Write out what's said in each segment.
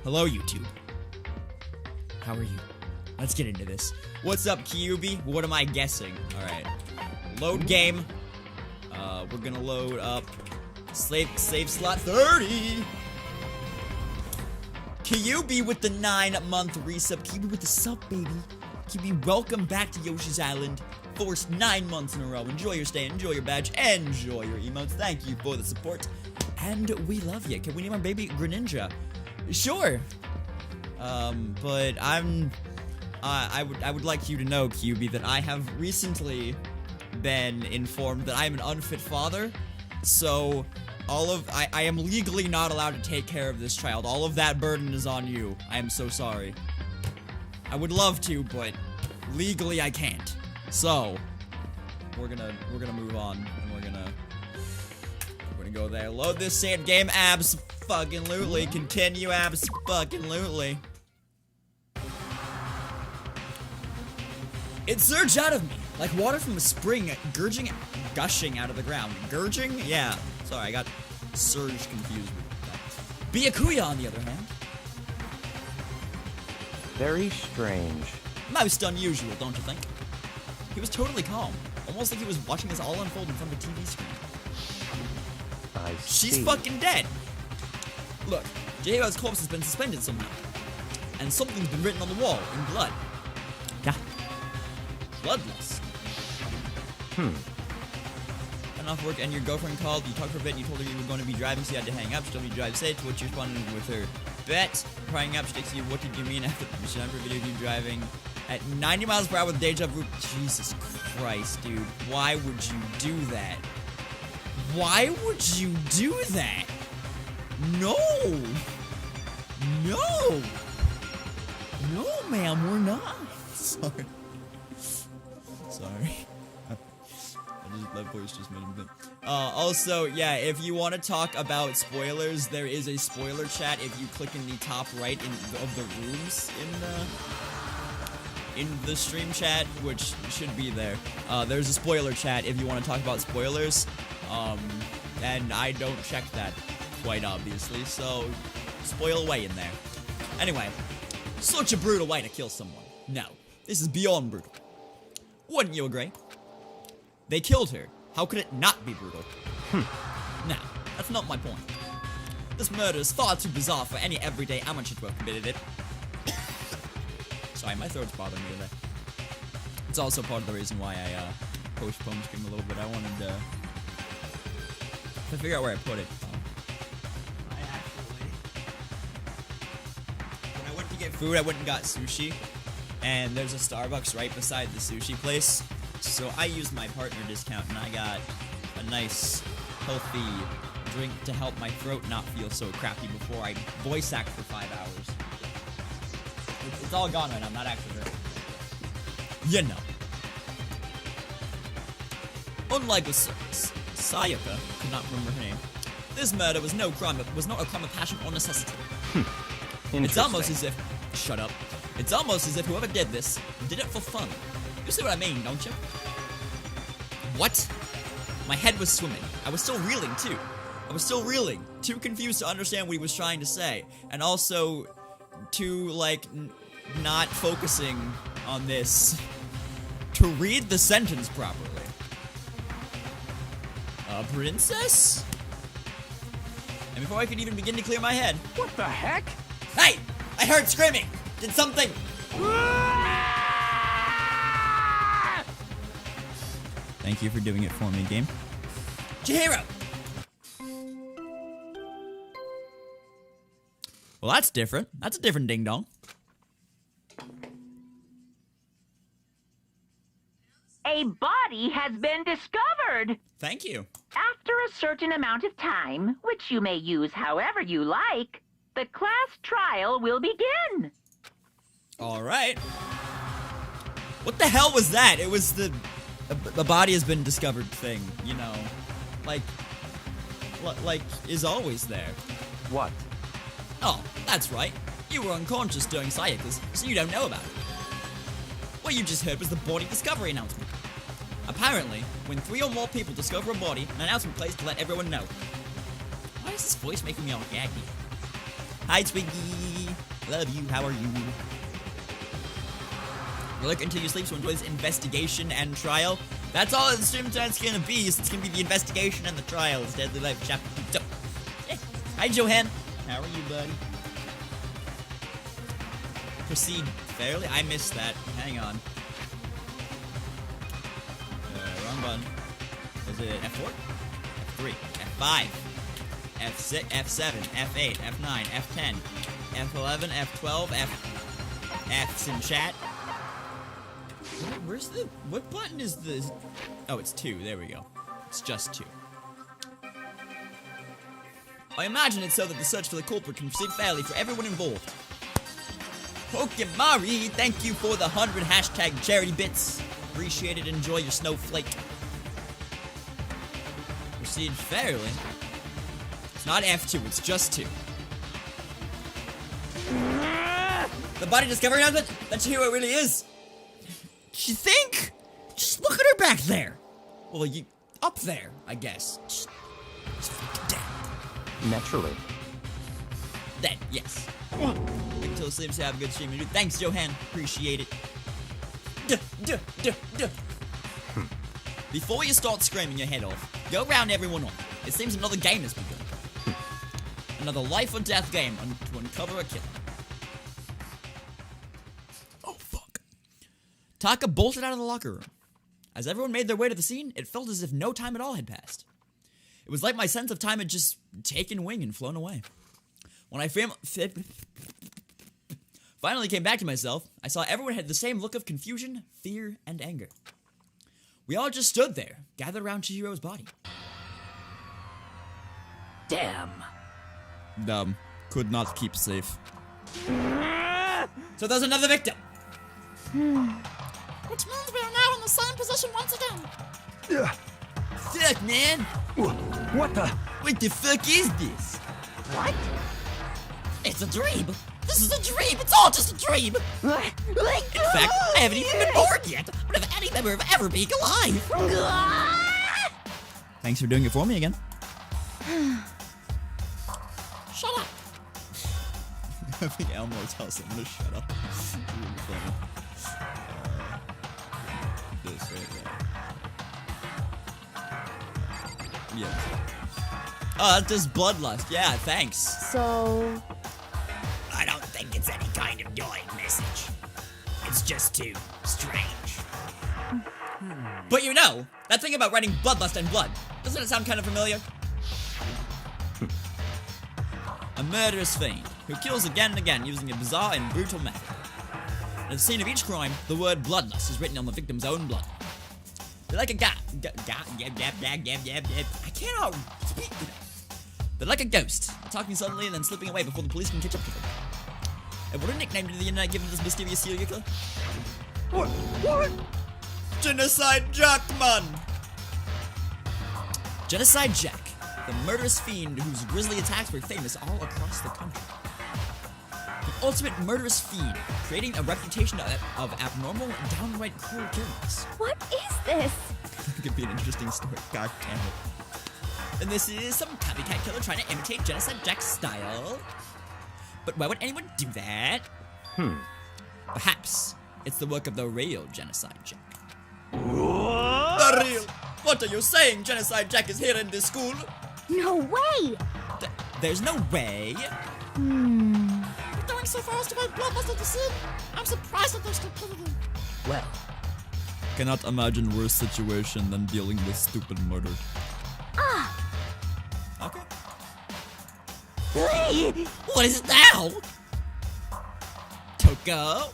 Hello, YouTube. How are you? Let's get into this. What's up, Kyubi? What am I guessing? Alright. Load game. We're gonna load up save slot 30. Kyubi with the 9-month resub. Kyubi with the sub, baby. Kyubi, welcome back to Yoshi's Island. Forced 9 months in a row. Enjoy your stay, enjoy your badge, enjoy your emotes. Thank you for the support. And we love you. Can we name our baby Greninja? Sure. But I would like you to know, Kyubi, that I have recently been informed that I am an unfit father. So I am legally not allowed to take care of this child. All of that burden is on you. I am so sorry. I would love to, but legally I can't. So we're gonna move on, and we're gonna go there. Load this sand game, abs fucking lootly. Continue, abs fucking lootly. It surged out of me like water from a spring, gushing out of the ground. Gurging? Yeah. Sorry, I got surge confused with that. Byakuya, on the other hand. Very strange. Most unusual, don't you think? He was totally calm. Almost like he was watching this all unfold in front of a TV screen. I see. She's fucking dead. Look, J-Ro's corpse has been suspended somehow. And something's been written on the wall in blood. Yeah. Bloodlust. Enough work, and your girlfriend called. You talked for a bit, and you told her you were going to be driving, so you had to hang up. She told me to drive safe, to which you responded with her bet. Crying up, she takes you, what did you mean after the mission for video of you driving at 90 miles per hour with deja vu? Jesus Christ, dude. Why would you do that? Why would you do that? No! No! No, ma'am, we're not. Sorry. Sorry. That voice just made me think. Also, yeah, if you want to talk about spoilers, there is a spoiler chat if you click in the top right of the rooms in the stream chat, which should be there. There's a spoiler chat if you want to talk about spoilers. And I don't check that, quite obviously, so spoil away in there. Anyway, such a brutal way to kill someone. No, this is beyond brutal. Wouldn't you agree? They killed her. How could it not be brutal? Now, that's not my point. This murder is far too bizarre for any everyday amateur to have committed it. Sorry, my throat's bothering me today. It's also part of the reason why I postponed stream a little bit. I wanted to figure out where I put it. When I went to get food, I went and got sushi. And there's a Starbucks right beside the sushi place. So I used my partner discount and I got a nice, healthy drink to help my throat not feel so crappy before I voice act for 5 hours. It's all gone right now, I'm not actually hurt. You know. Unlike with Sayaka, could not remember her name, this murder was not a crime of passion or necessity. It's almost as if... Shut up. It's almost as if whoever did this did it for fun. You see what I mean, don't you? What? My head was swimming. I was still reeling, too. I was still reeling. Too confused to understand what he was trying to say. And also, too, like, not focusing on this to read the sentence properly. A princess? And before I could even begin to clear my head... What the heck? Hey! I heard screaming! Did something... Thank you for doing it for me, game. Chihiro! Well, that's different. That's a different ding-dong. A body has been discovered. Thank you. After a certain amount of time, which you may use however you like, the class trial will begin. Alright. What the hell was that? It was the body has been discovered thing, you know. Like, is always there. What? Oh, that's right. You were unconscious during Sayaka's, so you don't know about it. What you just heard was the body discovery announcement. Apparently, when 3 or more people discover a body, an announcement plays to let everyone know. Why is this voice making me all gaggy? Hi, Twiggy. Love you. How are you? You look until you sleep, so enjoy this investigation and trial. That's all the stream time's gonna be. So it's gonna be the investigation and the trial. It's Deadly Life Chapter 2. So, yeah. Hi, Johan. How are you, buddy? Proceed fairly. I missed that. Hang on. Wrong button. Is it F4? F3. F5. F6. F7. F8. F9. F10. F11. F12. F's in chat. Where's the... What button is this? Oh, it's 2. There we go. It's just 2. I imagine it's so that the search for the culprit can proceed fairly for everyone involved. Pokemari, thank you for the 100 hashtag charity bits. Appreciate it. Enjoy your snowflake. Proceed fairly. It's not F2, it's just 2. The body discovery announcement? Let's hear what it really is. You think? Just look at her back there. Well, you up there, I guess. Just fucking down. Naturally. Then, yes. Until sleep, so have a good stream. Thanks, Johan. Appreciate it. Before you start screaming your head off, go round everyone on. It seems another game has begun. Another life or death game to uncover a killer. Oh, fuck. Taka bolted out of the locker room. As everyone made their way to the scene, it felt as if no time at all had passed. It was like my sense of time had just taken wing and flown away. When I finally came back to myself, I saw everyone had the same look of confusion, fear, and anger. We all just stood there, gathered around Chihiro's body. Damn. Dumb. Could not keep safe. So there's another victim. Which means we are now in the same position once again. Fuck, man. What the? What the fuck is this? What? It's a dream. This is a dream. It's all just a dream. In fact, I haven't even been born yet. One of any member of ever being alive. Thanks for doing it for me again. Shut up. I think Elmore tells someone to shut up. It's really funny. This right there. Yeah. Oh, that's just bloodlust. Yeah, thanks. So, I don't think it's any kind of dying message. It's just too strange. But you know, that thing about writing bloodlust and blood, doesn't it sound kind of familiar? A murderous fiend who kills again and again using a bizarre and brutal method. At the scene of each crime, the word bloodlust is written on the victim's own blood. They're like a I cannot speak today. They're like a ghost, attacking suddenly and then slipping away before the police can catch up to them. And what a nickname did the internet give this mysterious serial killer? What? Genocide Jack, man! Genocide Jack, the murderous fiend whose grisly attacks were famous all across the country. The ultimate murderous fiend, creating a reputation of abnormal and downright cruel killings. what is this? It could be an interesting story. God damn it. And this is some copycat killer trying to imitate Genocide Jack's style. But why would anyone do that? Perhaps it's the work of the real Genocide Jack. What? The real? What are you saying? Genocide Jack is here in this school? No way! There's no way. You're going so far as to write bloodlust at the scene. I'm surprised at their stupidity. Well, Cannot imagine worse situation than dealing with stupid murder. Okay. What is it now? Toko?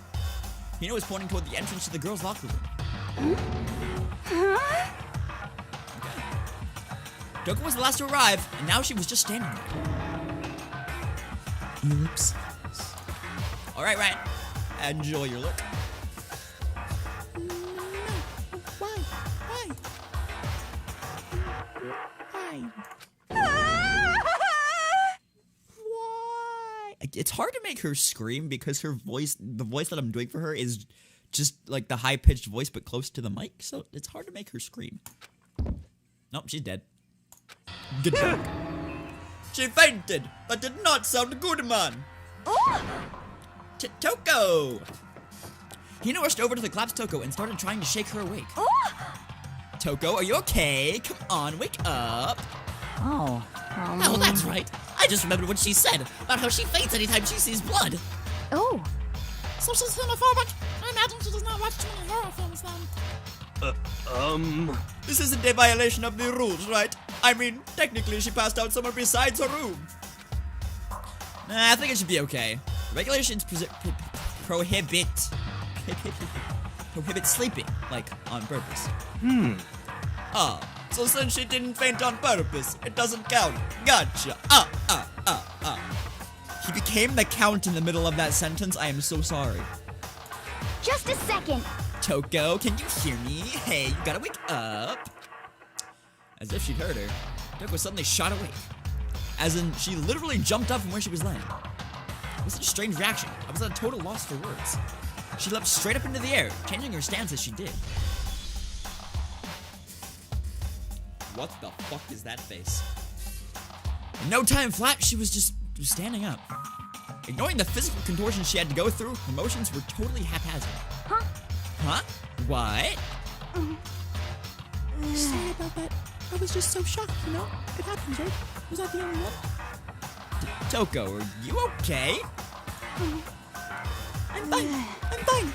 Hino is pointing toward the entrance to the girls' locker room. Okay. Toko was the last to arrive, and now she was just standing there. Oops. Alright, Ryan. Enjoy your look. Why? Why? It's hard to make her scream because her voice, the voice that I'm doing for her is just like the high-pitched voice but close to the mic, so it's hard to make her scream. Nope, she's dead. Good job. She fainted. That did not sound good, man. Oh! Toko! Hina rushed over to the collapsed Toko and started trying to shake her awake. Oh! Toko, are you okay? Come on, wake up. Oh. Oh, that's right. I just remembered what she said about how she faints anytime she sees blood. Oh. So she's homophobic. I imagine she does not watch too many horror films then. This isn't a violation of the rules, right? I mean, technically she passed out somewhere besides her room. Nah, I think it should be okay. Regulations prohibit sleeping, like, on purpose. Ah, so since she didn't faint on purpose, it doesn't count. Gotcha. He became the count in the middle of that sentence. I am so sorry. Just a second. Toko, can you hear me? Hey, you gotta wake up. As if she'd heard her, Toko suddenly shot awake. As in, she literally jumped up from where she was laying. It was such a strange reaction. I was at a total loss for words. She leapt straight up into the air, changing her stance as she did. What the fuck is that face? In no time flat, she was just standing up. Ignoring the physical contortions she had to go through, her motions were totally haphazard. Huh? Huh? What? Sorry about that. I was just so shocked, you know? It happens, right? Was I the only one? Toko, are you okay? I'm fine. I'm fine.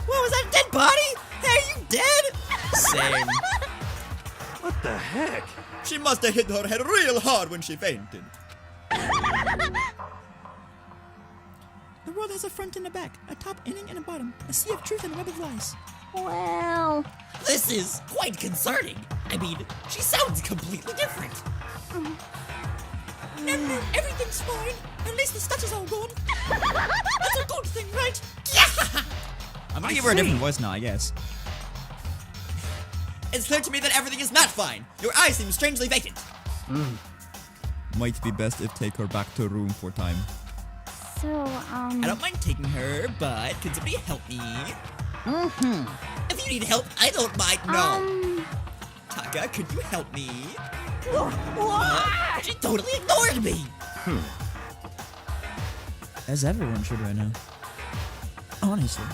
What was that, a dead body? Hey, are you dead? Same. What the heck? She must have hit her head real hard when she fainted. The world has a front and a back, a top inning and a bottom, a sea of truth and a web of lies. Well. This is quite concerning. I mean, she sounds completely different. No, everything's fine. At least the stutter's all gone. That's a good thing, right? Yeah! I'm gonna give her a different voice now, I guess. It's clear to me that everything is not fine. Your eyes seem strangely vacant. Might be best if take her back to room for time. So, I don't mind taking her, but can somebody help me? If you need help, I don't mind. No. Taka, could you help me? She totally ignored me. As everyone should right now. Honestly.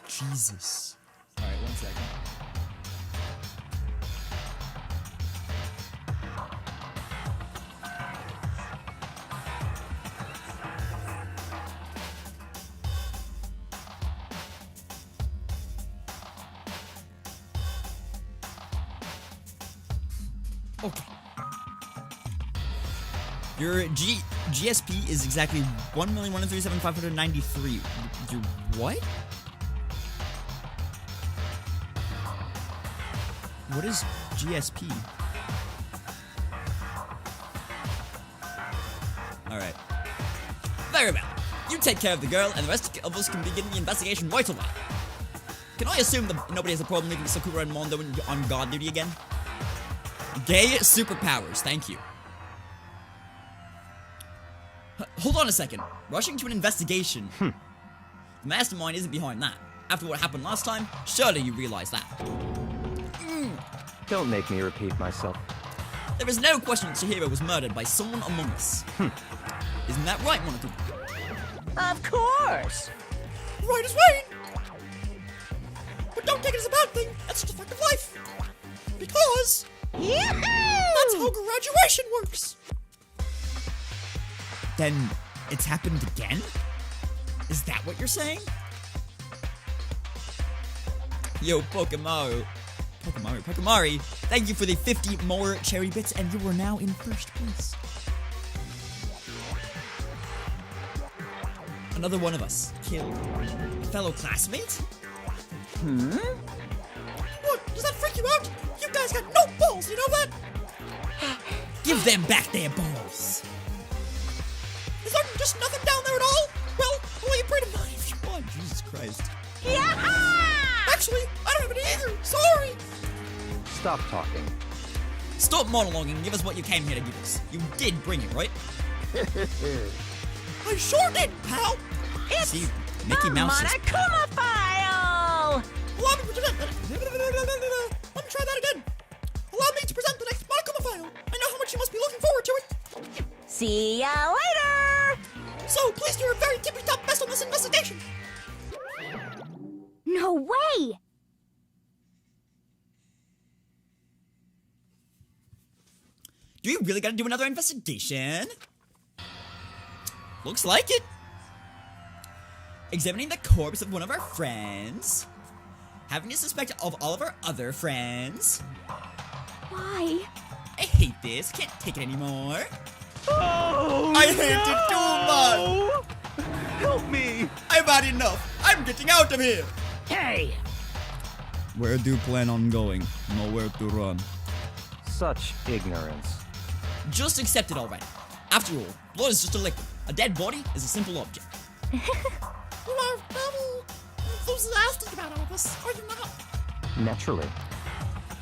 Jesus. Alright, 1 second. Okay. Your GSP is exactly 1,137,593. Your what? What is GSP? Alright. Very well. You take care of the girl, and the rest of us can begin the investigation right away. Can I assume that nobody has a problem leaving Sakura and Mondo on guard duty again? Gay superpowers, thank you. Hold on a second. Rushing to an investigation. The mastermind isn't behind that. After what happened last time, surely you realize that. Don't make me repeat myself. There is no question that Chihiro was murdered by someone among us. Isn't that right, Monaco? Of course. Right as rain. But don't take it as a bad thing. That's just a fact of life. Because that's how graduation works. Then it's happened again? Is that what you're saying? Yo, Pokemari, thank you for the 50 more cherry bits, and you are now in first place. Another one of us killed a fellow classmate? What? Does that freak you out? You guys got no balls, you know that? Give them back their balls. Is there just nothing down there at all? Well, only a braid of knives. Oh, Jesus Christ. Actually, I don't have any either. Sorry. Stop talking. Stop monologuing and give us what you came here to give us. You did bring it, right? I sure did, pal. See, Mickey Mouse is... Monokuma file! What? Let me try that again. Allow me to present the next Monokuma file. I know how much you must be looking forward to it. See ya later! So, please do your very tippy-top best on this investigation. No way! Do we really gotta do another investigation? Looks like it. Examining the corpse of one of our friends. Having a suspect of all of our other friends. Why? I hate this. Can't take it anymore. Oh, I hate it too much. Help me! I've had enough. I'm getting out of here. Hey! Where do you plan on going? Nowhere to run. Such ignorance. Just accept it already. After all, blood is just a liquid. A dead body is a simple object. You are very enthusiastic about all this, are you not? Naturally.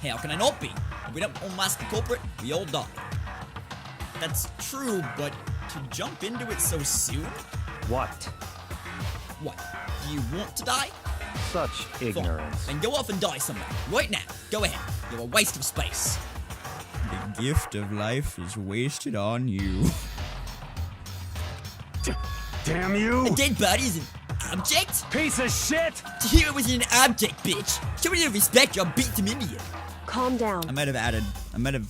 How can I not be? If we don't unmask the culprit, we all die. That's true, but to jump into it so soon? What? What? Do you want to die? Such ignorance. Then go off and die somewhere. Right now. Go ahead. You're a waste of space. The gift of life is wasted on you. Damn you! A dead body is an object? Piece of shit! To hear it was an object, bitch. Show me the respect or I'll beat him into you. Calm down. I might have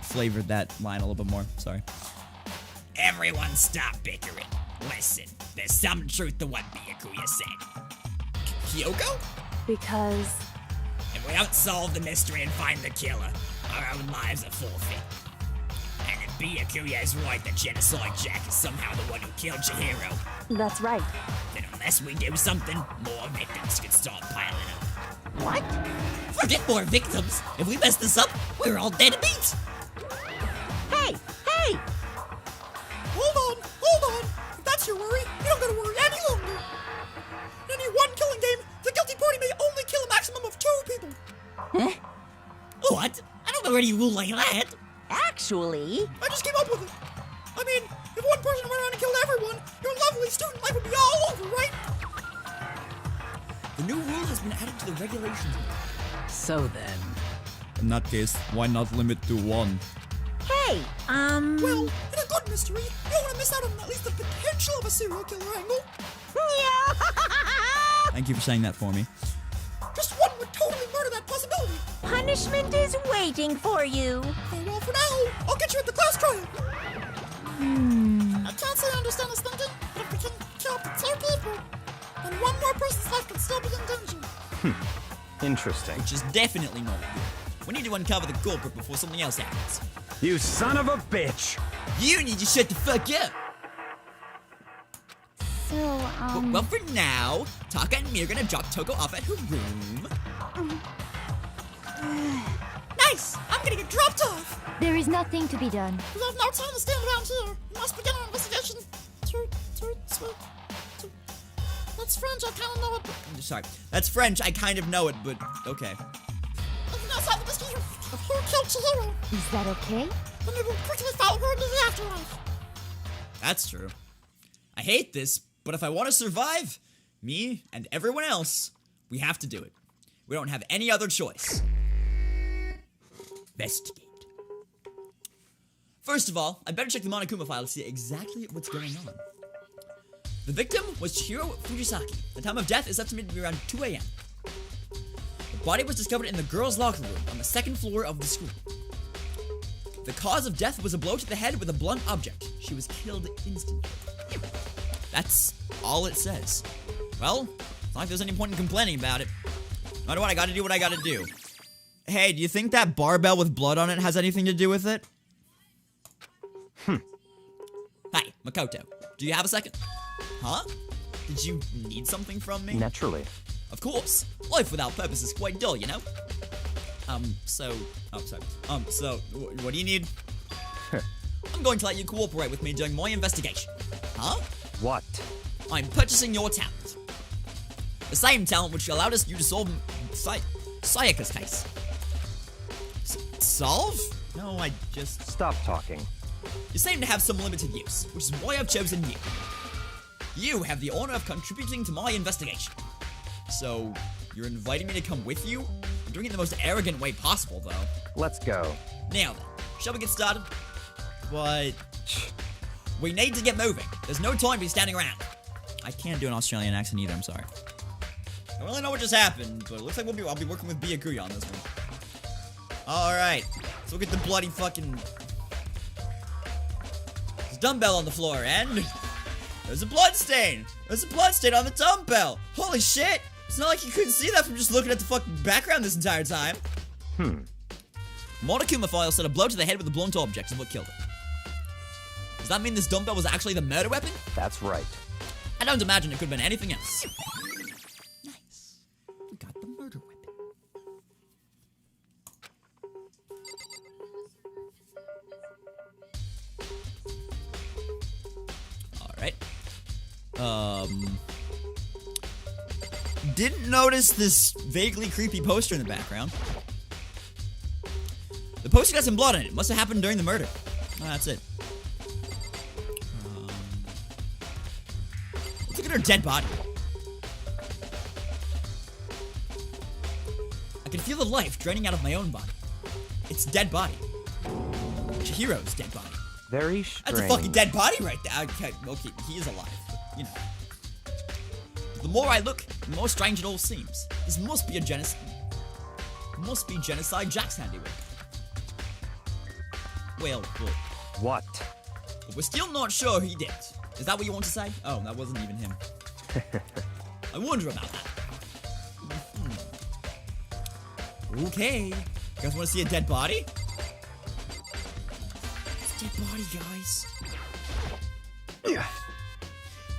flavored that line a little bit more. Sorry. Everyone stop bickering. Listen, there's some truth to what Byakuya said. Kyoko? Because... If we don't solve the mystery and find the killer, our own lives are forfeit. And if Byakuya is right that Genocide Jack is somehow the one who killed Chihiro, That's right. then unless we do something, more victims can start piling up. What? Forget more victims! If we mess this up, we're all dead meat! Hey! Hey! Hold on. If that's your worry, you don't gotta worry any longer. In any one killing game, the guilty party may only kill a maximum of 2 people. Huh? What? I don't know any rule like that! Actually... I just came up with it. I mean, if one person went around and killed everyone, your lovely student life would be all over, right? The new rule has been added to the regulations. So then... In that case, why not limit to 1? Hey, Well, in a good mystery, you don't want to miss out on at least the potential of a serial killer angle. Thank you for saying that for me. Just one would totally murder that possibility. Punishment is waiting for you. Very well, for now, I'll get you at the class trial. I can't say I understand his thinking, but if we can kill up to 2 people, then one more person's life can still be in danger. Interesting. Which is definitely not good. We need to uncover the culprit before something else happens. You son of a bitch! You need to shut the fuck up! So, Well, for now, Taka and me are gonna drop Toko off at her room. Nice! I'm gonna get dropped off. there is nothing to be done. We have no time to stand around here. We must begin our investigation. That's French, I kind of know it, but Sorry, that's French, I kind of know it, but okay. if we now solve the mystery of who killed Chihiro, Is that okay? then we will quickly follow her into the afterlife. That's true. I hate this, but if I want to survive, me and everyone else, we have to do it. We don't have any other choice. Investigate. First of all, I better check the Monokuma file to see exactly what's going on. The victim was Chihiro Fujisaki. The time of death is estimated to be around 2 a.m. The body was discovered in the girls' locker room on the 2nd floor of the school. The cause of death was a blow to the head with a blunt object. She was killed instantly. That's all it says. Well, it's not like there's any point in complaining about it. No matter what, I gotta do what I gotta do. Hey, do you think that barbell with blood on it has anything to do with it? Hi, Makoto. Do you have a second? Huh? Did you need something from me? Naturally. Of course. Life without purpose is quite dull, you know? So, what do you need? I'm going to let you cooperate with me during my investigation. Huh? What? I'm purchasing your talent. The same talent which allowed you to solve Sayaka's case. Solve? No, I just... Stop talking. You seem to have some limited use, which is why I've chosen you. You have the honor of contributing to my investigation. So, You're inviting me to come with you? You're doing it in the most arrogant way possible, though. Let's go. Now then, shall we get started? But we need to get moving. There's no time to be standing around. I can't do an Australian accent either, I'm sorry. I don't really know what just happened, but it looks like I'll be working with Byakuya on this one. Alright, let's look at the bloody fucking... There's a dumbbell on the floor, and... There's a blood stain! There's a blood stain on the dumbbell! Holy shit! It's not like you couldn't see that from just looking at the fucking background this entire time. Monokuma file said a blow to the head with a blunt object is what killed him. Does that mean this dumbbell was actually the murder weapon? That's right. I don't imagine it could have been anything else. Nice. We got the murder weapon. Alright. Didn't notice this vaguely creepy poster in the background. The poster got some blood on it. Must have happened during the murder. Oh, that's it. Let's look at her dead body. I can feel the life draining out of my own body. It's a dead body. Chihiro's dead body. Very strange. That's a fucking dead body right there. Okay, he is alive, but, you know. The more I look, the more strange it all seems. This must be a genocide. Must be genocide Jack's handiwork. Well, but What? we're still not sure he did. Is that what you want to say? Oh, that wasn't even him. I wonder about that. Okay. You guys want to see a dead body? It's a dead body, guys.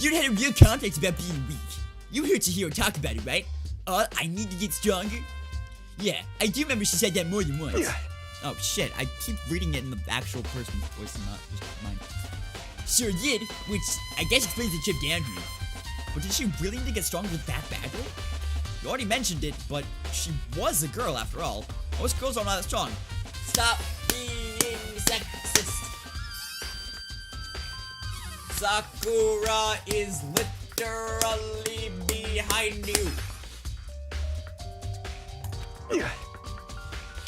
You had a real context about being weak. You heard Chihiro talk about it, right? I need to get stronger? Yeah, I do remember she said that more than once. Oh shit, I keep reading it in the actual person's voice and not just mine. Sure did, which I guess explains the trip down here. But did she really need to get stronger that badly? You already mentioned it, but she was a girl after all. Most girls are not that strong. Stop being sexist. Sakura is literally behind you.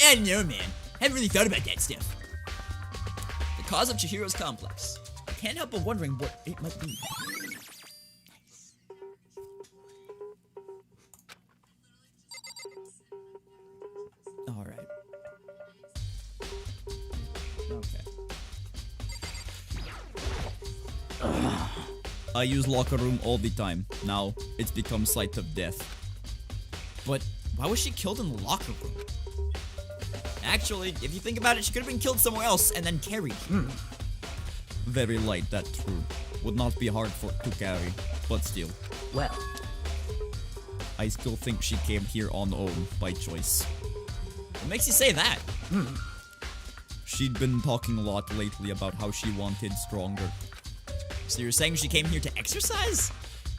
I don't know, man. Haven't really thought about that stuff. The cause of Chihiro's complex. I can't help but wondering what it might be. Alright. Okay. I use locker room all the time. Now, it's become site of death. But why was she killed in the locker room? Actually, if you think about it, she could have been killed somewhere else and then carried. Very light, that's true. Would not be hard to carry, but still. Well, I still think she came here on her own, by choice. What makes you say that? She'd been talking a lot lately about how she wanted stronger. So you're saying she came here to exercise?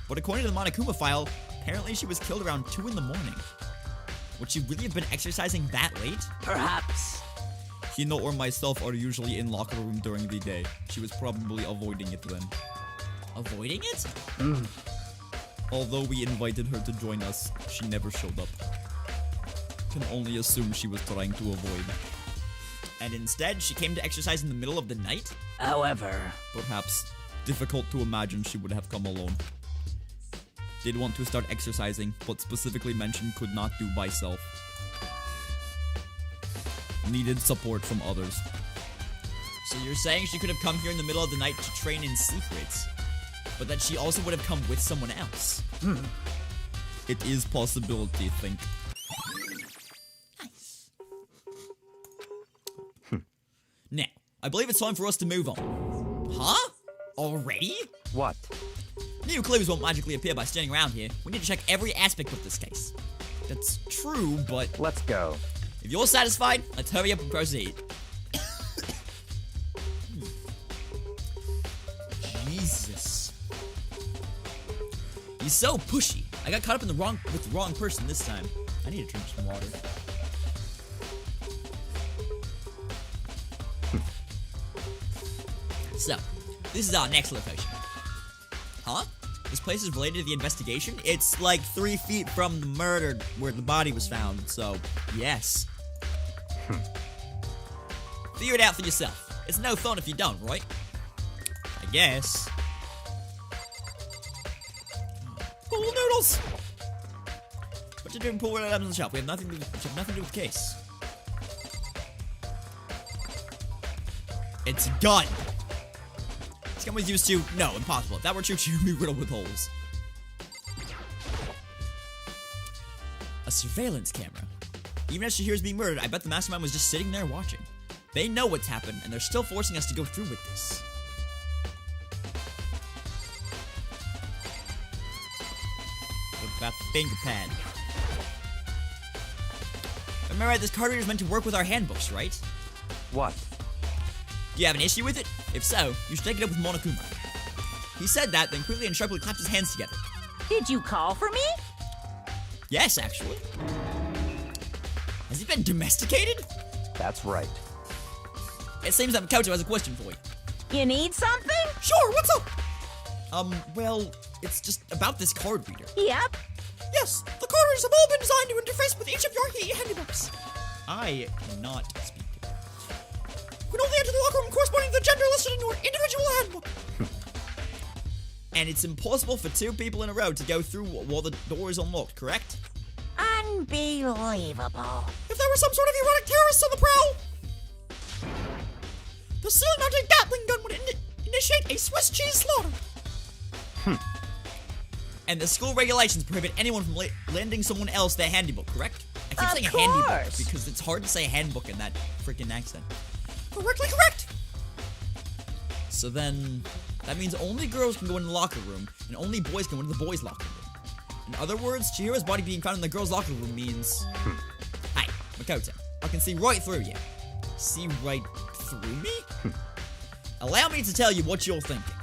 But according to the Monokuma file, apparently she was killed around 2 in the morning. Would she really have been exercising that late? perhaps. Hino or myself are usually in locker room during the day. She was probably avoiding it then. Avoiding it? Although we invited her to join us, she never showed up. Can only assume she was trying to avoid. And instead, she came to exercise in the middle of the night? However, Perhaps difficult to imagine she would have come alone. Did want to start exercising, but specifically mentioned could not do by self. Needed support from others. So you're saying she could have come here in the middle of the night to train in secrets, but that she also would have come with someone else? It is possibility, think. Nice. Now, I believe it's time for us to move on. Huh? Already? What? New clues won't magically appear by standing around here. We need to check every aspect of this case. That's true, but Let's go. if you're satisfied, let's hurry up and proceed. Jesus. He's so pushy. I got caught up with the wrong person this time. I need to drink some water. So, this is our next location. Huh? This place is related to the investigation? It's like 3 feet from the murder where the body was found, so yes. Figure it out for yourself. It's no fun if you don't, right? I guess. Pool noodles! What you doing, pull items in the shop? We have nothing to do with the case. It's a gun! This gun was used to... No, impossible. If that were true, she would be riddled with holes. A surveillance camera. Even as Shahir's being murdered, I bet the mastermind was just sitting there watching. They know what's happened, and they're still forcing us to go through with this. What about the finger pad? Am I right? This card reader is meant to work with our handbooks, right? What? Do you have an issue with it? If so, you should take it up with Monokuma. He said that, then quickly and sharply clapped his hands together. Did you call for me? Yes, actually. Has he been domesticated? That's right. It seems that Makoto has a question for you. You need something? Sure, what's up? Well, it's just about this card reader. Yep. Yes, the card readers have all been designed to interface with each of your handybooks. I cannot speak. You can only enter the locker room corresponding to the gender listed in your individual handbook. And it's impossible for 2 people in a row to go through while the door is unlocked, correct? Unbelievable. If there were some sort of erotic terrorists on the prowl, the ceiling-mounted Gatling gun would initiate a Swiss cheese slaughter. And the school regulations prohibit anyone from lending someone else their handybook, correct? I keep Of saying handybook course. because it's hard to say handbook in that freaking accent. Correctly correct. So then, that means only girls can go in the locker room, and only boys can go into the boys' locker room. In other words, Chihiro's body being found in the girls' locker room means... Hey, Makoto, I can see right through you. See right through me? Allow me to tell you what you're thinking.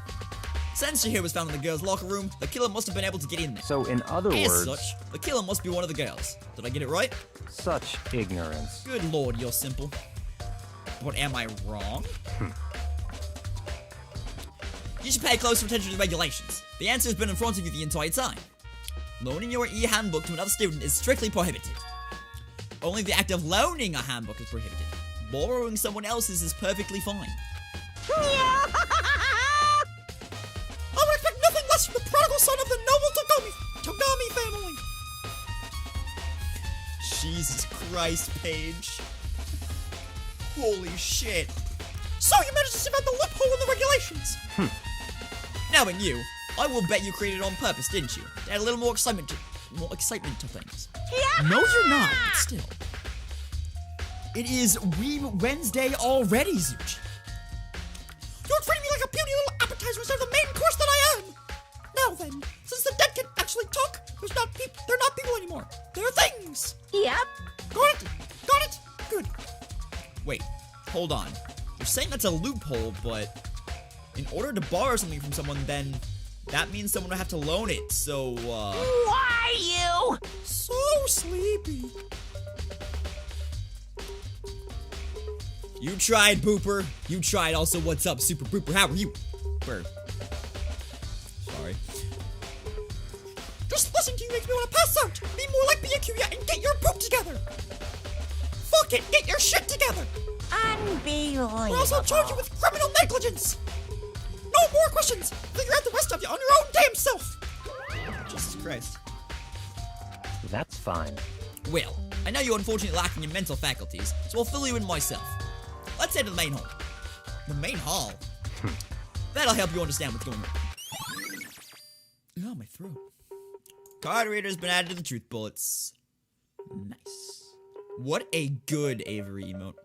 Since Chihiro was found in the girls' locker room, the killer must have been able to get in there. So, in other As words, such, the killer must be one of the girls. Did I get it right? such ignorance. Good lord, you're simple. But am I wrong? You should pay closer attention to the regulations. The answer has been in front of you the entire time. Loaning your e-handbook to another student is strictly prohibited. Only the act of loaning a handbook is prohibited. Borrowing someone else's is perfectly fine. I would expect nothing less from the prodigal son of the noble Togami family. Jesus Christ, Paige. Holy shit. So you managed to survive the loophole in the regulations. Knowing you, I will bet you created it on purpose, didn't you? To add a little more excitement to things. No, you're not, but still. It is Weeb Wednesday already, Zuchi. You're treating me like a puny little appetizer instead of the main course that I am. Now then, since the dead can actually talk, they're not people anymore. They're things. Yep. Got it? Got it? Good. Wait, hold on. You're saying that's a loophole, but in order to borrow something from someone, then that means someone would have to loan it, so, Why you? So sleepy. You tried, Booper. You tried. Also, what's up, Super Booper? How are you? Burr. Sorry. Just listening to you makes me want to pass out. Be more like Byakuya and get your poop together. Fuck it, get your shit together. Unbelievable. Or else I'll charge you with criminal negligence. No more questions. Figure out the rest of you on your own damn self. Jesus Christ. That's fine. Well, I know you're unfortunately lacking in mental faculties, so I'll fill you in myself. Let's head to the main hall. The main hall? That'll help you understand what's going on. Oh, my throat. Card reader's been added to the truth bullets. Nice. What a good Avery emote.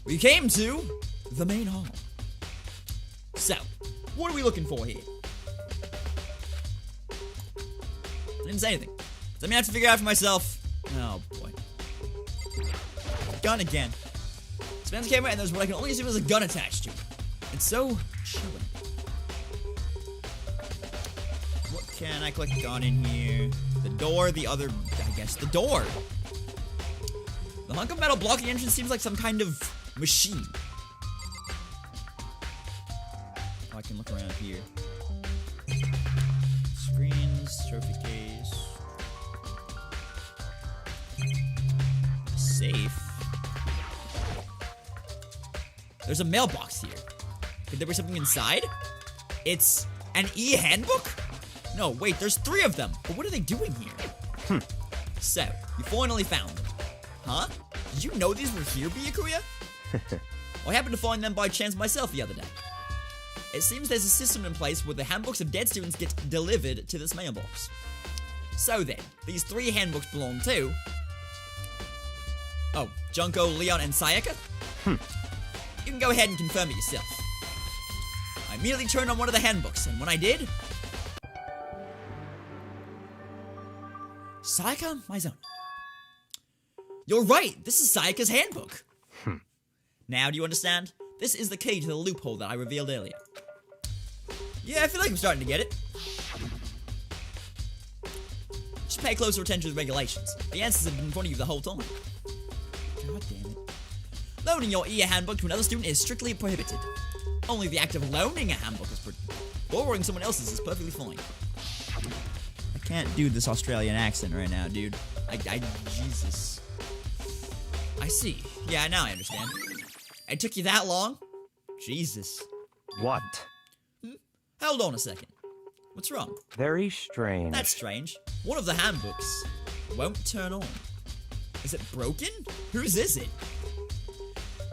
We came to the main hall. So, what are we looking for here? I didn't say anything. So I'm gonna have to figure it out for myself. Oh boy. Gun again. Spans the camera and there's what I can only assume is a gun attached to it. It's so chilling. What can I click on in here? The door, the other, I guess the door. The hunk of metal blocking the entrance seems like some kind of machine. Oh, I can look around here. safe. There's a mailbox here. Could there be something inside? It's an e-handbook? No, wait, there's 3 of them. But what are they doing here? So, you finally found them. Huh? Did you know these were here, Byakuya? I happened to find them by chance myself the other day. It seems there's a system in place where the handbooks of dead students get delivered to this mailbox. So then, these 3 handbooks belong to... Oh, Junko, Leon, and Sayaka? You can go ahead and confirm it yourself. I immediately turned on one of the handbooks, and when I did... Sayaka Mizone. You're right, this is Sayaka's handbook. Now, do you understand? This is the key to the loophole that I revealed earlier. Yeah, I feel like I'm starting to get it. Just pay closer attention to the regulations. The answers have been in front of you the whole time. God damn it. Loaning your e-handbook to another student is strictly prohibited. Only the act of loaning a handbook is borrowing someone else's is perfectly fine. I can't do this Australian accent right now, dude. Jesus. I see. Yeah, now I understand. It took you that long? Jesus. What? Hold on a second. What's wrong? Very strange. That's strange. One of the handbooks won't turn on. Is it broken? Whose is it?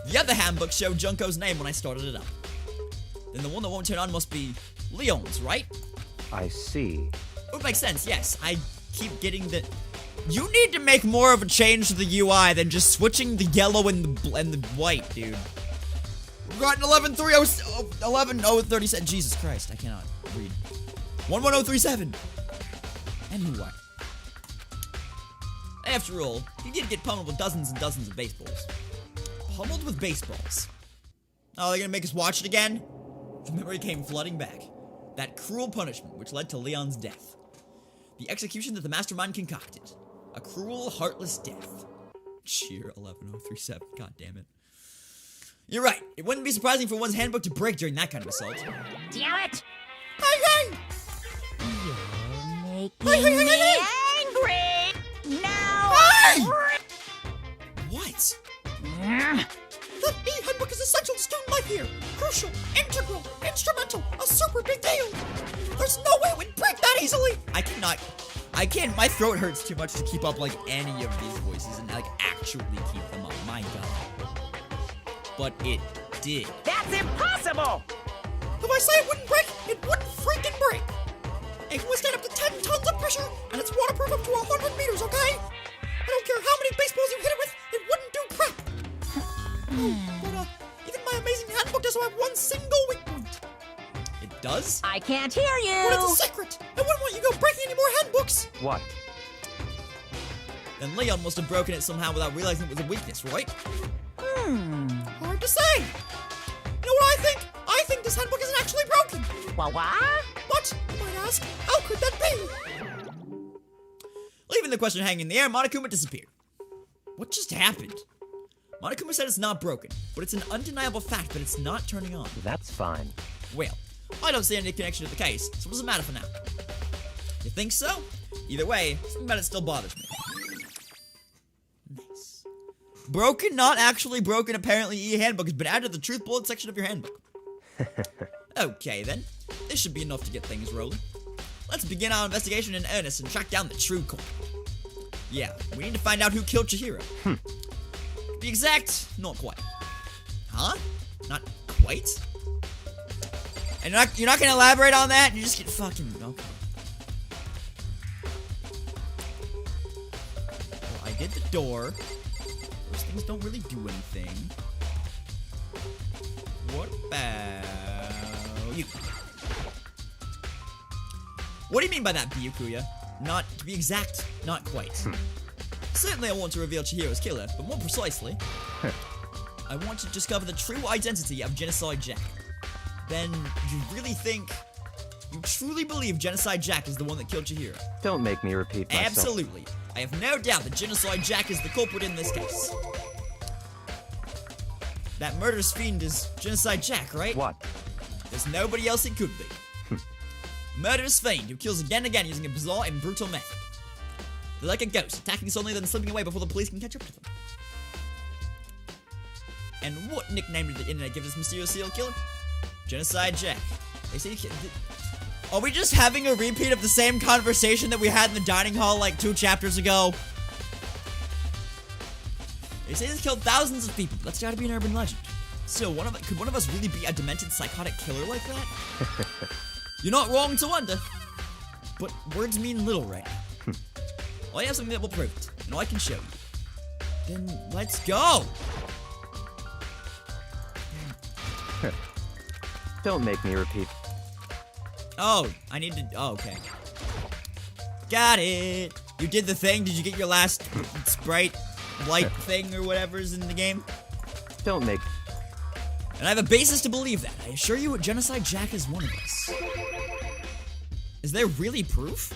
The other handbook showed Junko's name when I started it up. Then the one that won't turn on must be Leon's, right? I see. It would make sense, yes. I keep getting the... You need to make more of a change to the UI than just switching the yellow and the white, dude. We got an 11.037. Jesus Christ, I cannot read. 11037. Anyway. After all, you did get pummeled with dozens and dozens of baseballs. Pummeled with baseballs. Oh, they're gonna make us watch it again? The memory came flooding back. That cruel punishment which led to Leon's death. The execution that the mastermind concocted. A cruel, heartless death. Cheer 11037. God damn it. You're right. It wouldn't be surprising for one's handbook to break during that kind of assault. Damn it! Hey! Making me angry! Now! Hey! What? The e-handbook is essential to student life here. Crucial, integral, instrumental, a super big deal. There's no way we'd break that easily. I can't. My throat hurts too much to keep up, like, any of these voices and, like, actually keep them up. My God. But it did. That's impossible! If I say it wouldn't break, it wouldn't freaking break. It can withstand up to 10 tons of pressure, and it's waterproof up to 100 meters, okay? I don't care how many baseballs you hit it with, it wouldn't do crap. But, even my amazing handbook doesn't have one single weak point. It does? I can't hear you! But it's a secret. I wouldn't want you to go breaking any more handbooks. What? Then Leon must have broken it somehow without realizing it was a weakness, right? Hard to say. You know what I think? I think this handbook isn't actually broken. What? But, you might ask, how could that be? Leaving the question hanging in the air, Monokuma disappeared. What just happened? Monokuma said it's not broken, but it's an undeniable fact that it's not turning on. That's fine. Well, I don't see any connection to the case, so it doesn't matter for now. You think so? Either way, something about it still bothers me. Nice. Broken, not actually broken, apparently e-handbook has been added to the truth bullet section of your handbook. Okay then, this should be enough to get things rolling. Let's begin our investigation in earnest and track down the true culprit. Yeah, we need to find out who killed Chihiro. To be exact, not quite. Huh? Not quite? And you're not gonna elaborate on that? You just get fucking... Okay. Well, I did the door. Those things don't really do anything. What about you? What do you mean by that, Byakuya? Not, to be exact, not quite. Certainly I want to reveal Chihiro's killer, but more precisely, I want to discover the true identity of Genocide Jack. Then, you really think... You truly believe Genocide Jack is the one that killed Chihiro? Don't make me repeat myself. Absolutely. I have no doubt that Genocide Jack is the culprit in this case. That murderous fiend is Genocide Jack, right? What? There's nobody else it could be. Murderous fiend who kills again and again using a bizarre and brutal method. They're like a ghost, attacking suddenly then slipping away before the police can catch up to them. And what nickname did the internet give this mysterious serial killer? Genocide Jack. They say are we just having a repeat of the same conversation that we had in the dining hall like 2 chapters ago? They say he's killed thousands of people. That's gotta be an urban legend. So, could one of us really be a demented psychotic killer like that? You're not wrong to wonder. But words mean little right now. Well, I have something that will prove it. And I can show you. Then, let's go! Don't make me repeat. Oh, I need to... Oh, okay. Got it! You did the thing? Did you get your last sprite light thing or whatever's in the game? Don't make... And I have a basis to believe that. I assure you, Genocide Jack is one of us. Is there really proof?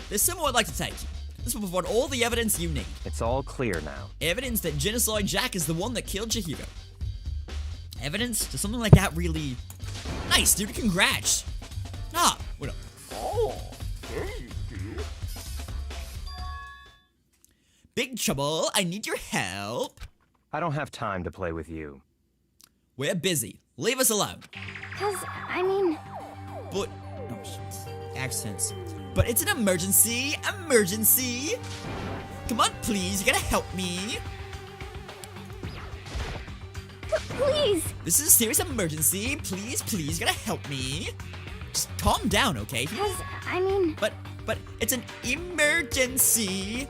There's somewhere I'd like to take you. This will provide all the evidence you need. It's all clear now. Evidence that Genocide Jack is the one that killed Chihiro. Evidence to something like that really... Nice, dude, congrats. Ah, what up? Oh, Big trouble, I need your help. I don't have time to play with you. We're busy. Leave us alone. Cause, I mean... But... Oh, shit. Accents. But it's an emergency. Emergency. Come on, please. You gotta help me. Please! This is a serious emergency. Please, please, you gotta help me. Just calm down, okay? Cause, I mean... But it's an emergency.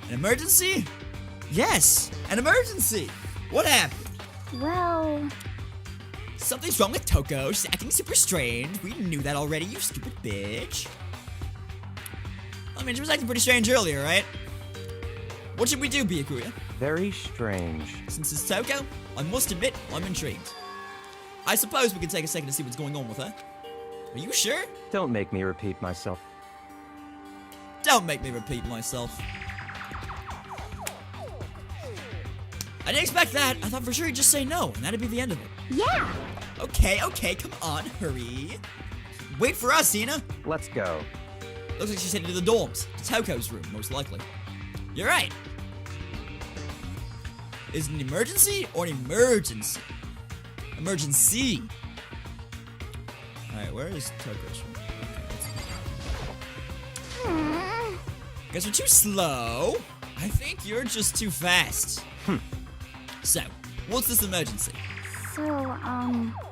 An emergency? Yes, an emergency. What happened? Well... Something's wrong with Toko. She's acting super strange. We knew that already, you stupid bitch. I mean, she was acting pretty strange earlier, right? What should we do, Byakuya? Very strange. Since it's Toko, I must admit, I'm intrigued. I suppose we could take a second to see what's going on with her. Are you sure? Don't make me repeat myself. Don't make me repeat myself. I didn't expect that. I thought for sure he'd just say no, and that'd be the end of it. Yeah! Okay, come on, hurry. Wait for us, Ina. Let's go. Looks like she's headed to the dorms. To Toko's room, most likely. You're right. Is it an emergency or an emergency? Emergency. Alright, where is Toko's room? Okay, guess we're too slow. I think you're just too fast. So, what's this emergency? So,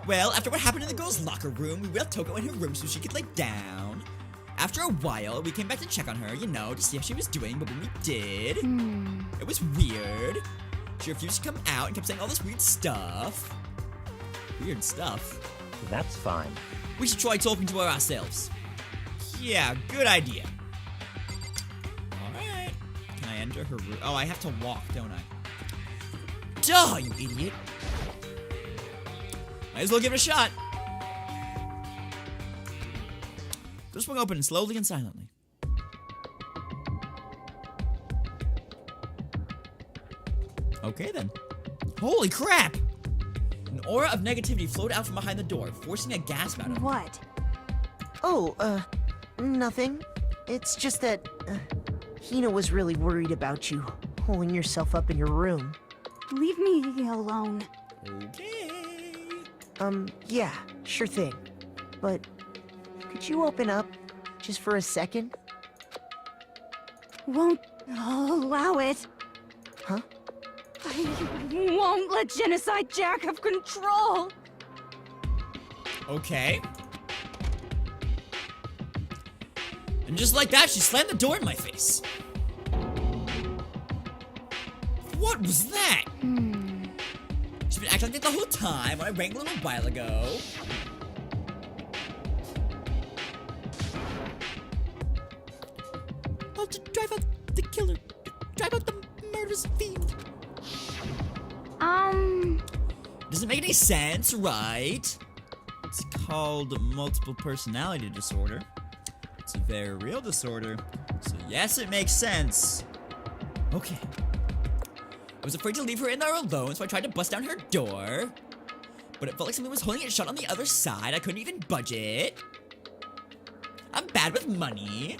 Well, after what happened in the girls' locker room, we wheeled Toko in her room so she could lay down. After a while, we came back to check on her, you know, to see how she was doing, but when we did, it was weird. She refused to come out and kept saying all this weird stuff. Weird stuff? That's fine. We should try talking to her ourselves. Yeah, good idea. Alright. Can I enter her room? Oh, I have to walk, don't I? Duh, you idiot. Might as well give it a shot. Door swung open slowly and silently. Okay then. Holy crap! An aura of negativity flowed out from behind the door, forcing a gasp out of her. what? Oh, nothing. It's just that, Hina was really worried about you, holding yourself up in your room. Leave me alone. Okay. Yeah, sure thing. But, could you open up, just for a second? Won't allow it. Huh? I won't let Genocide Jack have control. Okay. And just like that, she slammed the door in my face. What was that? She's been acting like that the whole time when I rang a little while ago. I'll just drive out the killer. Drive out the murderous fiend. Doesn't make any sense, right? It's called multiple personality disorder. It's a very real disorder. So yes, it makes sense. Okay. I was afraid to leave her in there alone, so I tried to bust down her door. But it felt like something was holding it shut on the other side. I couldn't even budge it. I'm bad with money.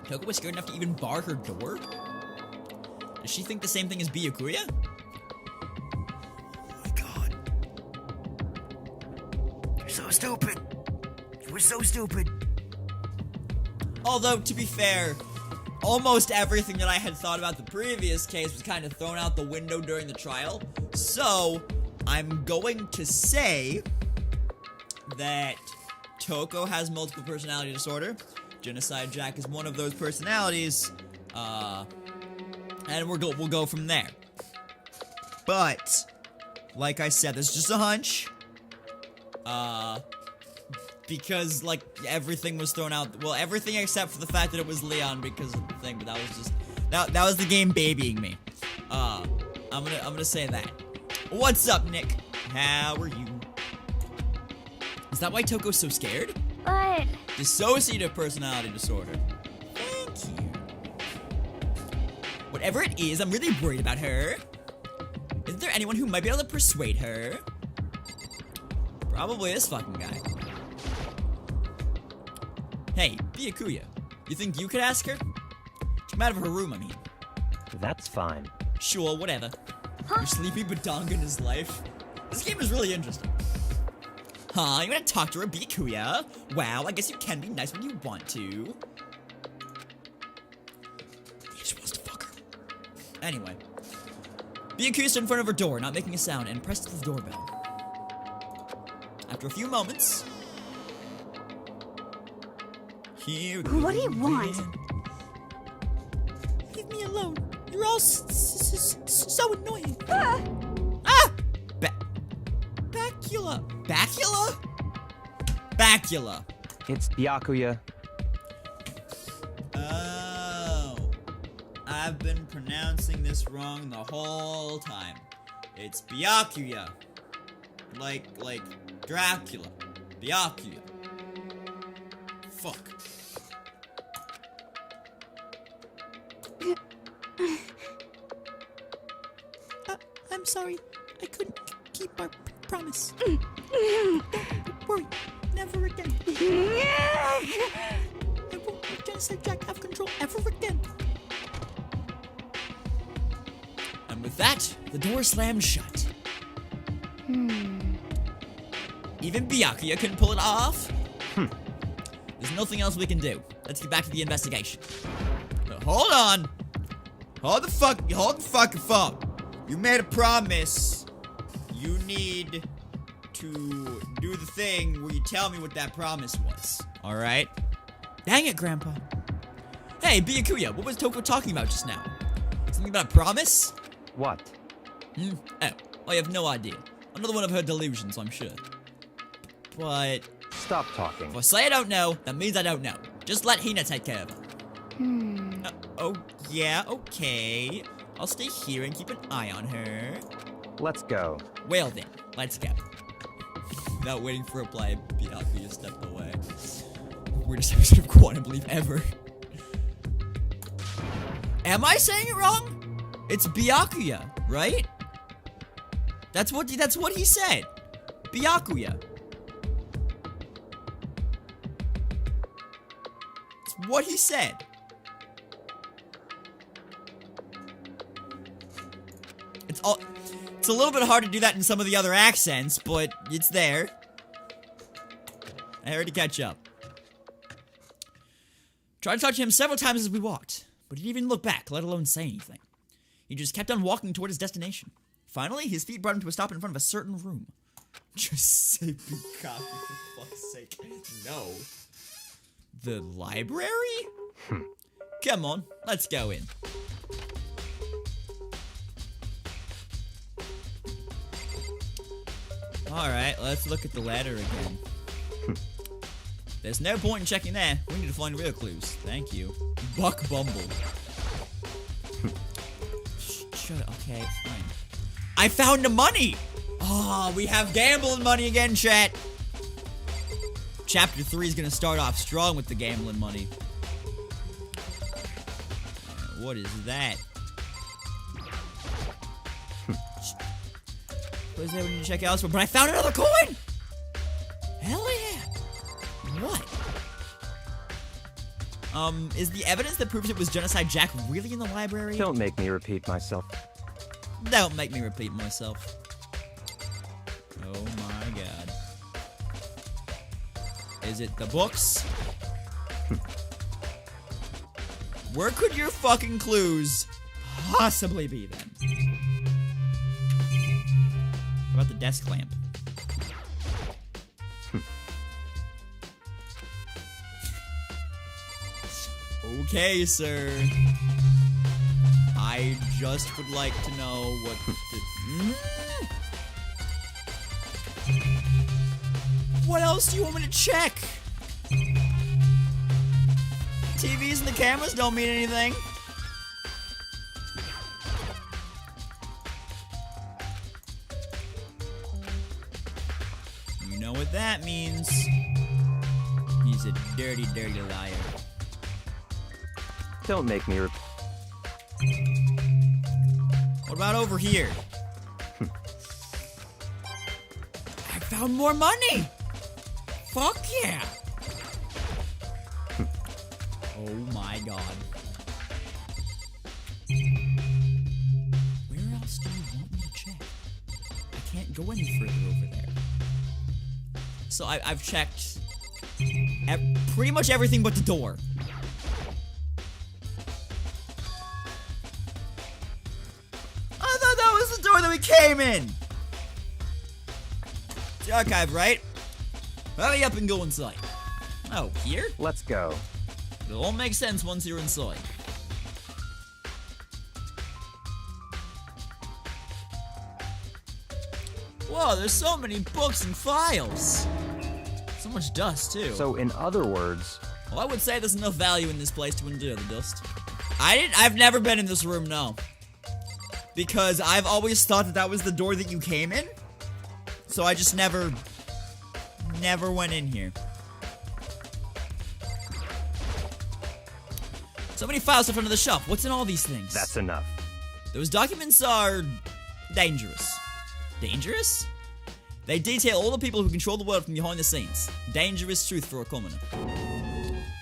Toko was scared enough to even bar her door? Does she think the same thing as Byakuya? Oh my god. You're so stupid. You were so stupid. Although, to be fair, almost everything that I had thought about the previous case was kind of thrown out the window during the trial. So, I'm going to say that Toko has multiple personality disorder. Genocide Jack is one of those personalities. And we'll go from there. But, like I said, this is just a hunch. Because, like, everything was thrown out. Well, everything except for the fact that it was Leon because of the thing, but that was just... That was the game babying me. I'm gonna say that. What's up, Nick? How are you? Is that why Toko's so scared? But Dissociative personality disorder. Thank you. Whatever it is, I'm really worried about her. Isn't there anyone who might be able to persuade her? Probably this fucking guy. Hey, Byakuya, you think you could ask her? Come out of her room, I mean. That's fine. Sure, whatever. You're sleeping badonga in his life. This game is really interesting. Huh, you wanna talk to her, Byakuya? Wow, I guess you can be nice when you want to. He just wants to fuck her. Anyway. Byakuya stood in front of her door, not making a sound, and pressed the doorbell. After a few moments... Here What do you want? Leave me alone. You're all so annoying. Ah! Bacula. Bacula? Bacula. It's Byakuya. Oh. I've been pronouncing this wrong the whole time. It's Byakuya. Like Dracula. Byakuya. Fuck. I'm sorry. I couldn't keep our promise. Don't worry. Never again. I won't let Genocide Jack have control ever again. And with that, the door slammed shut. Even Byakuya couldn't pull it off. There's nothing else we can do. Let's get back to the investigation. But hold on. Hold the fucking phone. You made a promise. You need to do the thing where you tell me what that promise was. Alright? Dang it, Grandpa. Hey, Byakuya, what was Toko talking about just now? Something about a promise? What? Oh, I have no idea. Another one of her delusions, I'm sure. But Stop talking. if I say I don't know, that means I don't know. Just let Hina take care of her. Oh, yeah, okay. I'll stay here and keep an eye on her. Let's go. Well then, let's go. Without waiting for a reply, Byakuya stepped away. Weirdest episode of Quantum Leap ever. Am I saying it wrong? It's Byakuya, right? That's what he said. Byakuya. It's what he said. It's a little bit hard to do that in some of the other accents, but it's there. I heard to catch up. Tried to talk to him several times as we walked, but he didn't even look back, let alone say anything. He just kept on walking toward his destination. Finally, his feet brought him to a stop in front of a certain room. Just say Bukaki, for fuck's sake. No. The library? Come on, let's go in. Alright, let's look at the ladder again. There's no point in checking there. We need to find real clues. Thank you. Buck Bumble. Shut up. Okay, fine. I found the money! Oh, we have gambling money again, chat. Chapter 3 is gonna start off strong with the gambling money. What is that? What is that we need to check elsewhere? But I found another coin! Hell yeah! What? Is the evidence that proves it was Genocide Jack really in the library? Don't make me repeat myself. Don't make me repeat myself. Oh my god. Is it the books? Where could your fucking clues possibly be then? How about the desk lamp? Okay, sir. I just would like to know what What else do you want me to check? TVs and the cameras don't mean anything. You know what that means. He's a dirty, dirty liar. Don't make me What about over here? I found more money! Fuck yeah! Oh my god. Where else do you want me to check? I can't go any further over there. So I've checked pretty much everything but the door. I thought that was the door that we came in! It's the archive, right? Hurry up and go inside. Oh, here? Let's go. It'll all make sense once you're inside. Whoa, there's so many books and files. So much dust, too. So, in other words, Well, I would say there's enough value in this place to endure the dust. I've never been in this room, no. Because I've always thought that was the door that you came in. So I just never went in here. So many files in front of the shelf. What's in all these things? that's enough. Those documents are dangerous. Dangerous? They detail all the people who control the world from behind the scenes. Dangerous truth for a commoner.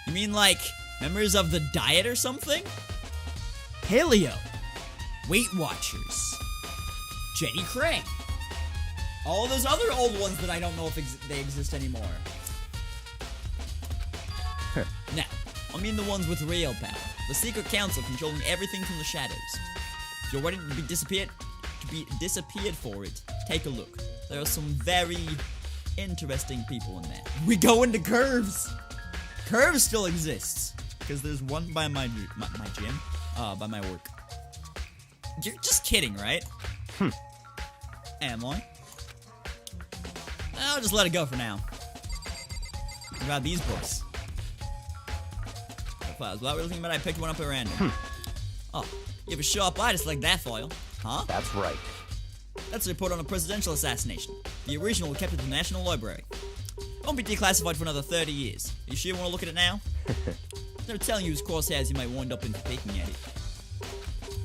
You mean like members of the Diet or something? Paleo. Weight Watchers. Jenny Craig. All those other old ones that I don't know if they exist anymore. Now, I mean the ones with real power. The secret council controlling everything from the shadows. If you're ready to be disappeared for it, take a look. There are some very interesting people in there. We go into Curves. Curves still exists because there's one by my gym, by my work. You're just kidding, right? Am I? I'll just let it go for now. What about these books? Files. Without really thinking about it, I picked one up at random. Oh, you have a sharp eye just like that file. Huh? That's right. That's a report on a presidential assassination. The original was kept at the National Library. It won't be declassified for another 30 years. Are you sure you want to look at it now? They're telling you whose crosshairs you might wind up in peeking at it.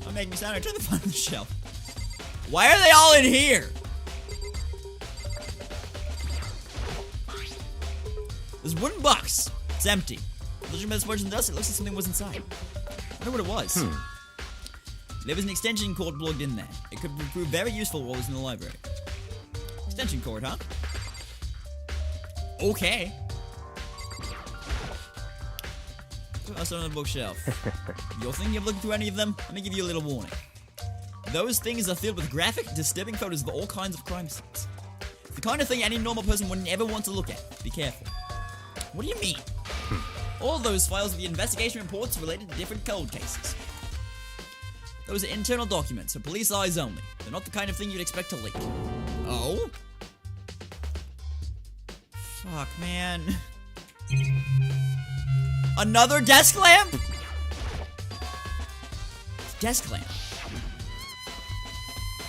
Don't make me sound like I tried to find the shelf. Why are they all in here? There's a wooden box. It's empty. Looking at this dust, it looks like something was inside. I wonder what it was. There was an extension cord plugged in there. It could prove very useful while it was in the library. Extension cord, huh? Okay. What's on the bookshelf? You're thinking of looking through any of them? Let me give you a little warning. Those things are filled with graphic, disturbing photos of all kinds of crime scenes. It's the kind of thing any normal person wouldn't ever want to look at. Be careful. What do you mean? All of those files are the investigation reports related to different cold cases. Those are internal documents, for police eyes only. They're not the kind of thing you'd expect to leak. Oh? Fuck, man. Another desk lamp? Desk lamp.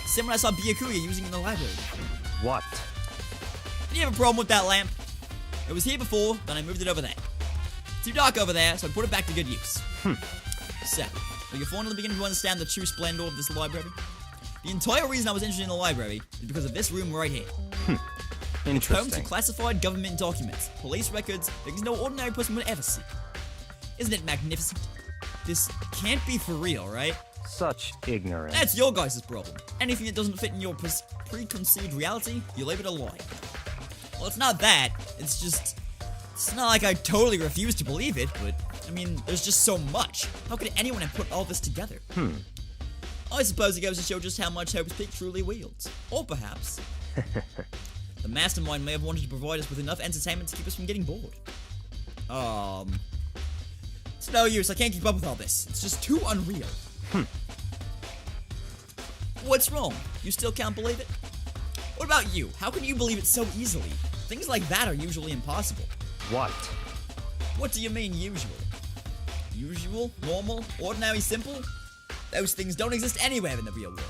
Same one I saw Byakuya using in the library. What? Did you have a problem with that lamp? It was here before, then I moved it over there. It's too dark over there, so I put it back to good use. So, will you finally begin to understand the true splendor of this library? The entire reason I was interested in the library is because of this room right here. It's home to Interesting. classified government documents, police records, things no ordinary person would ever see. Isn't it magnificent? This can't be for real, right? Such ignorance. That's your guys' problem. Anything that doesn't fit in your preconceived reality, you label it a lie. Well, it's not that. It's just... It's not like I totally refuse to believe it, but... I mean, there's just so much. How could anyone have put all this together? I suppose it goes to show just how much Hope's Peak truly wields. Or perhaps... the mastermind may have wanted to provide us with enough entertainment to keep us from getting bored. It's no use. I can't keep up with all this. It's just too unreal. What's wrong? You still can't believe it? What about you? How can you believe it so easily? Things like that are usually impossible. What? What do you mean, usual? Usual? Normal? Ordinary? Simple? Those things don't exist anywhere in the real world.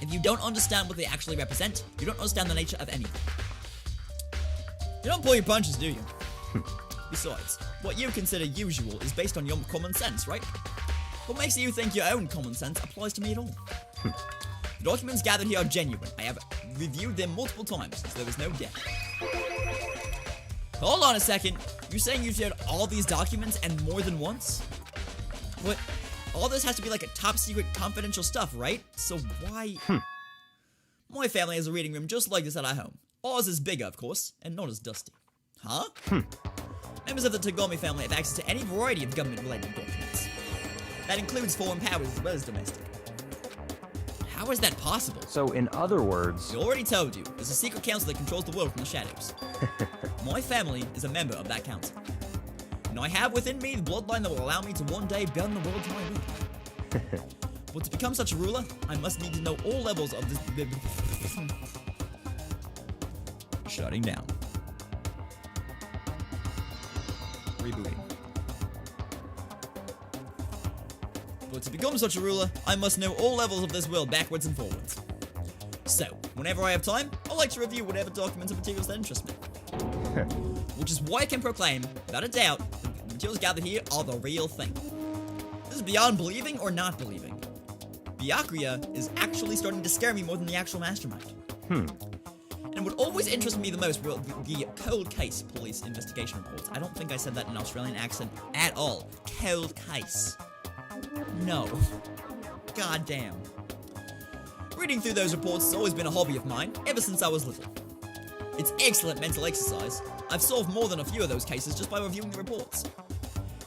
If you don't understand what they actually represent, you don't understand the nature of anything. You don't pull your punches, do you? Besides, what you consider usual is based on your common sense, right? What makes you think your own common sense applies to me at all? The documents gathered here are genuine. I have reviewed them multiple times, so there is no doubt. Hold on a second. You're saying you've shared all these documents and more than once? What? All this has to be like a top secret confidential stuff, right? So why... My family has a reading room just like this at our home. Ours is bigger, of course, and not as dusty. Huh? Members of the Togami family have access to any variety of government-related documents. That includes foreign powers as well as domestic. How is that possible? So, in other words... I already told you, there's a secret council that controls the world from the shadows. My family is a member of that council. And I have within me the bloodline that will allow me to one day bend the world to my will. But to become such a ruler, I must need to know all levels of this... Shutting down. Rebooting. But to become such a ruler, I must know all levels of this world backwards and forwards. So, whenever I have time, I like to review whatever documents and materials that interest me. Which is why I can proclaim, without a doubt, that the materials gathered here are the real thing. This is beyond believing or not believing. Byakuya is actually starting to scare me more than the actual mastermind. And what always interests me the most were the cold case police investigation reports. I don't think I said that in an Australian accent at all. Cold case. No. God damn. Reading through those reports has always been a hobby of mine, ever since I was little. It's excellent mental exercise. I've solved more than a few of those cases just by reviewing the reports.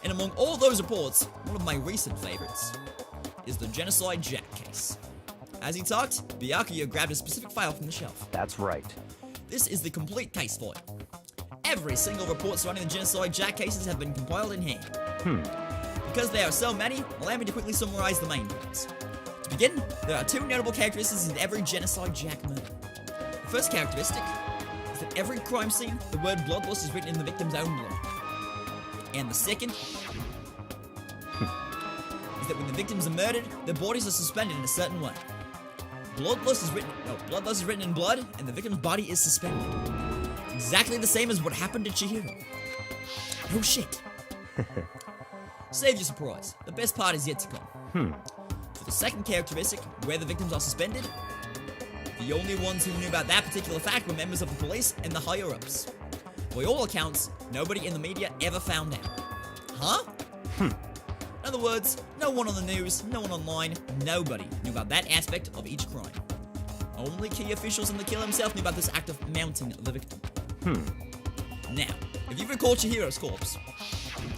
And among all those reports, one of my recent favorites is the Genocide Jack case. As he talked, Byakuya grabbed a specific file from the shelf. That's right. This is the complete case file. Every single report surrounding the Genocide Jack cases have been compiled in hand. Because there are so many, allow me to quickly summarize the main points. To begin, there are two notable characteristics in every Genocide Jack murder. The first characteristic is that every crime scene, the word bloodlust is written in the victim's own blood. And the second is that when the victims are murdered, their bodies are suspended in a certain way. Bloodlust is written in blood, and the victim's body is suspended. Exactly the same as what happened to Chihiro. No shit. Save your surprise. The best part is yet to come. For the second characteristic, where the victims are suspended, the only ones who knew about that particular fact were members of the police and the higher-ups. By all accounts, nobody in the media ever found out. Huh? In other words, no one on the news, no one online, nobody knew about that aspect of each crime. Only key officials and the killer himself knew about this act of mounting the victim. Now, if you recall Chihiro's corpse,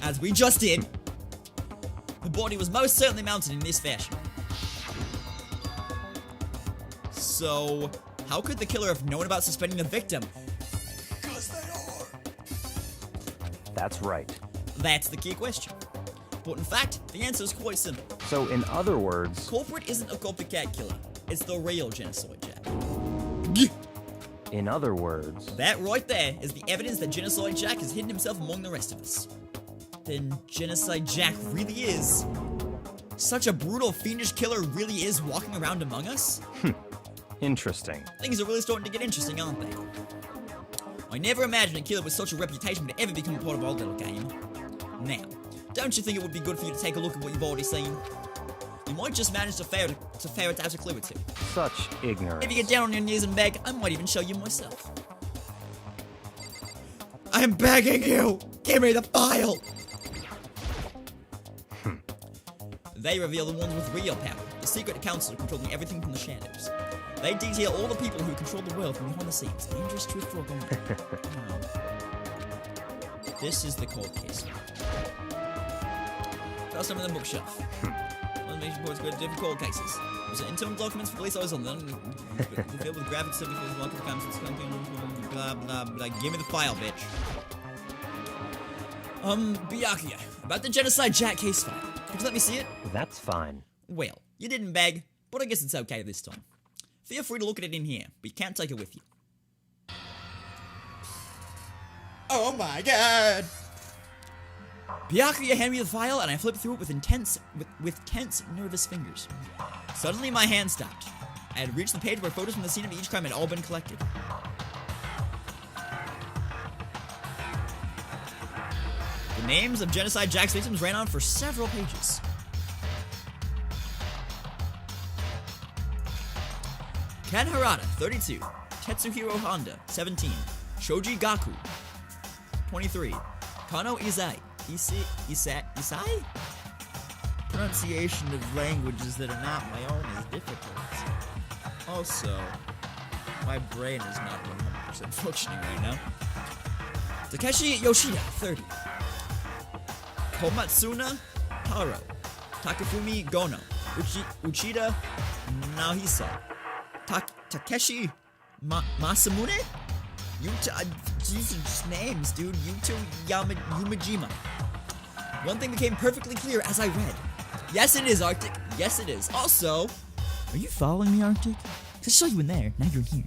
as we just did, the body was most certainly mounted in this fashion. So, how could the killer have known about suspending the victim? Because they are. That's right. That's the key question. But in fact, the answer is quite simple. So, in other words... Culprit isn't a copycat killer. It's the real Genocide Jack. In other words... That right there is the evidence that Genocide Jack has hidden himself among the rest of us. Then Genocide Jack really is... Such a brutal, fiendish killer really is walking around among us? Interesting. Things are really starting to get interesting, aren't they? I never imagined a killer with such a reputation would ever become a part of our little game. Now, don't you think it would be good for you to take a look at what you've already seen? You might just manage to ferret out a clue or two. Such ignorance. If you get down on your knees and beg, I might even show you myself. I'm begging you! Give me the file! They reveal the ones with real power, the secret council controlling everything from the shadows. They detail all the people who control the world from behind the scenes. Dangerous truth for a gold. This is the cold case. First time in the bookshelf. Information reports go to different cold cases. There's internal documents for police officers on them. Filled with graphics, blah blah blah. Give me the file, bitch. Byakuya, about the Genocide Jack case file. Could you let me see it? That's fine. Well, you didn't beg, but I guess it's okay this time. Feel free to look at it in here, but you can't take it with you. Oh my god! Byakuya handed me the file, and I flipped through it with tense, nervous fingers. Suddenly, my hand stopped. I had reached the page where photos from the scene of each crime had all been collected. The names of Genocide Jack's victims ran on for several pages. Ken Harada, 32. Tetsuhiro Honda, 17. Shoji Gaku, 23. Kano Isai. Isai? Pronunciation of languages that are not my own is difficult. Also, my brain is not 100% functioning right now. Takeshi Yoshida, 30. Komatsuna Haro. Takafumi Gono. Uchida Nahisa. Takeshi Masamune? These are just names, dude. Yuto Yumajima. One thing became perfectly clear as I read. Yes, it is, Arctic. Yes, it is. Also, are you following me, Arctic? I saw you in there. Now you're here.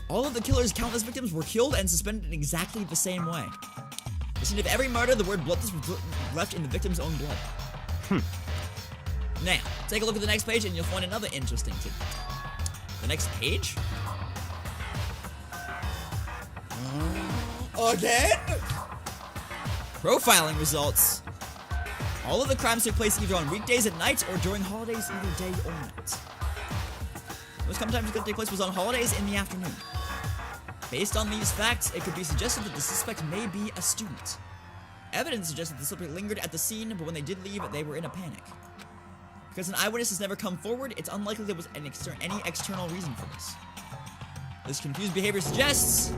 All of the killer's countless victims were killed and suspended in exactly the same way. At the scene of every murder, the word bloodless was left in the victim's own blood. Now, take a look at the next page and you'll find another interesting tip. The next page? Again? Profiling results. All of the crimes took place either on weekdays at night or during holidays either day or night. Most common times that take place was on holidays in the afternoon. Based on these facts, it could be suggested that the suspect may be a student. Evidence suggests that the suspect lingered at the scene, but when they did leave, they were in a panic. Because an eyewitness has never come forward, it's unlikely there was any external reason for this. This confused behavior suggests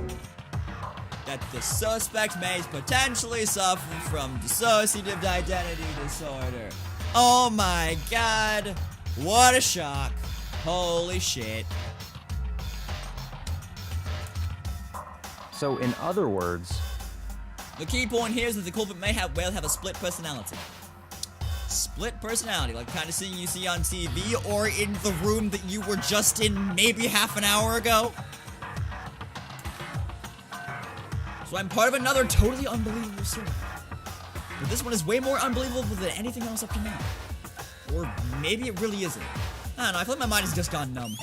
that the suspect may potentially suffer from dissociative identity disorder. Oh my god, what a shock. Holy shit. So, in other words, the key point here is that the culprit may have a split personality. Split personality, like the kind of scene you see on TV or in the room that you were just in maybe half an hour ago. So I'm part of another totally unbelievable story. But this one is way more unbelievable than anything else up to now. Or maybe it really isn't. I don't know, I feel like my mind has just gone numb.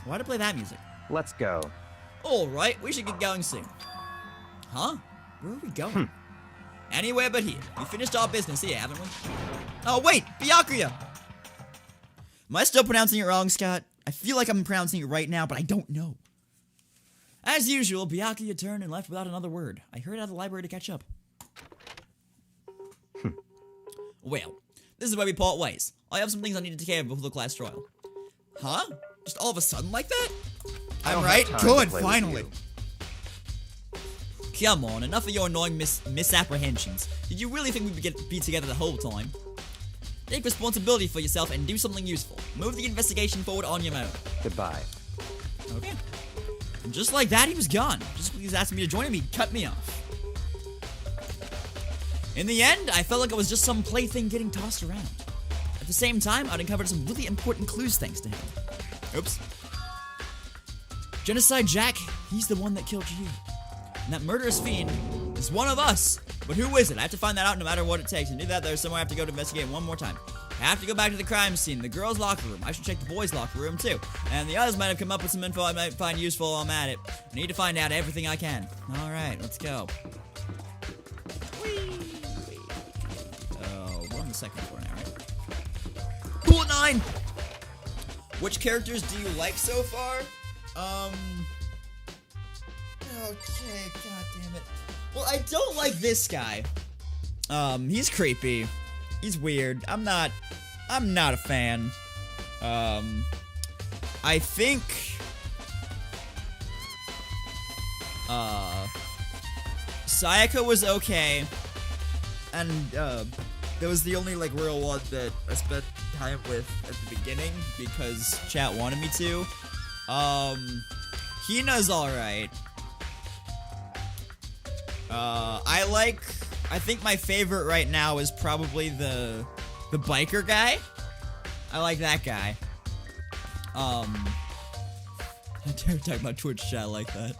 Why'd I play that music? let's go. Alright, we should get going soon. Huh? Where are we going? Anywhere but here. We finished our business here, haven't we? Oh, wait! Byakuya! Am I still pronouncing it wrong, Scott? I feel like I'm pronouncing it right now, but I don't know. As usual, Byakuya turned and left without another word. I hurried out of the library to catch up. Well, this is where we part ways. I have some things I need to take care of before the class trial. Huh? Just all of a sudden like that? I'm right? Good, finally. Come on, enough of your annoying misapprehensions. Did you really think we'd be together the whole time? Take responsibility for yourself and do something useful. Move the investigation forward on your own. Goodbye. Okay. And just like that, he was gone. Just because he was asking me to join him, he cut me off. In the end, I felt like I was just some plaything getting tossed around. At the same time, I'd uncovered some really important clues thanks to him. Oops. Genocide Jack, he's the one that killed you. And that murderous fiend is one of us. But who is it? I have to find that out no matter what it takes. And to do that, there's somewhere I have to go to investigate one more time. I have to go back to the crime scene, the girls' locker room. I should check the boys' locker room too. And the others might have come up with some info I might find useful while I'm at it. I need to find out everything I can. Alright, let's go. We're on the second floor now, right? Bullet 9! Which characters do you like so far? Okay, god damn it. Well, I don't like this guy. He's creepy. He's weird. I'm not a fan. I think Sayaka was okay, and that was the only like real one that I spent time with at the beginning because chat wanted me to. Hina's alright. I think my favorite right now is probably the biker guy. I like that guy. I dare talk about Twitch chat like that.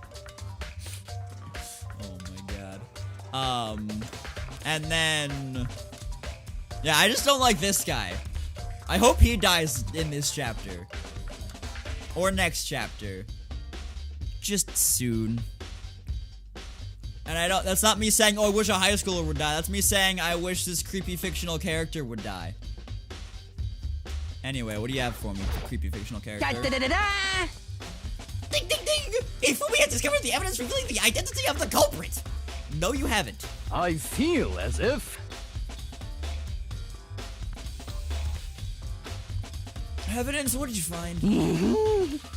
Oh my god. And then yeah, I just don't like this guy. I hope he dies in this chapter. Or next chapter. Just soon. And that's not me saying, oh, I wish a high schooler would die. That's me saying, I wish this creepy fictional character would die. Anyway, what do you have for me, creepy fictional character? Da-da-da-da-da! Ding, ding, ding! Ifumi has discovered the evidence revealing the identity of the culprit. No, you haven't. I feel as if... Evidence? What did you find?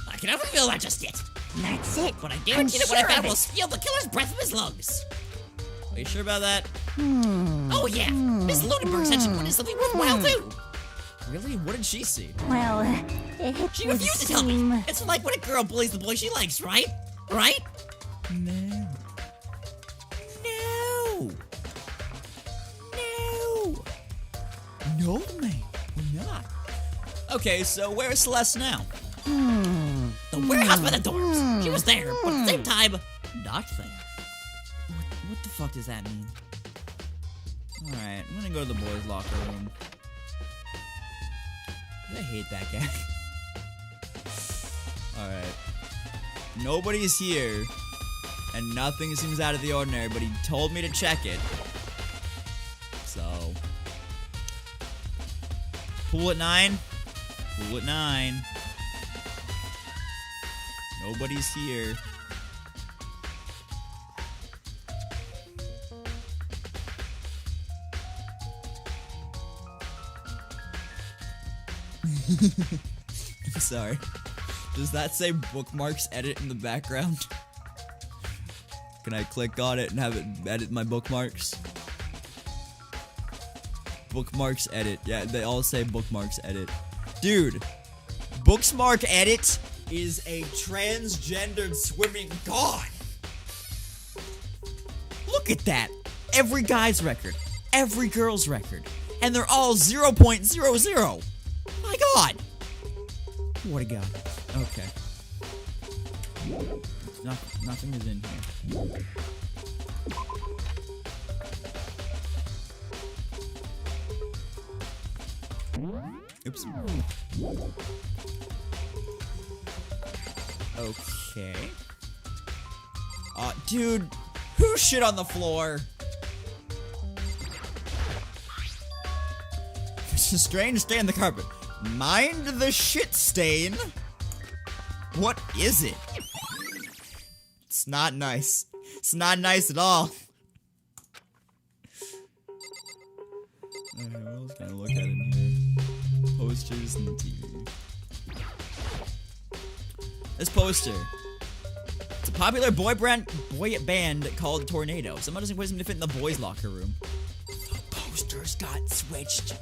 I cannot reveal that just yet. That's it. But I guarantee that what I found will steal the killer's breath from his lungs. Are you sure about that? Oh yeah, Miss Lunenburg said she wanted something worthwhile too. Really? What did she see? Well, it She would refused to tell me. seem... It's like when a girl bullies the boy she likes, right? Right? No. No. No. No, man. We're not. Okay, so where's Celeste now? The warehouse by the dorms. She was there, but at the same time, not there. What the fuck does that mean? Alright, I'm gonna go to the boys' locker room. I hate that guy. Alright. Nobody's here. And nothing seems out of the ordinary, but he told me to check it. So. Pool at 9? Pool at 9. Nobody's here. I'm sorry. Does that say bookmarks edit in the background? Can I click on it and have it edit my bookmarks? Bookmarks edit. Yeah, they all say bookmarks edit. Dude, bookmark edit is a transgendered swimming god. Look at that. Every guy's record, every girl's record, and they're all 0.00. My god. What a god. Okay. Nothing is in here. Oops. Okay. Dude, who shit on the floor? It's a strange stain on the carpet. Mind the shit stain? What is it? It's not nice. It's not nice at all. Alright, what else can I look at in here? Posters and TV. This poster. It's a popular boy band called Tornado. Someone doesn't put them to fit in the boys' locker room. The posters got switched.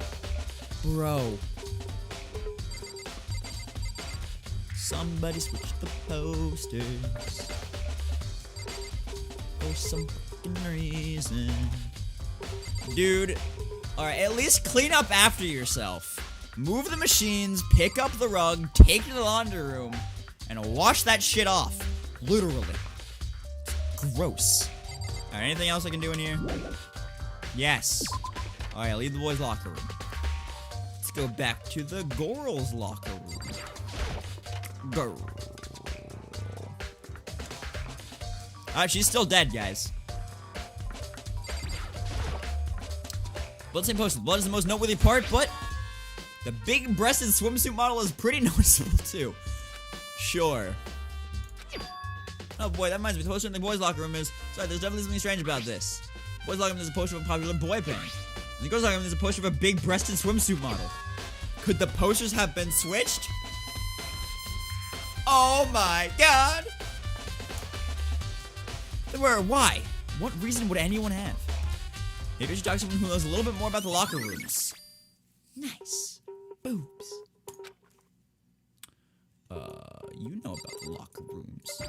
Bro. Somebody switched the posters. For some fucking reason. Dude. Alright, at least clean up after yourself. Move the machines, pick up the rug, take it to the laundry room, and wash that shit off. Literally. Gross. Alright, anything else I can do in here? Yes. Alright, leave the boys' locker room. Let's go back to the girls' locker room. Girl. Alright, she's still dead, guys. Bloodstained poster. Blood is the most noteworthy part, but the big-breasted swimsuit model is pretty noticeable, too. Sure. Oh boy, that reminds me. The poster in the boys' locker room is Sorry, there's definitely something strange about this. Boys locker room, there's a poster of a popular boy band. In the girls locker room, there's a poster of a big-breasted swimsuit model. Could the posters have been switched? Oh my god! Why? What reason would anyone have? Maybe I should talk to someone who knows a little bit more about the locker rooms. Nice. Boobs. You know about the locker rooms.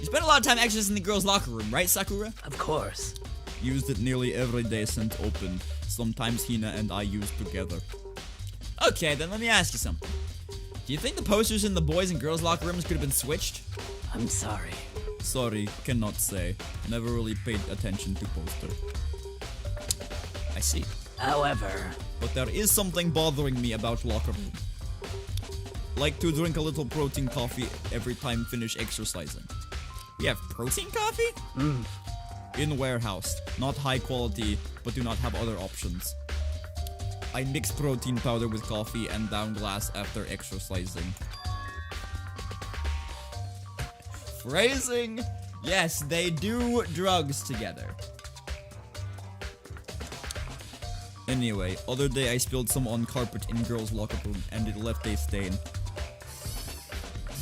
You spend a lot of time accessing the girls' locker room, right, Sakura? Of course. Used it nearly every day since opened. Sometimes Hina and I use together. Okay, then let me ask you something. Do you think the posters in the boys' and girls' locker rooms could have been switched? I'm sorry. Sorry, cannot say. Never really paid attention to poster. I see. However, But there is something bothering me about locker room. Like to drink a little protein coffee every time finish exercising. We have protein coffee? In warehouse. Not high quality, but do not have other options. I mix protein powder with coffee and down glass after exercising. Phrasing! Yes, they do drugs together. Anyway, other day I spilled some on carpet in girls' locker room and it left a stain.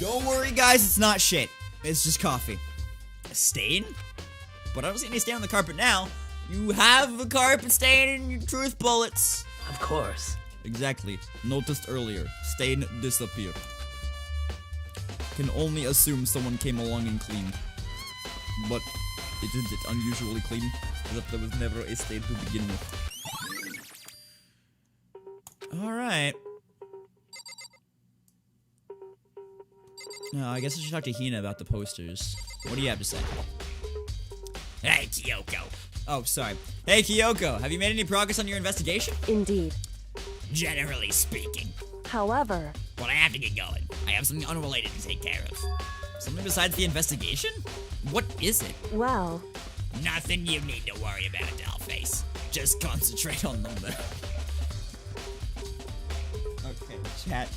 Don't worry guys, it's not shit. It's just coffee. A stain? But I don't see any stain on the carpet now. You have a carpet stain in your truth bullets. of course. Exactly. Noticed earlier. Stain disappeared. Can only assume someone came along and cleaned. But isn't it unusually clean? As if there was never a stain to begin with. Alright. No, I guess I should talk to Hina about the posters. What do you have to say? Hey, Kyoko. Oh, sorry. Hey, Kyoko, have you made any progress on your investigation? Indeed. Generally speaking. However, But I have to get going. I have something unrelated to take care of. Something besides the investigation? What is it? well, Nothing you need to worry about, Dollface. Just concentrate on them there. Okay, chat.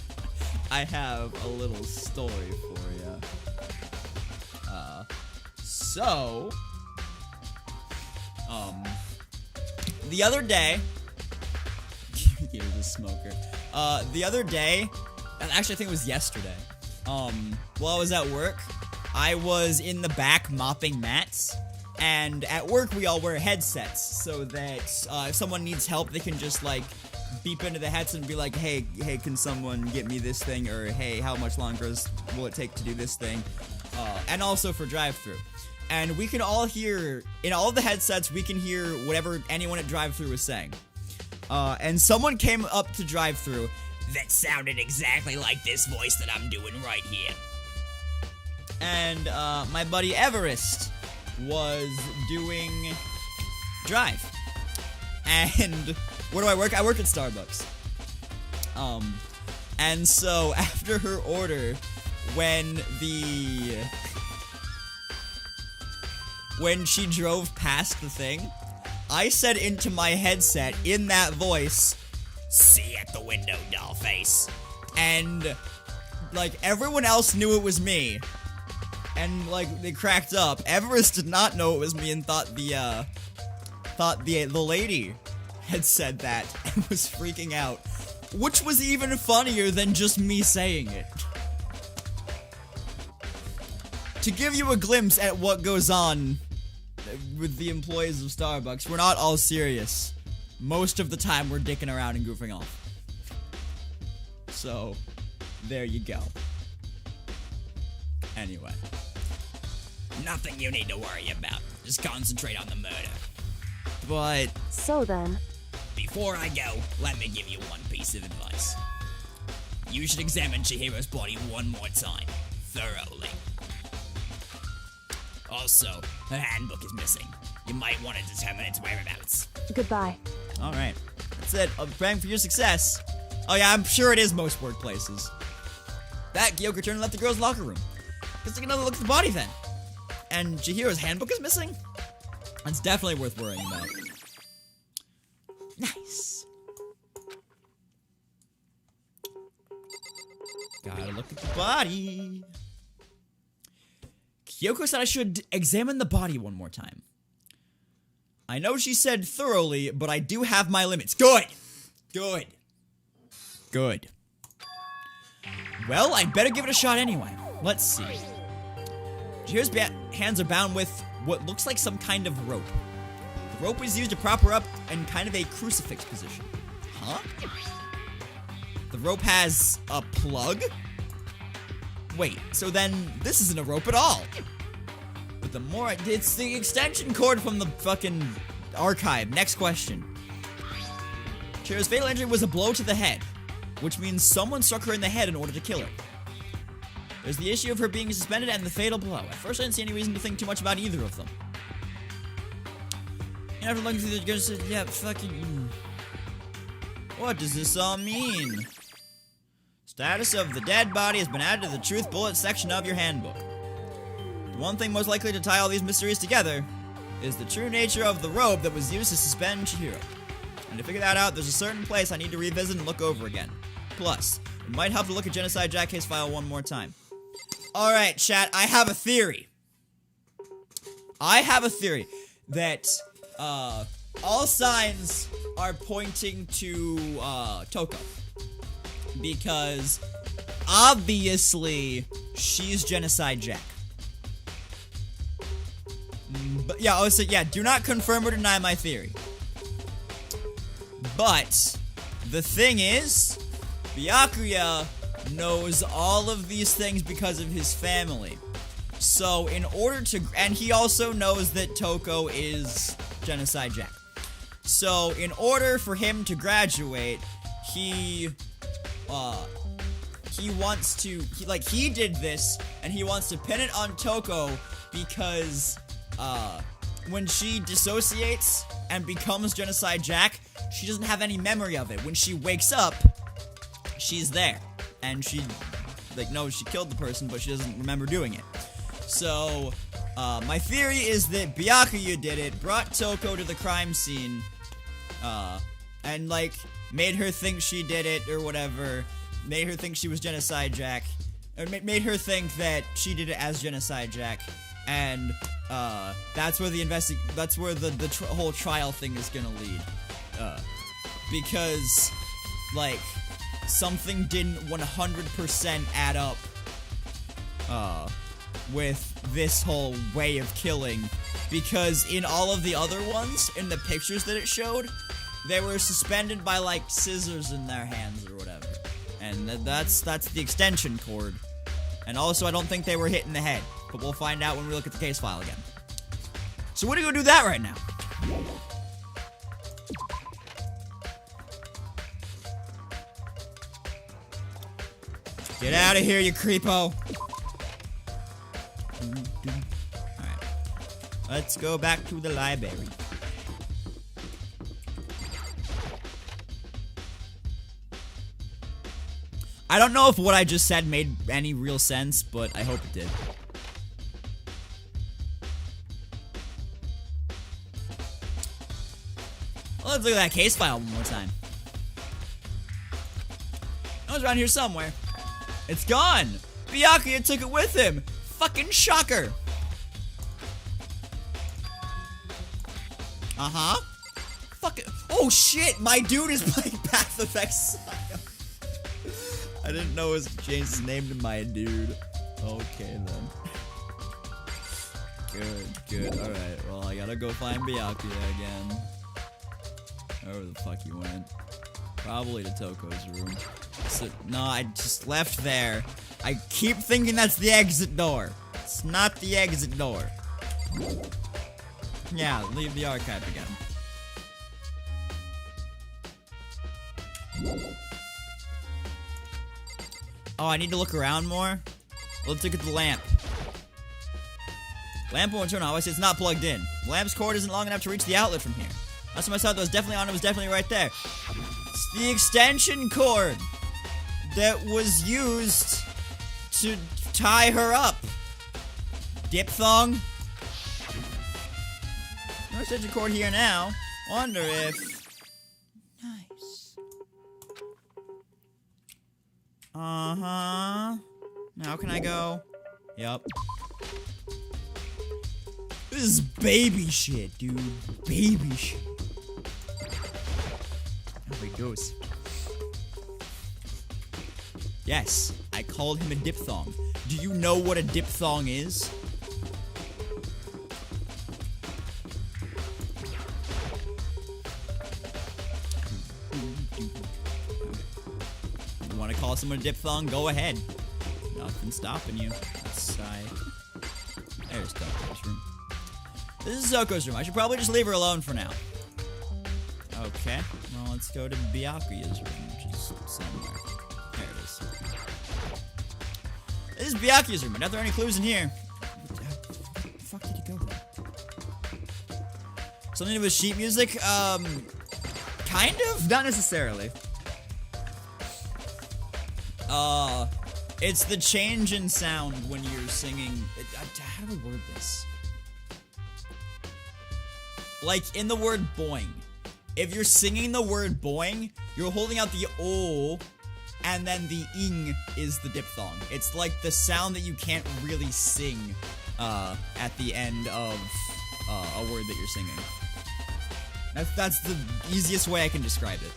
I have a little story for you. The other day, he was a smoker. The other day, actually I think it was yesterday, while I was at work, I was in the back mopping mats, and at work we all wear headsets, so that, if someone needs help, they can just, like, beep into the headset and be like, hey, can someone get me this thing, or hey, how much longer will it take to do this thing, and also for drive-thru. And we can all hear, in all of the headsets, we can hear whatever anyone at drive-thru is saying. And someone came up to drive-thru That sounded exactly like this voice that I'm doing right here. and my buddy Everest was doing drive. And where do I work? I work at Starbucks. And so after her order, when she drove past the thing, I said into my headset in that voice, See you at the window, Dollface. and like everyone else knew it was me, and like they cracked up. Everest did not know it was me and thought the lady had said that and was freaking out, which was even funnier than just me saying it. To give you a glimpse at what goes on with the employees of Starbucks, we're not all serious. Most of the time, we're dicking around and goofing off. So, there you go. Anyway. Nothing you need to worry about. Just concentrate on the murder. But, so then, Before I go, let me give you one piece of advice. You should examine Chihiro's body one more time. Thoroughly. Also, her handbook is missing. You might want to determine its whereabouts. goodbye. alright. That's it. I'm praying for your success. Oh yeah, I'm sure it is most workplaces. That Kyoko turned and left the girls' locker room. Let's take another look at the body then. And Chihiro's handbook is missing? That's definitely worth worrying about. Nice. Gotta look at the body. Yoko said I should examine the body one more time. I know she said thoroughly, but I do have my limits. Good! Good. Good. Well, I'd better give it a shot anyway. Let's see. Chihira's hands are bound with what looks like some kind of rope. The rope is used to prop her up in kind of a crucifix position. Huh? The rope has a plug? Wait, so then this isn't a rope at all. But the more it's the extension cord from the fucking archive. Next question. Chihira's fatal injury was a blow to the head, which means someone struck her in the head in order to kill her. There's the issue of her being suspended and the fatal blow. At first I didn't see any reason to think too much about either of them. And after looking through the good, said, yeah, fucking... What does this all mean? Status of the dead body has been added to the truth bullet section of your handbook. The one thing most likely to tie all these mysteries together is the true nature of the robe that was used to suspend Chihiro. And to figure that out, there's a certain place I need to revisit and look over again. Plus, it might help to look at Genocide Jack case file one more time. Alright, chat, I have a theory. I have a theory that, all signs are pointing to, Toko. Because, obviously, she's Genocide Jack. But, yeah, also, yeah, do not confirm or deny my theory. But, the thing is, Byakuya knows all of these things because of his family. So, in order to... And he also knows that Toko is Genocide Jack. So, in order for him to graduate, he wants to... He did this, and he wants to pin it on Toko because, when she dissociates and becomes Genocide Jack, she doesn't have any memory of it. When she wakes up, she's there. And she, knows she killed the person, but she doesn't remember doing it. So, my theory is that Byakuya did it, brought Toko to the crime scene, and, made her think she did it, or whatever, made her think she was Genocide Jack, or made her think that she did it as Genocide Jack, and, that's where the whole trial thing is gonna lead. Because, something didn't 100% add up, with this whole way of killing, because in all of the other ones, in the pictures that it showed, they were suspended by, scissors in their hands or whatever, and that's the extension cord, and also I don't think they were hit in the head, but we'll find out when we look at the case file again. So we're gonna go do that right now. Get out of here, you creepo! Alright. Let's go back to the library. I don't know if what I just said made any real sense, but I hope it did. Well, let's look at that case file one more time. It was around here somewhere. It's gone! Byakuya took it with him! Fucking shocker! Uh-huh. Fucking... Oh shit! My dude is playing Path of Exile! I didn't know it changed his name to my dude. Okay then. Good. Alright, well I gotta go find Byakuya again. Wherever the fuck he went. Probably to Toko's room. So, no, I just left there. I keep thinking that's the exit door. It's not the exit door. Yeah, leave the archive again. Oh, I need to look around more? Let's look at the lamp. Lamp won't turn on. I see it's not plugged in. The lamp's cord isn't long enough to reach the outlet from here. Last time I saw it, that was definitely on. It was definitely right there. It's the extension cord that was used to tie her up. Diphthong. No extension cord here now. Wonder if... Nice. Uh-huh. Now can I go? Yup. is baby shit, dude. Baby shit. There he goes. Yes, I called him a diphthong. Do you know what a diphthong is? You want to call someone a diphthong? Go ahead. Nothing stopping you. Outside. There's Zoko's room. This is Zoko's room. I should probably just leave her alone for now. Okay. Well, let's go to Byakuya's room, which is somewhere. There it is. This is Byakuya's room, but not there are any clues in here. Where the fuck did he go? Something to do with sheet music? Kind of? Not necessarily. It's the change in sound when you're singing. How do I word this? Like, in the word boing. If you're singing the word boing, you're holding out the O, and then the ing is the diphthong. It's like the sound that you can't really sing at the end of a word that you're singing. That's the easiest way I can describe it.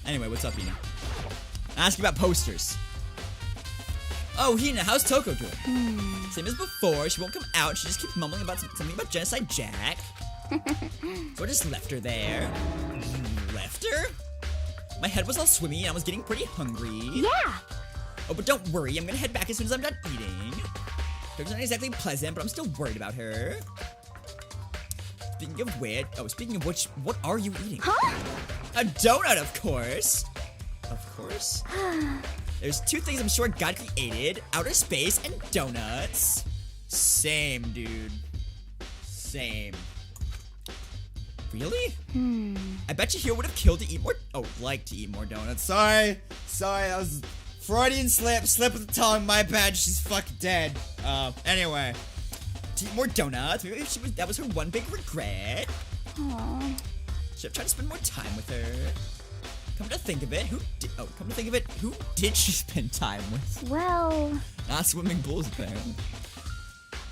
Anyway, what's up, Hina? Ask you about posters. Oh, Hina, how's Toko doing? Same as before, she won't come out. She just keeps mumbling about something about Genocide Jack. So I just left her there. You left her? My head was all swimmy and I was getting pretty hungry. Yeah. Oh, but don't worry, I'm gonna head back as soon as I'm done eating. Toko's not exactly pleasant, but I'm still worried about her. Speaking of which, what are you eating? Huh? A donut, of course. Of course. There's two things I'm sure God created: outer space and donuts. Same, dude. Same. Really? I bet you here would have killed to eat more. Oh, like to eat more donuts. Sorry, that was Freudian slip of the tongue. My bad. She's fucking dead. Anyway, to eat more donuts. Maybe that was her one big regret. Aww. Should have tried to spend more time with her. Come to think of it, who did she spend time with? Well, Not swimming pools, apparently.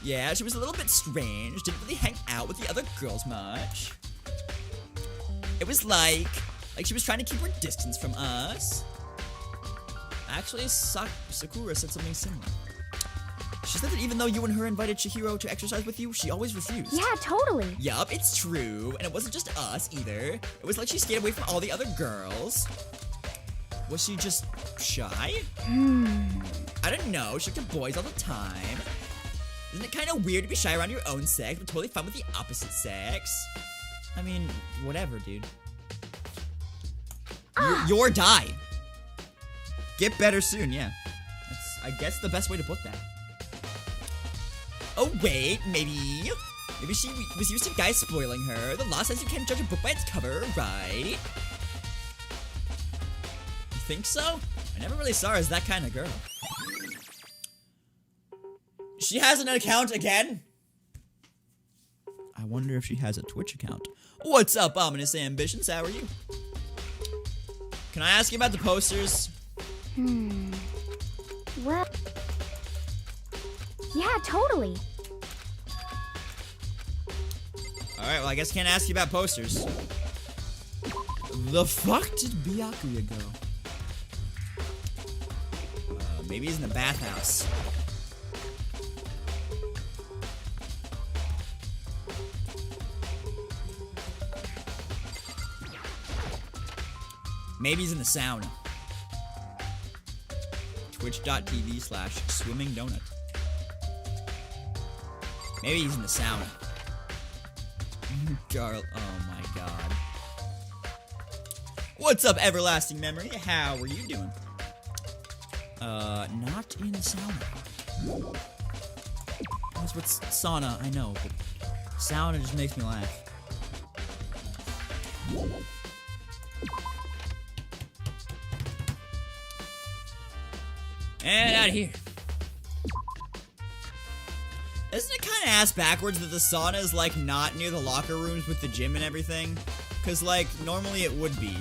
Yeah, she was a little bit strange. Didn't really hang out with the other girls much. It was like she was trying to keep her distance from us. Actually, Sakura said something similar. She said that even though you and her invited Chihiro to exercise with you, she always refused. yeah, totally. Yup, it's true. And it wasn't just us, either. It was like she stayed away from all the other girls. Was she just shy? I don't know. She looked at boys all the time. Isn't it kind of weird to be shy around your own sex, but totally fine with the opposite sex? I mean, whatever, dude. Your die. Get better soon, yeah. That's, I guess, the best way to put that. Oh, wait, maybe she was used to guys spoiling her. The law says you can't judge a book by its cover, right? You think so? I never really saw her as that kind of girl. She has an account again? I wonder if she has a Twitch account. What's up, Ominous Ambitions? How are you? Can I ask you about the posters? Well, yeah, totally. Alright, well, I guess I can't ask you about posters. The fuck did Byakuya go? Maybe he's in the bathhouse. Maybe he's in the sauna. Twitch.tv/swimmingdonut. Maybe he's in the sauna. Carl, oh my god. What's up, Everlasting Memory? How are you doing? Not in sauna. That's what sauna, I know, but sauna just makes me laugh. And out of here. Isn't it kind of ass backwards that the sauna is, like, not near the locker rooms with the gym and everything? Because, like, normally it would be.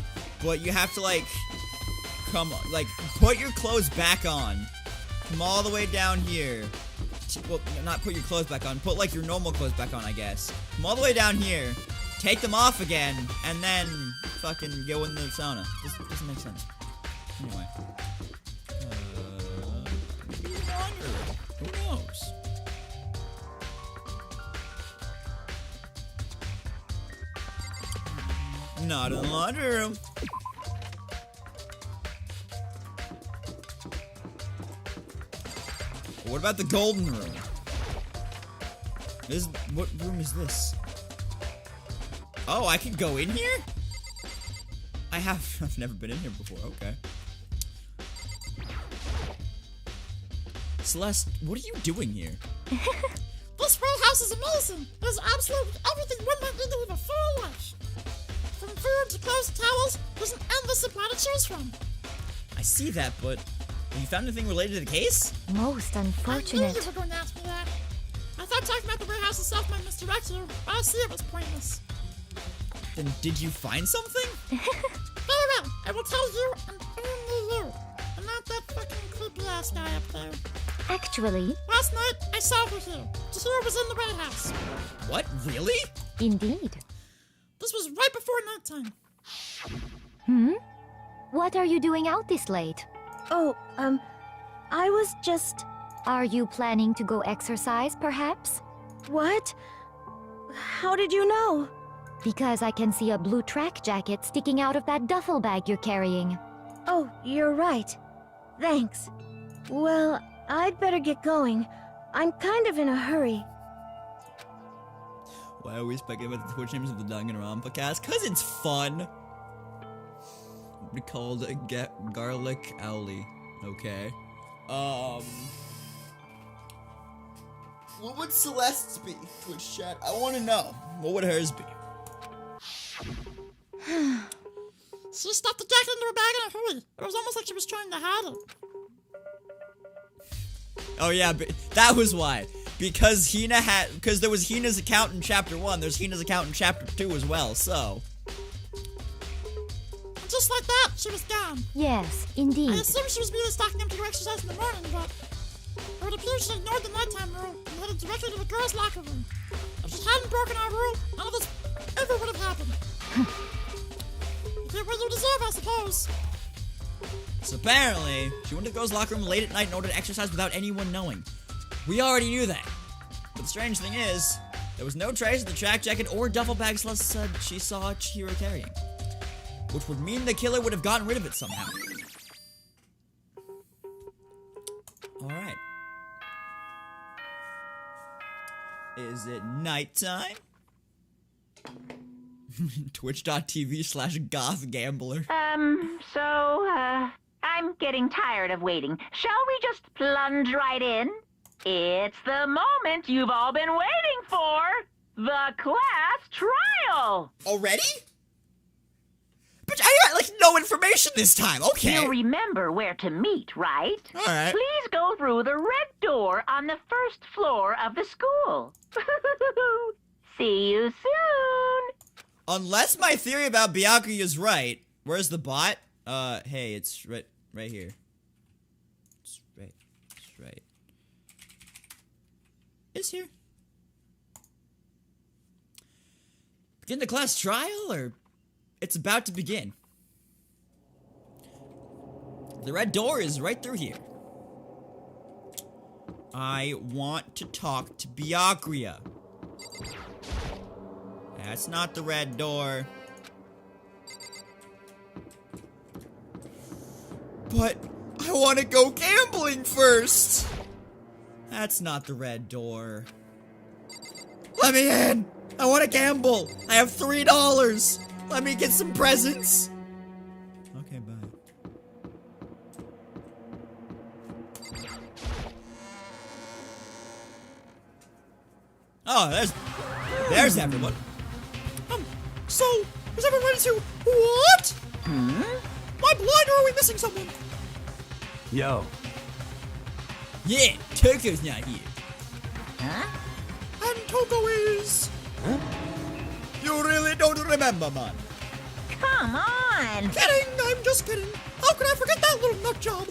But you have to, like, put your clothes back on. Come all the way down here well, not put your clothes back on. Put, like, your normal clothes back on, I guess. Come all the way down here. Take them off again. And then fucking go in the sauna. This doesn't make sense. Anyway. Maybe longer. Who knows? Not in the laundry room. What about the golden room? What room is this? Oh, I can go in here? I've never been in here before, okay. Celeste, what are you doing here? This whole house is amazing. There's absolutely everything one might need to live a full life. From food to clothes to towels, there's an endless supply to choose from. I see that, but have you found anything related to the case? Most I knew unfortunate. you were going to ask me that. I thought talking about the warehouse itself might misdirect you, but I see it was pointless. Then did you find something? Very well, I will tell you and only you. And not that fucking creepy ass guy up there. Actually, Last night, I saw her here. Tahir was in the warehouse. What? Really? indeed. This was right before nighttime. What are you doing out this late? Oh, I was just... Are you planning to go exercise, perhaps? What? How did you know? Because I can see a blue track jacket sticking out of that duffel bag you're carrying. Oh, you're right. Thanks. Well, I'd better get going. I'm kind of in a hurry. Why are we speaking about the Twitch names of the Danganronpa cast? Cause it's fun. We called Garlic Owly. Okay. What would Celeste's be? Twitch chat. I want to know. What would hers be? She stuffed the jacket into her bag in a hurry. It was almost like she was trying to hide it. Oh yeah, but that was why. Because there was Hina's account in chapter 1, there's Hina's account in chapter 2 as well, so. And just like that, she was gone. Yes, I indeed. assumed she was merely stalking him to go exercise in the morning, but it would appear she ignored the nighttime rule and headed directly to the girls' locker room. If she hadn't broken our rule, none of this ever would have happened. You get what you deserve, I suppose. So apparently, she went to the girls' locker room late at night in order to exercise without anyone knowing. We already knew that. But the strange thing is, there was no trace of the track jacket or duffel bag Celeste said she saw Chihiro carrying. Which would mean the killer would have gotten rid of it somehow. Alright. Is it nighttime? Twitch.tv/gothgambler. I'm getting tired of waiting. Shall we just plunge right in? It's the moment you've all been waiting for! The class trial! Already? But I got, like, no information this time. Okay. You'll remember where to meet, right? Alright. Please go through the red door on the first floor of the school. See you soon! Unless my theory about Byakuya is right. Where's the bot? Hey, it's right here. It's right. It's here. Begin the class trial, or it's about to begin? The red door is right through here. I want to talk to Byakuya. That's not the red door. But I want to go gambling first. That's not the red door. Let me in. I want to gamble. I have $3. Let me get some presents. Okay, bye. Oh, there's everyone. So, is everyone ready to... What? My blind, or are we missing someone? Yo, Yeah, Toko's not here. And Toko is... You really don't remember, man. Come on! Kidding, I'm just kidding. How could I forget that little nut job?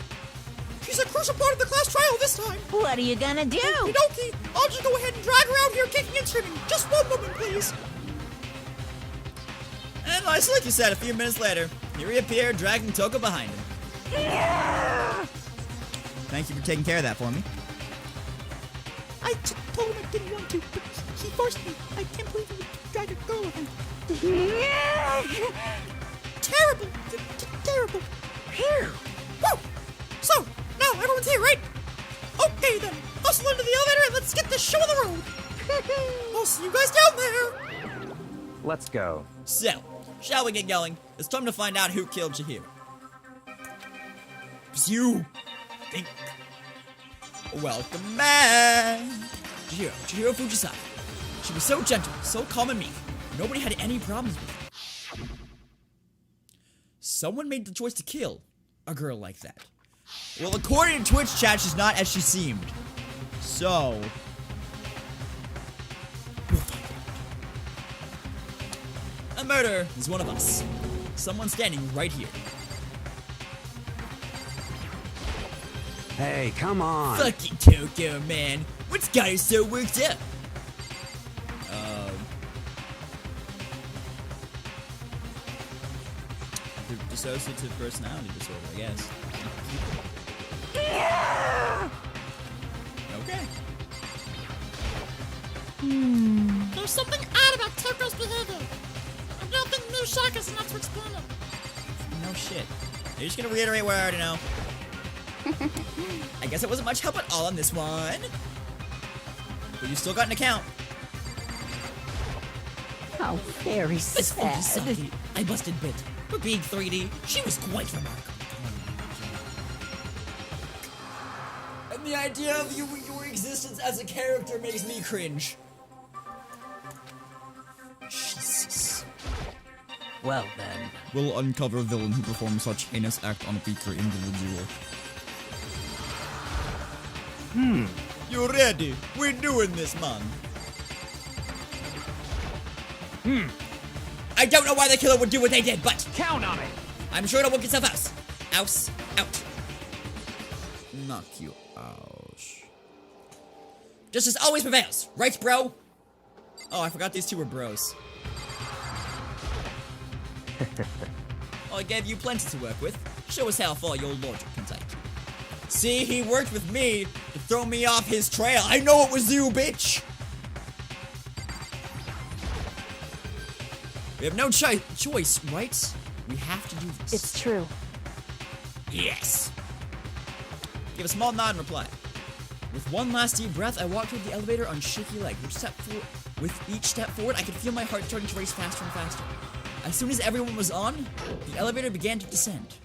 She's a crucial part of the class trial this time. What are you gonna do? Okie dokie. I'll just go ahead and drag her out here kicking and screaming. Just one moment, please. And just like you said, a few minutes later, he reappeared, dragging Toko behind him. Thank you for taking care of that for me. I told him I didn't want to, but he forced me. I can't believe he would drag a girl with him. Terrible. Terrible. Phew. Woo! So, now everyone's here, right? Okay then, hustle into the elevator and let's get this show on the road. I'll see you guys down there. Let's go. So, shall we get going? It's time to find out who killed Chihiro. It's you. Think. Welcome back. Chihiro Fujisaki. She was so gentle, so calm and meek. Nobody had any problems with her. Someone made the choice to kill a girl like that. Well, according to Twitch chat, she's not as she seemed. So, we'll find out. A murderer is one of us. Someone standing right here. Hey, come on. Fucking Toko, man. What's got her so worked up? Dissociative personality disorder, I guess. Okay. There's something odd about Toko's behavior. I don't think new shock is enough to explain it. No shit. You're just gonna reiterate what I already know. I guess it wasn't much help at all on this one. But you still got an account. How very Miss sad. Fujisaki, I must admit, for being 3D, she was quite remarkable. And the idea of your existence as a character makes me cringe. Jesus. Well then. We'll uncover a villain who performs such heinous act on a weaker individual. You ready? We're doing this, man. I don't know why the killer would do what they did, but Count on it. I'm sure it'll work itself out. Out. Knock you out. Justice always prevails, right, bro? Oh, I forgot these two were bros. Well, I gave you plenty to work with. Show us how far your logic can take. See, he worked with me to throw me off his trail. I know it was you, bitch! We have no choice, right? We have to do this. It's true. Yes! Give a small nod and reply. With one last deep breath, I walked toward the elevator on shaky legs. With each step forward, I could feel my heart starting to race faster and faster. As soon as everyone was on, the elevator began to descend.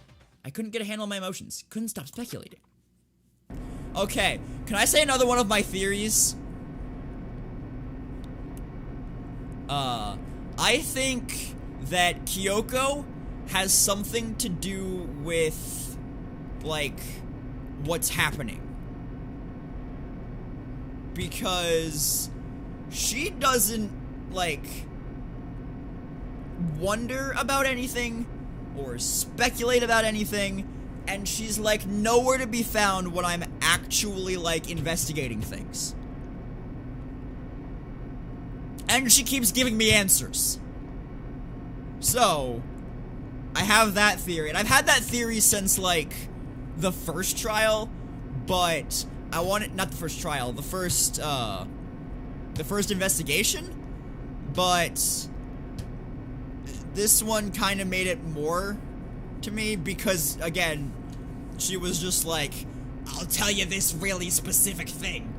I couldn't get a handle on my emotions. Couldn't stop speculating. Okay, can I say another one of my theories? I think that Kyoko has something to do with, like, what's happening. Because she doesn't, like, wonder about anything or speculate about anything, and she's, like, nowhere to be found when I'm actually, like, investigating things. And she keeps giving me answers. So, I have that theory. And I've had that theory since, like, the first trial. But I want it, not the first trial, the first investigation. But this one kind of made it more to me because, again, she was just like, I'll tell you this really specific thing,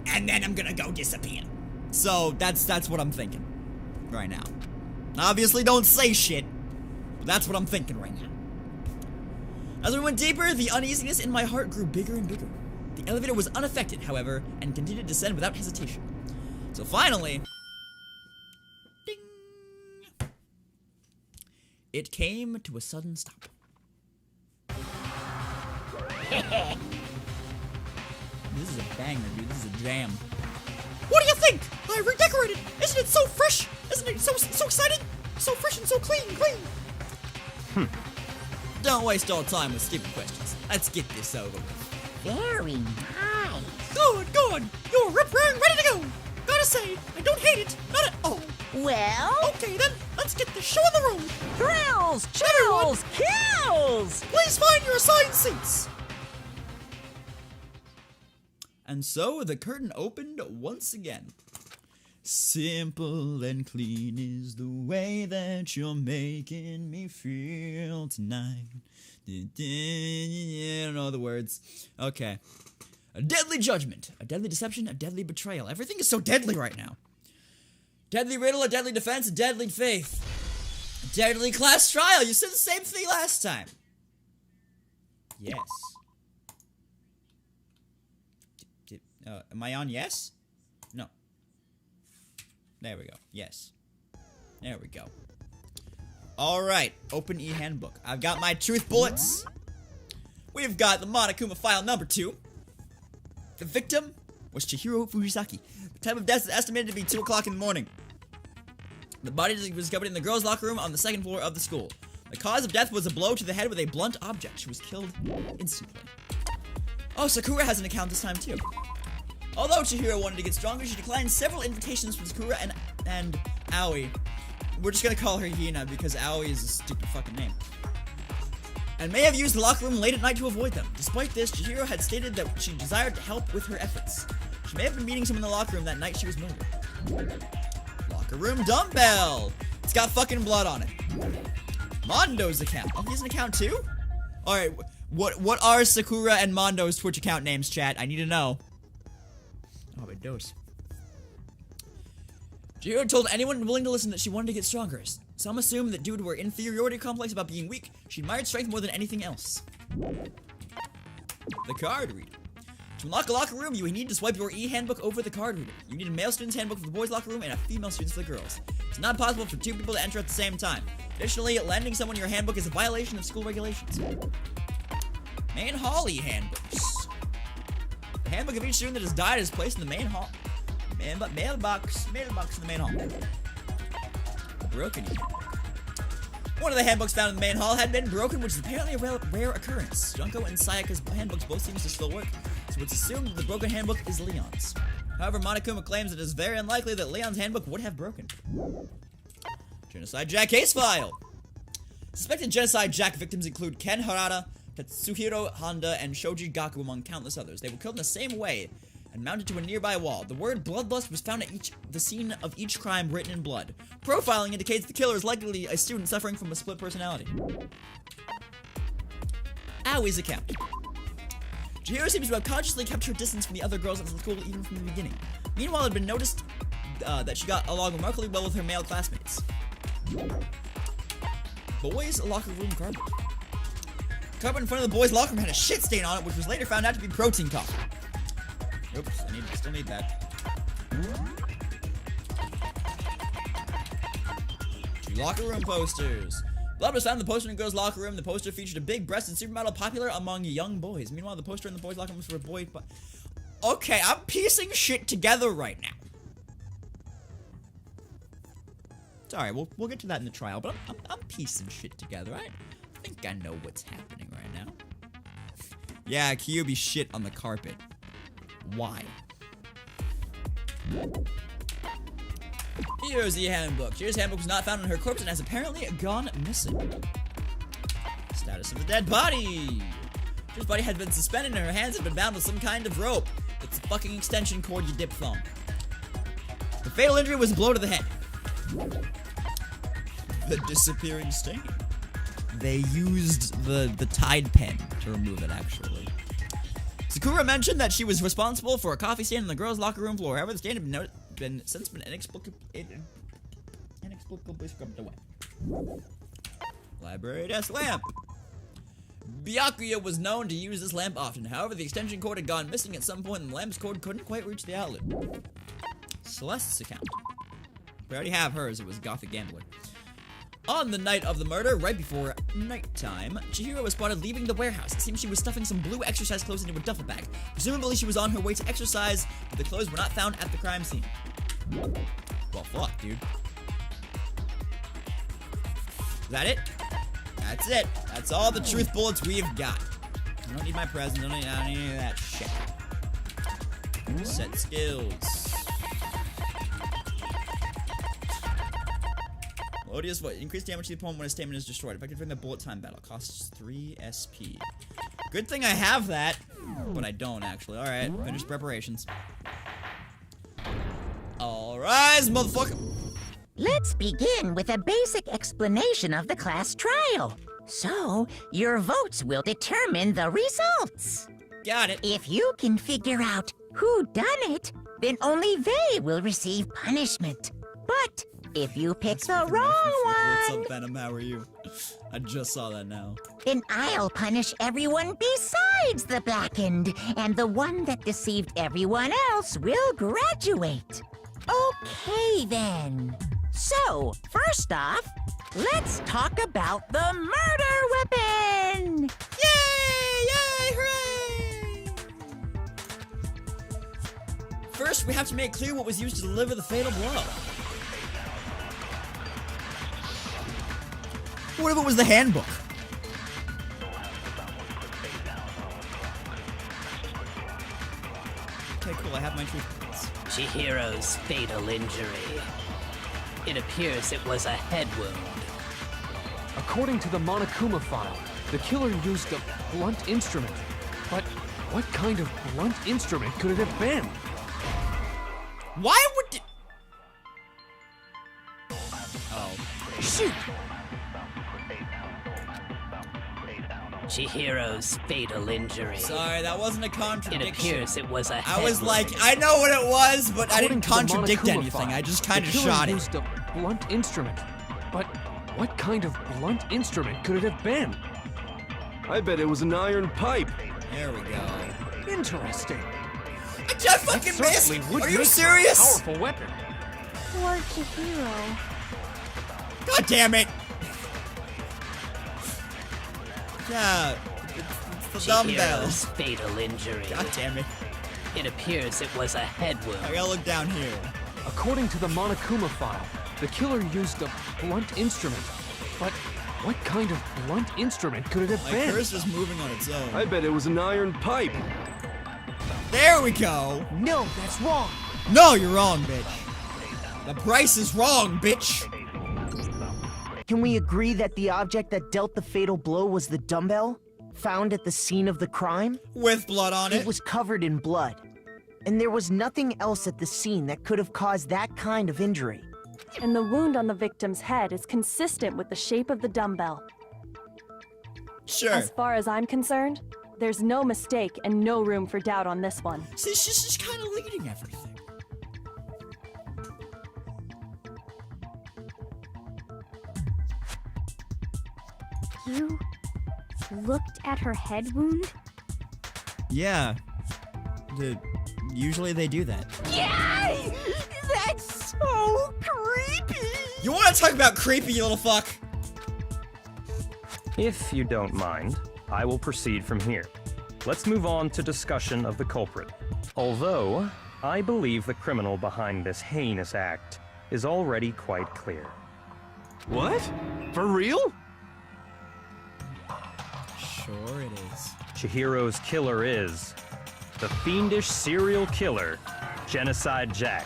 and then I'm gonna go disappear. So that's what I'm thinking right now. Obviously don't say shit, but that's what I'm thinking right now. As we went deeper, the uneasiness in my heart grew bigger and bigger. The elevator was unaffected, however, and continued to descend without hesitation. So finally, ding, it came to a sudden stop. This is a banger, dude. This is a jam. What do you think? I redecorated. Isn't it so fresh? Isn't it so exciting? So fresh and so clean. Don't waste all time with stupid questions. Let's get this over with. Very nice. Good, good. You're rip-roaring ready to go. Gotta say, I don't hate it. Not at all. Well, Okay, then, let's get the show on the road. thrills, chills, kills. Please find your assigned seats. And so the curtain opened once again. Simple and clean is the way that you're making me feel tonight. I don't know the words. Okay. A deadly judgment, a deadly deception, a deadly betrayal. Everything is so deadly right now. Deadly riddle, a deadly defense, a deadly faith. A deadly class trial. You said the same thing last time. Yes. Am I on yes? No. There we go. Yes. There we go. Alright. Open e-handbook. I've got my truth bullets. We've got the Monokuma file number 2. The victim was Chihiro Fujisaki. The time of death is estimated to be 2 o'clock in the morning. The body was discovered in the girls' locker room on the 2nd floor of the school. The cause of death was a blow to the head with a blunt object. She was killed instantly. Oh, Sakura has an account this time too. Although Chihiro wanted to get stronger, she declined several invitations from Sakura and Aoi. We're just gonna call her Hina because Aoi is a stupid fucking name. And may have used the locker room late at night to avoid them. Despite this, Chihiro had stated that she desired to help with her efforts. She may have been meeting someone in the locker room that night she was murdered. Locker room dumbbell! It's got fucking blood on it. Mondo's account. Oh, he has an account too? Alright, what are Sakura and Mondo's Twitch account names, chat? I need to know. Oh, it does. Chihiro told anyone willing to listen that she wanted to get stronger. Some assumed that due to her inferiority complex about being weak, she admired strength more than anything else. The card reader. To unlock a locker room, you need to swipe your e-handbook over the card reader. You need a male student's handbook for the boys' locker room and a female student's for the girls. It's not possible for 2 people to enter at the same time. Additionally, lending someone your handbook is a violation of school regulations. Main hall e-handbooks. The handbook of each student that has died is placed in the main hall. Mailbox in the main hall. The broken e-handbook. One of the handbooks found in the main hall had been broken, which is apparently a rare occurrence. Junko and Sayaka's handbooks both seem to still work, so it's assumed that the broken handbook is Leon's. However, Monokuma claims it is very unlikely that Leon's handbook would have broken. Genocide Jack case file. Suspected Genocide Jack victims include Ken Harada, Tetsuhiro Honda, and Shoji Gaku, among countless others. They were killed in the same way and mounted to a nearby wall. The word bloodlust was found at the scene of each crime written in blood. Profiling indicates the killer is likely a student suffering from a split personality. Aoi's account. Chihiro seems to have consciously kept her distance from the other girls at the school even from the beginning. Meanwhile, it had been noticed that she got along remarkably well with her male classmates. Boys' locker room carpet. The carpet in front of the boys' locker room had a shit stain on it, which was later found out to be protein coffee. Oops, I still need that. 2 locker room posters. Blood was found in the poster in the girls' locker room. The poster featured a big-breasted supermodel popular among young boys. Meanwhile, the poster in the boys' locker room was for a boy. Okay, I'm piecing shit together right now. It's alright, we'll get to that in the trial, but I'm piecing shit together, right? I think I know what's happening right now. Yeah, Kyubi shit on the carpet. Why? Here's the handbook. Chihira's handbook was not found on her corpse and has apparently gone missing. Status of the dead body. Chihira's body had been suspended and her hands had been bound with some kind of rope. It's a fucking extension cord, you dip thumb. The fatal injury was a blow to the head. The disappearing stain. They used the Tide pen to remove it, actually. Sakura mentioned that she was responsible for a coffee stain on the girls' locker room floor. However, the stain had been inexplicably scrubbed away. Library desk lamp. Byakuya was known to use this lamp often. However, the extension cord had gone missing at some point and the lamp's cord couldn't quite reach the outlet. Celeste's account. We already have hers. It was Gothic Gambler. On the night of the murder, right before nighttime, Chihiro was spotted leaving the warehouse. It seems she was stuffing some blue exercise clothes into a duffel bag. Presumably, she was on her way to exercise, but the clothes were not found at the crime scene. Well, fuck, dude. Is that it? That's it. That's all the truth bullets we've got. I don't need my present. I don't need any of that shit. Set skills. Odious what? Increase damage to the opponent when his stamina is destroyed. Effective during the bullet time battle. Costs 3 SP. Good thing I have that. But I don't, actually. Alright, finish preparations. Alright, motherfucker. Let's begin with a basic explanation of the class trial. So, your votes will determine the results. Got it. If you can figure out who done it, then only they will receive punishment. But if you pick the wrong What's one, up, Venom? How are you? I just saw that now. then I'll punish everyone besides the blackened, and the one that deceived everyone else will graduate. Okay, then. So, first off, let's talk about the murder weapon! Yay! Yay! Hooray! First, we have to make clear what was used to deliver the fatal blow. What if it was the handbook? Okay, cool. I have my truth points. Chihiro's fatal injury. It appears it was a head wound. According to the Monokuma file, the killer used a blunt instrument. But what kind of blunt instrument could it have been? Why would it... Oh. Shoot! Chihiro's fatal injury. Sorry, that wasn't a It contradiction. appears it was a head I was wound. like, I know what it was, but I didn't According to the contradict Monokuma anything. file, I just kind of the killer shot it. used a blunt instrument. But what kind of blunt instrument could it have been? I bet it was an iron pipe. There we go. Interesting. I just fucking missed! Certainly would Are you make for a serious? powerful weapon. Poor Chihiro. God damn it! Yeah, it's the dumbbells. Chihiro's fatal injury. God damn it. It appears it was a head wound. I gotta look down here. According to the Monokuma file, the killer used a blunt instrument. But what kind of blunt instrument could it have My been? cursor's moving on its own. I bet it was an iron pipe. There we go! No, that's wrong. No, you're wrong, bitch. The price is wrong, bitch! Can we agree that the object that dealt the fatal blow was the dumbbell? Found at the scene of the crime? With blood on It it. was covered in blood. And there was nothing else at the scene that could have caused that kind of injury. And the wound on the victim's head is consistent with the shape of the dumbbell. Sure. As far as I'm concerned, there's no mistake and no room for doubt on this one. See, she's just kind of leading everything. You looked at her head wound? Yeah. Usually they do that. Yay! That's so creepy! You want to talk about creepy, you little fuck? If you don't mind, I will proceed from here. Let's move on to discussion of the culprit. Although, I believe the criminal behind this heinous act is already quite clear. What? For real? Sure it is. Chihiro's killer is the fiendish serial killer, Genocide Jack.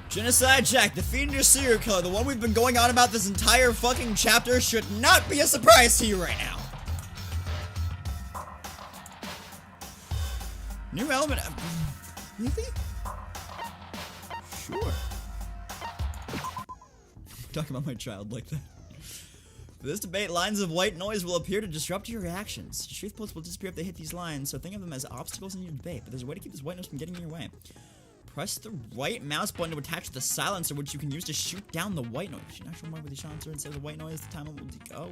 Genocide Jack, the fiendish serial killer, the one we've been going on about this entire fucking chapter, should not be a surprise to you right now. New element. Really? Sure. Talking about my child like that. For this debate, lines of white noise will appear to disrupt your reactions. Your truth bullets will disappear if they hit these lines, so think of them as obstacles in your debate, but there's a way to keep this white noise from getting in your way. Press the right mouse button to attach the silencer, which you can use to shoot down the white noise. Shoot an actual mark with the silencer instead of the white noise, the timer will go.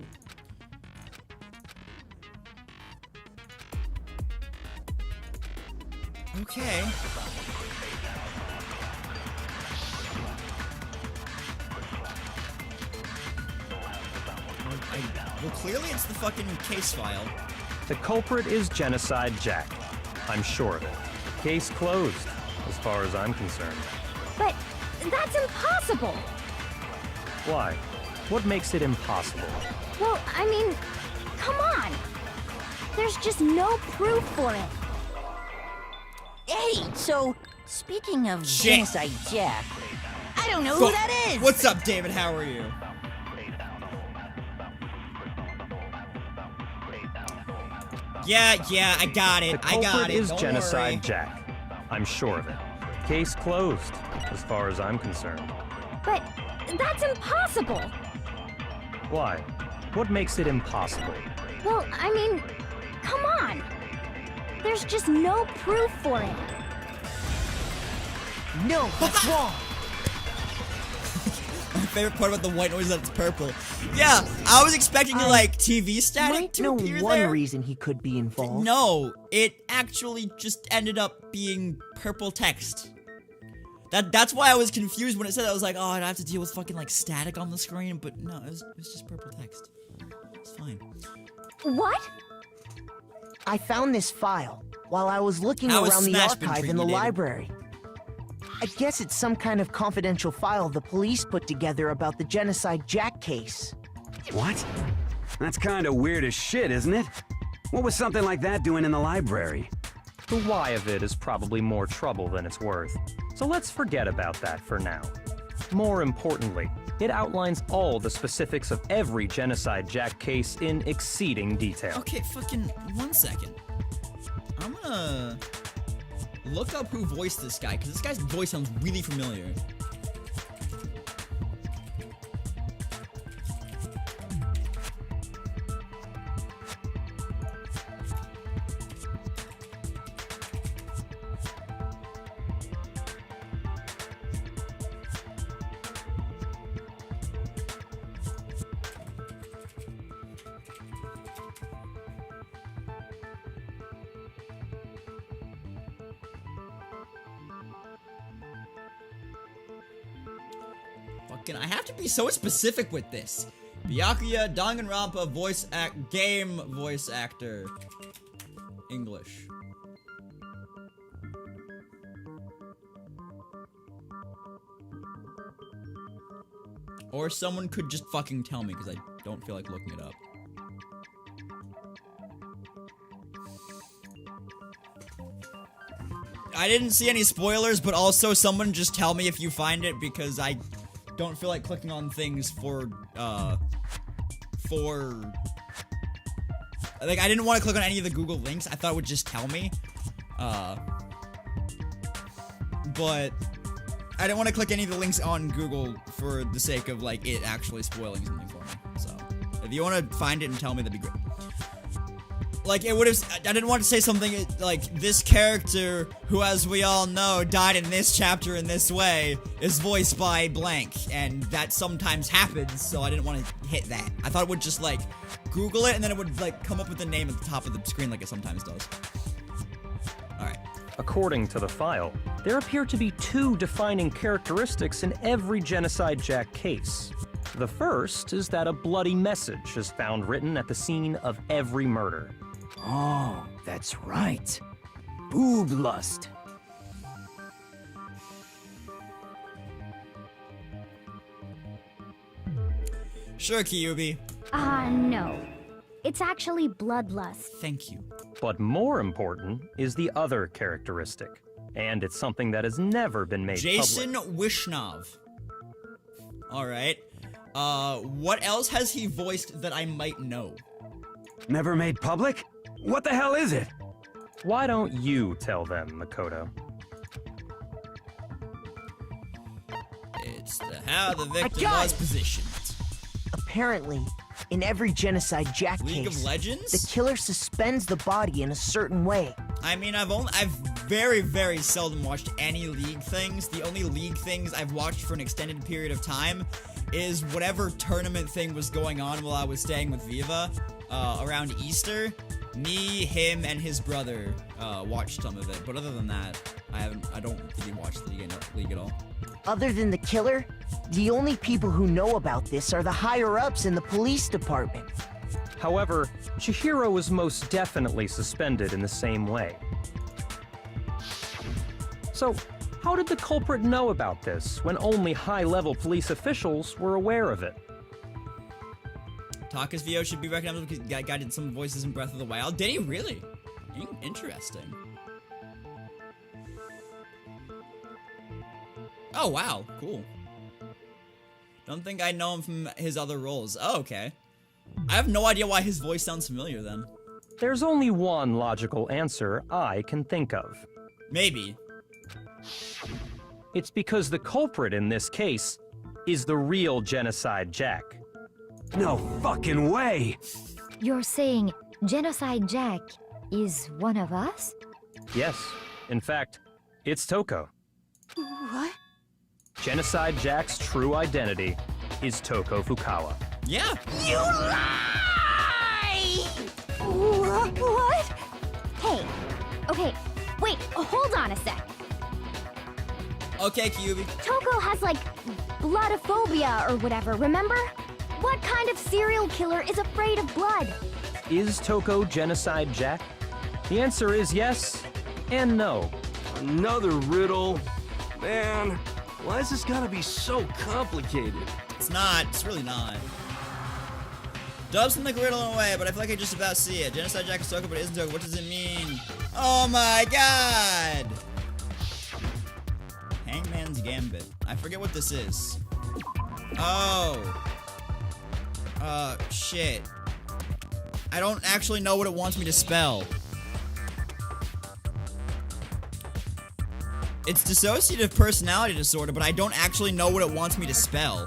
Okay. Well, clearly it's the fucking case file. The culprit is Genocide Jack. I'm sure of it. Case closed, as far as I'm concerned. But that's impossible! Why? What makes it impossible? Well, I mean, come on! There's just no proof for it. Hey, so, speaking of Shit. Genocide Jack, I don't know who that is! What's up, David? How are you? Yeah, I got it. The I got culprit it. is Don't Genocide worry. Jack. I'm sure of it. Case closed, as far as I'm concerned. But that's impossible! Why? What makes it impossible? Well, I mean, come on! There's just no proof for it. No, that's wrong. My favorite part about the white noise is that it's purple. Yeah, I was expecting like TV static Might to know appear one there. reason he could be involved. No, it actually just ended up being purple text. That's why I was confused when it said that. I was like, oh, I'd have to deal with fucking like static on the screen, but no, it was just purple text. It's fine. What? I found this file while I was looking How has around the Smash been archive in treating the you, David? library. I guess it's some kind of confidential file the police put together about the Genocide Jack case. What? That's kind of weird as shit, isn't it? What was something like that doing in the library? The why of it is probably more trouble than it's worth, so let's forget about that for now. More importantly, it outlines all the specifics of every Genocide Jack case in exceeding detail. Okay, fucking 1 second. I'm gonna look up who voiced this guy, because this guy's voice sounds really familiar. Fucking, I have to be so specific with this. Byakuya, danganronpa, game voice actor. English. Or someone could just fucking tell me, because I don't feel like looking it up. I didn't see any spoilers, but also someone just tell me if you find it, because I don't feel like clicking on things like, I didn't want to click on any of the Google links. I thought it would just tell me. But I didn't want to click any of the links on Google for the sake of, like, it actually spoiling something for me. So, if you want to find it and tell me, that'd be great. Like, it would have, I didn't want to say something like, this character, who, as we all know, died in this chapter in this way, is voiced by blank, and that sometimes happens, so I didn't want to hit that. I thought it would just, like, Google it, and then it would, like, come up with the name at the top of the screen like it sometimes does. Alright. According to the file, there appear to be two defining characteristics in every Genocide Jack case. The first is that a bloody message is found written at the scene of every murder. Oh, that's right. Boob lust. Sure, Kyubi. No. It's actually bloodlust. Thank you. But more important is the other characteristic, and it's something that has never been made Jason public. Wishnov. Alright. What else has he voiced that I might know? Never made public? What the hell is it? Why don't you tell them, Makoto? It's how the victim was positioned. Apparently, in every Genocide Jack League case, of Legends? the killer suspends the body in a certain way. I mean, I've very, very seldom watched any League things. The only League things I've watched for an extended period of time is whatever tournament thing was going on while I was staying with Viva, around Easter. Me, him, and his brother, watched some of it. But other than that, I don't really watch the League at all. Other than the killer, the only people who know about this are the higher-ups in the police department. However, Chihiro was most definitely suspended in the same way. So, how did the culprit know about this when only high-level police officials were aware of it? Taka's VO should be recognizable because the guy did some voices in Breath of the Wild. Did he really? Interesting. Oh, wow. Cool. Don't think I know him from his other roles. Oh, okay. I have no idea why his voice sounds familiar then. There's only one logical answer I can think of. Maybe. It's because the culprit in this case is the real Genocide Jack. No fucking way! You're saying Genocide Jack is one of us? Yes, in fact, it's Toko. What? Genocide Jack's true identity is Toko Fukawa. Yeah. You lie! What? Hey, okay, wait, hold on a sec. Okay, Kyubi. Toko has, like, bloodophobia or whatever, remember? What kind of serial killer is afraid of blood? Is Toko Genocide Jack? The answer is yes and no. Another riddle? Man, why is this gotta be so complicated? It's not. It's really not. Dubs can make a riddle in a way, but I feel like I just about see it. Genocide Jack is Toko, but it isn't Toko. What does it mean? Oh my god! Hangman's Gambit. I forget what this is. Oh. Shit. I don't actually know what it wants me to spell. It's dissociative personality disorder, but I don't actually know what it wants me to spell.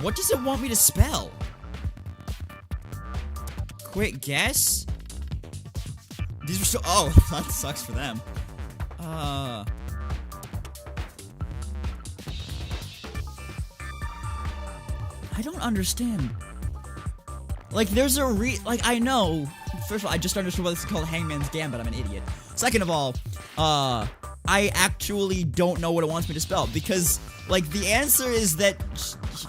What does it want me to spell? Quick guess? These were so— oh, that sucks for them. I don't understand. Like, there's a like, I know. First of all, I just understood why this is called Hangman's Gambit. I'm an idiot. Second of all, I actually don't know what it wants me to spell. Because, like, the answer is that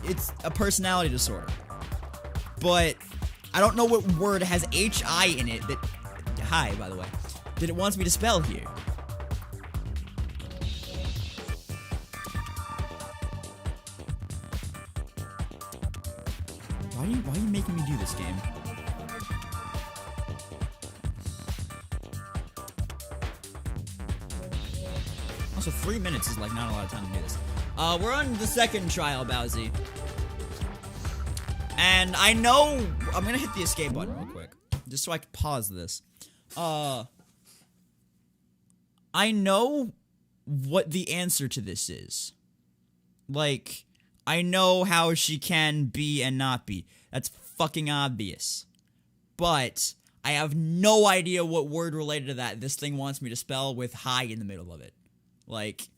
it's a personality disorder. But I don't know what word has H-I in it that— hi, by the way. That it wants me to spell here. Why are you making me do this game? Also, 3 minutes is like not a lot of time to do this. We're on the second trial, Bowsy. And I know I'm gonna hit the escape button real quick. Just so I can pause this. I know what the answer to this is. Like, I know how she can be and not be. That's fucking obvious. But I have no idea what word related to that this thing wants me to spell with hi in the middle of it. Like,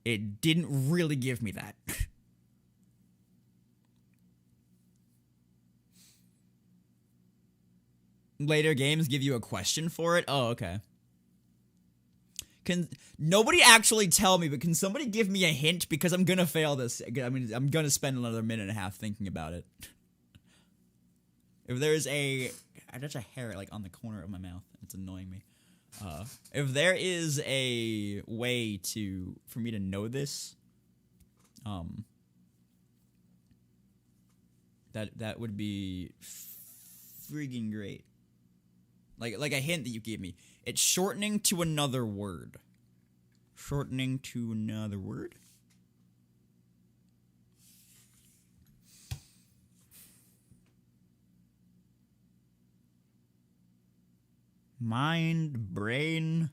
it didn't really give me that. Later games give you a question for it? Oh, okay. Can nobody actually tell me, but can somebody give me a hint? Because I'm gonna fail this. I mean, I'm gonna spend another minute and a half thinking about it. If there's a— I touch a hair, like, on the corner of my mouth. It's annoying me. If there is a way for me to know this, that would be freaking great. Like a hint that you gave me. It's shortening to another word. Shortening to another word? Mind, brain,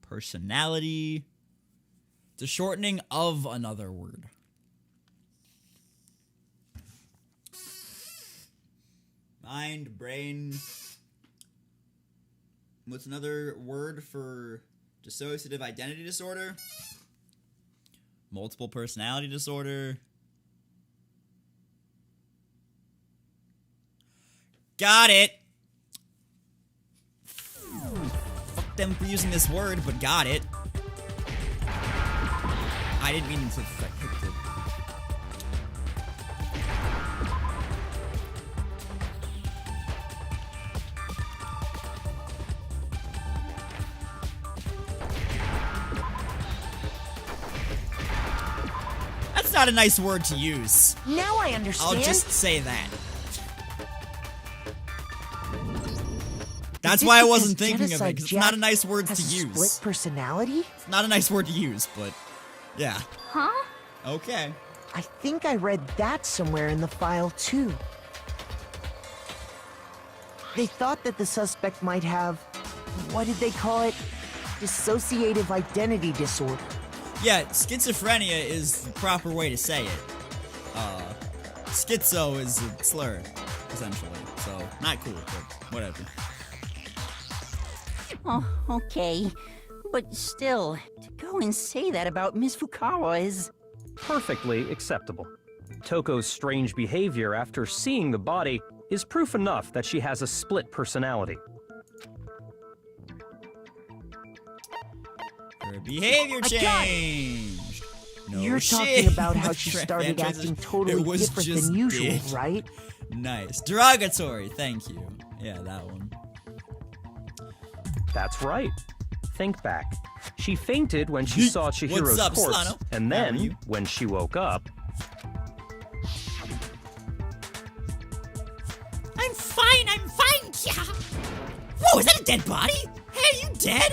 personality. It's a shortening of another word. Mind, brain. What's another word for dissociative identity disorder? Multiple personality disorder. Got it! Fuck them for using this word, but got it. I didn't mean to hit the— That's not a nice word to use. Now I understand. I'll just say that. That's why I wasn't thinking of it, because it's not a nice word to use. Split personality? It's not a nice word to use, but yeah. Huh? Okay. I think I read that somewhere in the file, too. They thought that the suspect might have, what did they call it? Dissociative identity disorder. Yeah, schizophrenia is the proper way to say it. Schizo is a slur, essentially. So, not cool, but whatever. Oh, okay. But still, to go and say that about Miss Fukawa is... Perfectly acceptable. Toko's strange behavior after seeing the body is proof enough that she has a split personality. Her behavior changed. No You're shit. talking about how she The started transition- acting totally it was different just than usual, did. right? Nice. Derogatory, thank you. Yeah, that one. That's right. Think back. She fainted when she saw Chihiro's What's up, corpse, Slano? and How are then, you? when she woke up, I'm fine, yeah. Whoa, is that a dead body? Hey, you dead?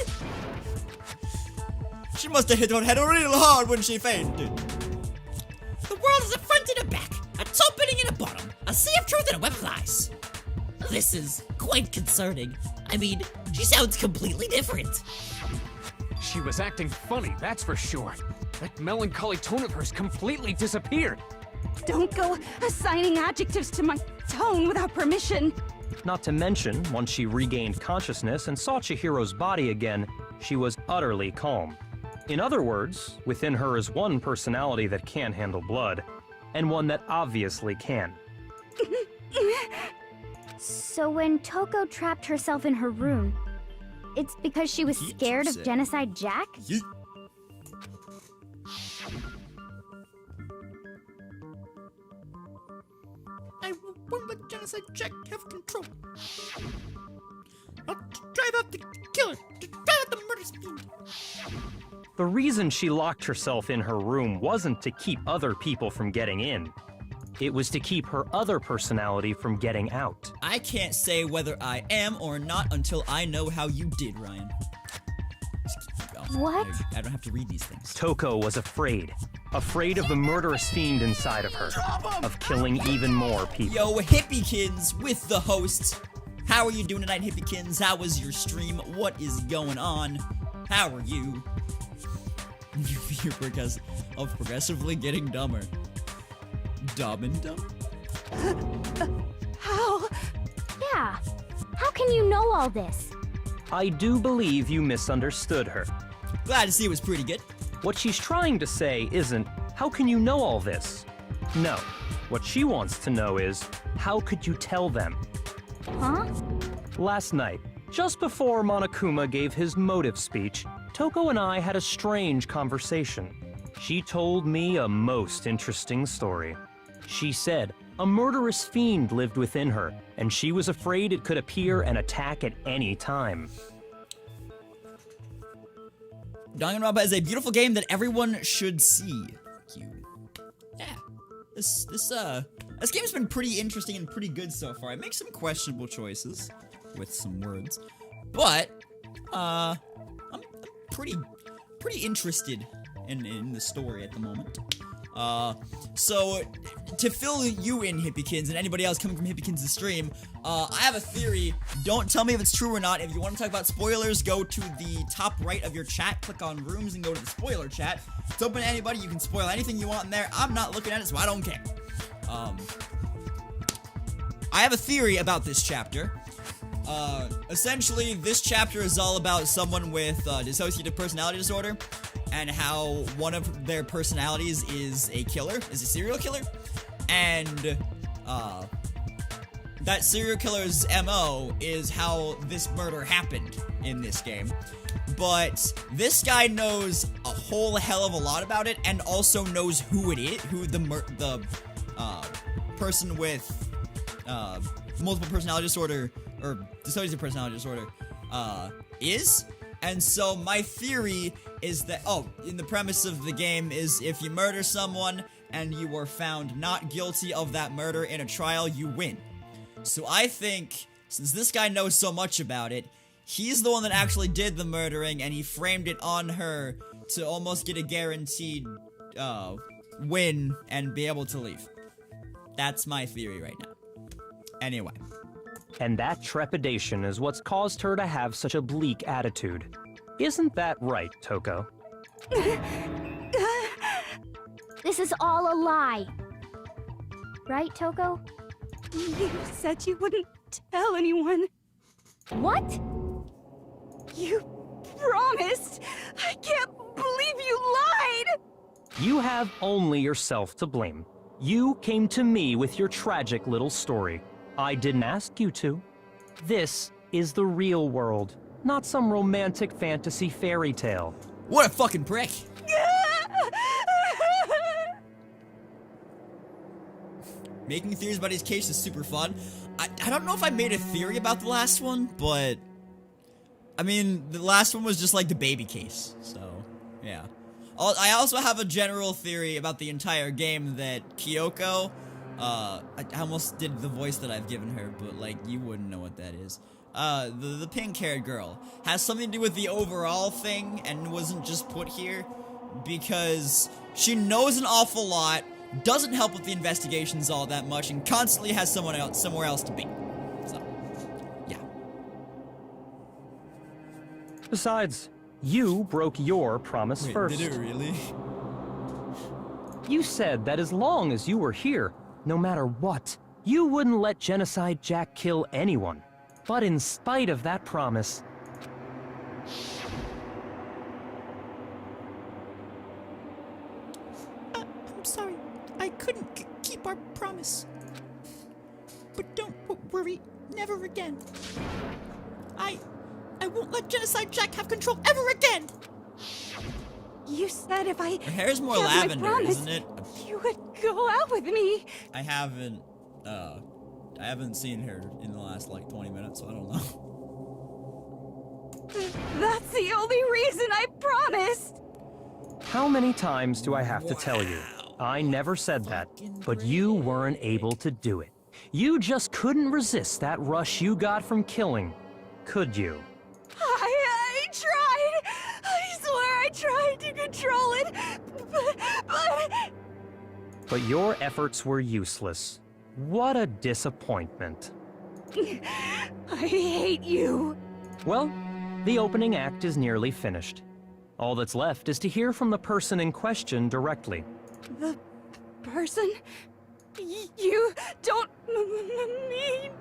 She must have hit her head real hard when she fainted. The world has a front and a back, a top opening and a bottom, a sea of truth and a web of lies. This is quite concerning. I mean, she sounds completely different. She was acting funny, that's for sure. That melancholy tone of hers completely disappeared. Don't go assigning adjectives to my tone without permission. not to mention, once she regained consciousness and saw Chihiro's body again, she was utterly calm. In other words, within her is one personality that can't handle blood, and one that obviously can. So when Toko trapped herself in her room, it's because she was scared of Genocide Jack? I won't let Genocide Jack have control. I'll drive out the killer, to drive out the murder fiend. The reason she locked herself in her room wasn't to keep other people from getting in. It was to keep her other personality from getting out. I can't say whether I am or not until I know how you did, Ryan. What? I don't have to read these things. Toko was afraid. Afraid of the murderous fiend inside of her. Of killing even more people. Yo, Hippiekins with the hosts. How are you doing tonight, Hippiekins? How was your stream? What is going on? How are you? You fear because of progressively getting dumber. Dumb and dumber? How? Yeah. How can you know all this? I do believe you misunderstood her. Glad to see it was pretty good. What she's trying to say isn't, how can you know all this? No. What she wants to know is, how could you tell them? Huh? Last night, just before Monokuma gave his motive speech, Toko and I had a strange conversation. She told me a most interesting story. She said a murderous fiend lived within her, and she was afraid it could appear and attack at any time. Danganronpa is a beautiful game that everyone should see. Yeah. This game's been pretty interesting and pretty good so far. It makes some questionable choices with some words, but I'm pretty interested in the story at the moment. So to fill you in, Hippiekins, and anybody else coming from Hippiekins' stream, I have a theory. Don't tell me if it's true or not. If you want to talk about spoilers, go to the top right of your chat, click on rooms, and go to the spoiler chat. It's open to anybody. You can spoil anything you want in there. I'm not looking at it, so I don't care. I have a theory about this chapter. Essentially, this chapter is all about someone with dissociative personality disorder, and how one of their personalities is a killer, is a serial killer, and that serial killer's MO is how this murder happened in this game. But this guy knows a whole hell of a lot about it, and also knows who it is, who the person with multiple personality disorder, or dissociative personality disorder, is. And so my theory is that, in the premise of the game is if you murder someone and you are found not guilty of that murder in a trial, you win. So I think, since this guy knows so much about it, he's the one that actually did the murdering, and he framed it on her to almost get a guaranteed win and be able to leave. That's my theory right now. Anyway. And that trepidation is what's caused her to have such a bleak attitude. Isn't that right, Toko? This is all a lie. Right, Toko? You said you wouldn't tell anyone. What? You promised! I can't believe you lied! You have only yourself to blame. You came to me with your tragic little story. I didn't ask you to. This is the real world, not some romantic fantasy fairy tale. What a fucking prick! Making theories about his case is super fun. I don't know if I made a theory about the last one, but... I mean, the last one was just like the baby case, so... yeah. I also have a general theory about the entire game that Kyoko... I almost did the voice that I've given her, but, like, you wouldn't know what that is. The pink-haired girl has something to do with the overall thing and wasn't just put here because she knows an awful lot, doesn't help with the investigations all that much, and constantly has somewhere else to be. So, yeah. Besides, you broke your promise first. Did it really? You said that as long as you were here, no matter what, you wouldn't let Genocide Jack kill anyone. But in spite of that promise... I'm sorry. I couldn't keep our promise. But don't worry. Never again. I won't let Genocide Jack have control ever again! You said if I Her hair's more kept my lavender, promise, isn't it? you would go out with me. I haven't seen her in the last, like, 20 minutes, so I don't know. That's the only reason I promised. How many times do I have to tell you? I never said that, but you weren't able to do it. You just couldn't resist that rush you got from killing, could you? I tried. I swear I tried to control it, But your efforts were useless. What a disappointment. I hate you. Well, the opening act is nearly finished. All that's left is to hear from the person in question directly. The person? You don't mean...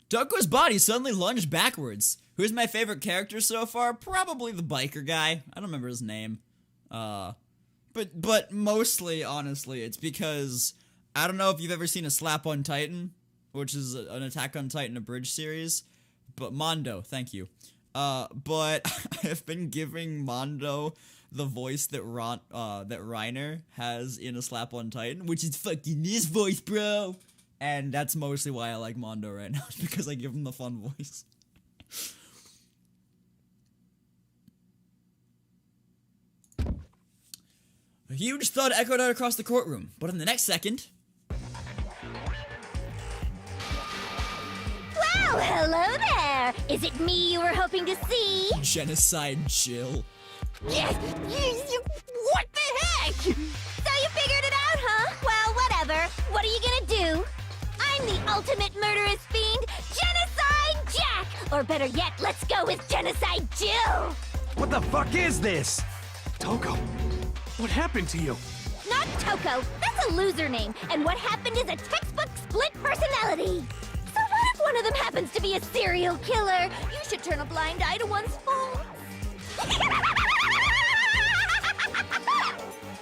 Toko's body suddenly lunged backwards. Who's my favorite character so far? Probably the biker guy. I don't remember his name. But mostly, honestly, it's because I don't know if you've ever seen a Slap on Titan, which is an Attack on Titan abridged series. But Mondo, thank you. But I've been giving Mondo the voice that Reiner has in a Slap on Titan, which is fucking this voice, bro. And that's mostly why I like Mondo right now, because I give him the fun voice. A huge thud echoed out across the courtroom, but in the next second... Well, hello there! Is it me you were hoping to see? Genocide Jill. Yes! What the heck? So you figured it out, huh? Well, whatever. What are you gonna do? I'm the ultimate murderous fiend, Genocide Jack! Or better yet, let's go with Genocide Jill! What the fuck is this? Toko, what happened to you? Not Toko. That's a loser name. And what happened is a textbook split personality. So what if one of them happens to be a serial killer? You should turn a blind eye to one's faults.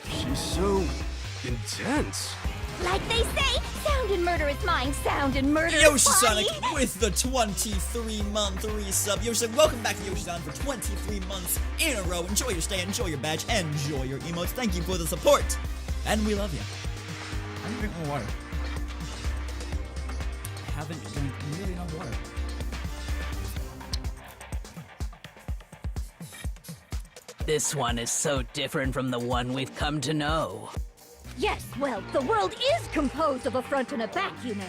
She's so intense. Like they say, sound and murder is mine, sound and murder is Yoshi body. Sonic with the 23-month resub. Yoshi Sonic, welcome back to Yoshi Sonic for 23 months in a row. Enjoy your stay, enjoy your badge, enjoy your emotes. Thank you for the support. And we love you. I'm gonna drink more water. I haven't drank nearly enough water. This one is so different from the one we've come to know. Yes, well, the world is composed of a front and a back, you know.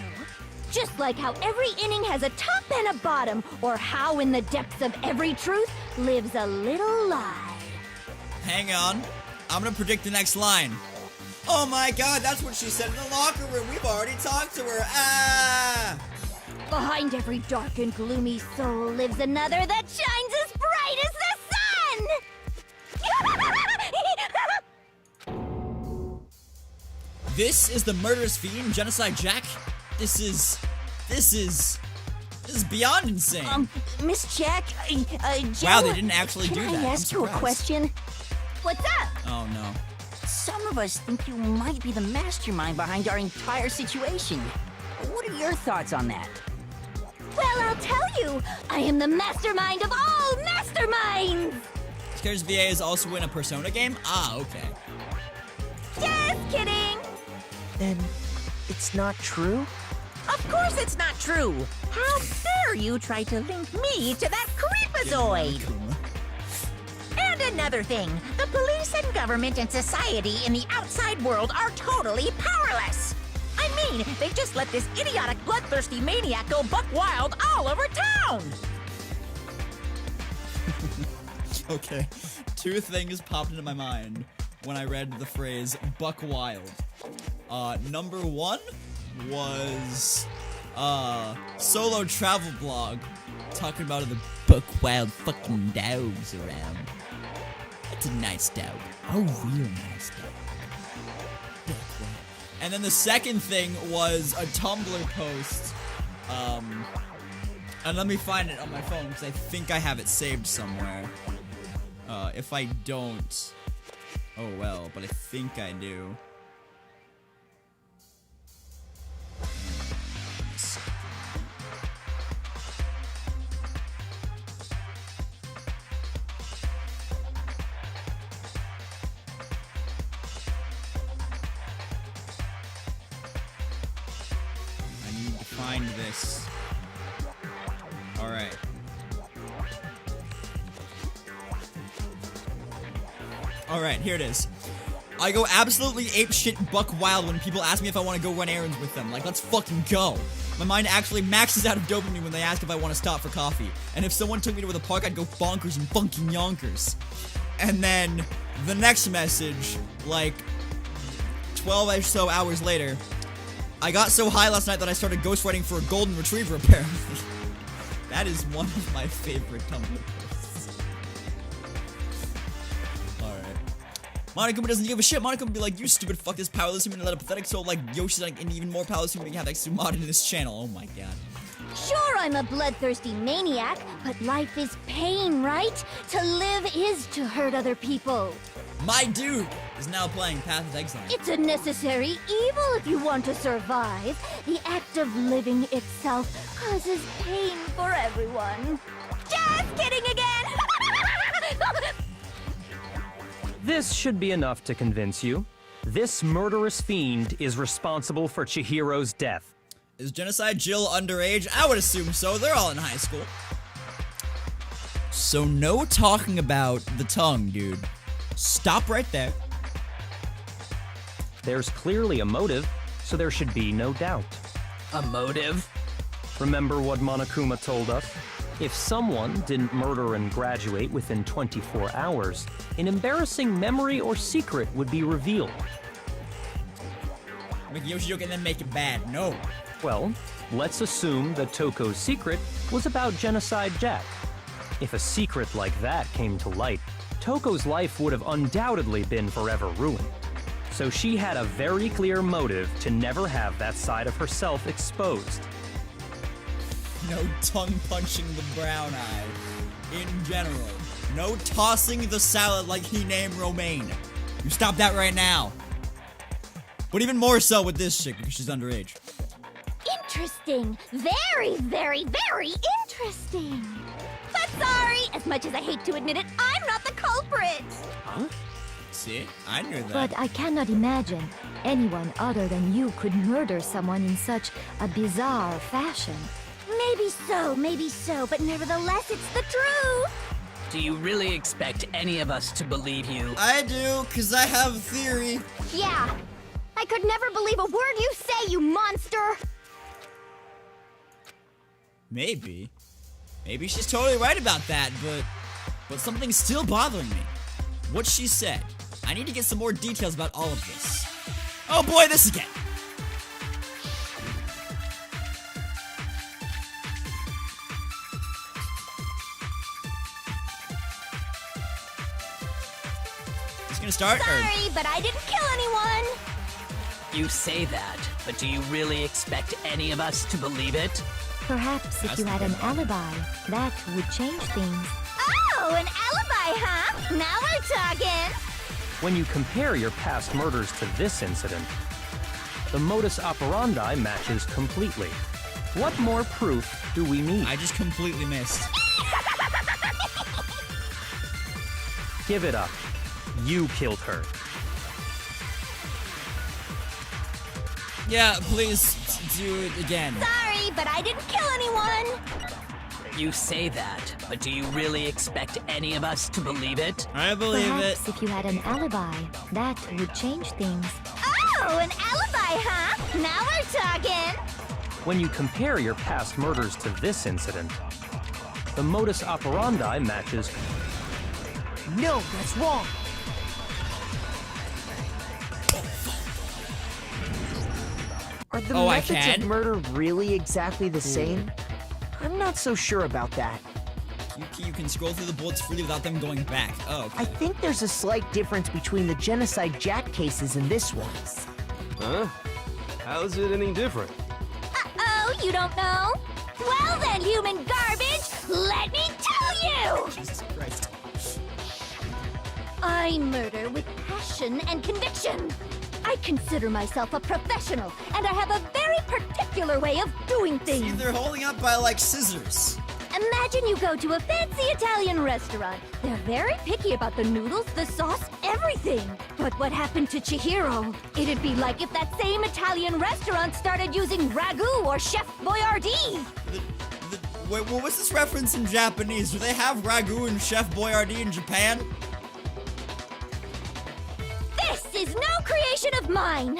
Just like how every inning has a top and a bottom, or how in the depths of every truth lives a little lie. Hang on. I'm gonna predict the next line. Oh my god, that's what she said in the locker room. We've already talked to her. Ah! Behind every dark and gloomy soul lives another that shines as bright as the sun! This is the murderous fiend, Genocide Jack? This is beyond insane. Miss Jack, Wow, they didn't actually do that. Can I ask you a question? What's up? Oh no. Some of us think you might be the mastermind behind our entire situation. What are your thoughts on that? Well, I'll tell you, I am the mastermind of all masterminds! Scares VA is also in a Persona game? Ah, okay. Just kidding! Then it's not true? Of course it's not true! How dare you try to link me to that creepazoid! And another thing, the police and government and society in the outside world are totally powerless! I mean, they just let this idiotic, bloodthirsty maniac go buck wild all over town! Okay, two things popped into my mind when I read the phrase buck wild. Number one was solo travel blog talking about the buck wild fucking dogs around. That's a nice dog. A real nice dog. Buck wild. And then the second thing was a Tumblr post. And let me find it on my phone because I think I have it saved somewhere. If I don't, oh well, but I think I do. I need to find this. All right. Alright, here it is. I go absolutely apeshit buck wild when people ask me if I want to go run errands with them. Like, let's fucking go. My mind actually maxes out of dopamine when they ask if I want to stop for coffee. And if someone took me to the park, I'd go bonkers and funking yonkers. And then, the next message, like, 12 or so hours later, I got so high last night that I started ghostwriting for a golden retriever, apparently. That is one of my favorite Tumblr posts. Monokuma doesn't give a shit. Monokuma would be like, you stupid fuck, this powerless human and let a pathetic soul like Yoshi's like an even more powerless human being have like modded in this channel. Oh my god. Sure, I'm a bloodthirsty maniac, but life is pain, right? To live is to hurt other people. My dude is now playing Path of Exile. It's a necessary evil if you want to survive. The act of living itself causes pain for everyone. Just kidding again! This should be enough to convince you. This murderous fiend is responsible for Chihiro's death. Is Genocide Jill underage? I would assume so. They're all in high school. So no talking about the tongue, dude. Stop right there. There's clearly a motive, so there should be no doubt. A motive? Remember what Monokuma told us? If someone didn't murder and graduate within 24 hours, an embarrassing memory or secret would be revealed. Make a Yoshi joke and then make it bad. No. Well, let's assume that Toko's secret was about Genocide Jack. If a secret like that came to light, Toko's life would have undoubtedly been forever ruined. So she had a very clear motive to never have that side of herself exposed. No tongue punching the brown eye. In general. No tossing the salad like he named Romaine. You stop that right now. But even more so with this chick because she's underage. Interesting. Very, very, very interesting. But sorry, as much as I hate to admit it, I'm not the culprit. Huh? See? I knew that. But I cannot imagine anyone other than you could murder someone in such a bizarre fashion. Maybe so, but nevertheless, it's the truth. Do you really expect any of us to believe you? I do, because I have a theory. Yeah. I could never believe a word you say, you monster! Maybe. Maybe she's totally right about that, but something's still bothering me. What she said. I need to get some more details about all of this. Oh boy, this again. Just gonna start? Sorry, but I didn't kill anyone! You say that, but do you really expect any of us to believe it? Perhaps if you had an alibi, that would change things. Oh, an alibi, huh? Now we're talking! When you compare your past murders to this incident, the modus operandi matches completely. What more proof do we need? I just completely missed. Give it up. You killed her. Yeah, please do it again. Sorry, but I didn't kill anyone! You say that, but do you really expect any of us to believe it? I believe Perhaps if you had an alibi, that would change things. Oh, an alibi, huh? Now we're talking! When you compare your past murders to this incident, the modus operandi matches. No, that's wrong. Are the methods of murder really exactly the same? I'm not so sure about that. You can scroll through the bullets freely without them going back. Oh, okay. I think there's a slight difference between the Genocide Jack cases and this one. Huh? How's it any different? Uh-oh, you don't know? Well then, human garbage, let me tell you! Jesus Christ. I murder with passion and conviction. I consider myself a professional, and I have a very particular way of doing things. See, they're holding up by, like, scissors. Imagine you go to a fancy Italian restaurant. They're very picky about the noodles, the sauce, everything. But what happened to Chihiro? It'd be like if that same Italian restaurant started using ragu or Chef Boyardee. Wait, well, what's this reference in Japanese? Do they have ragu and Chef Boyardee in Japan? This is no creation of mine!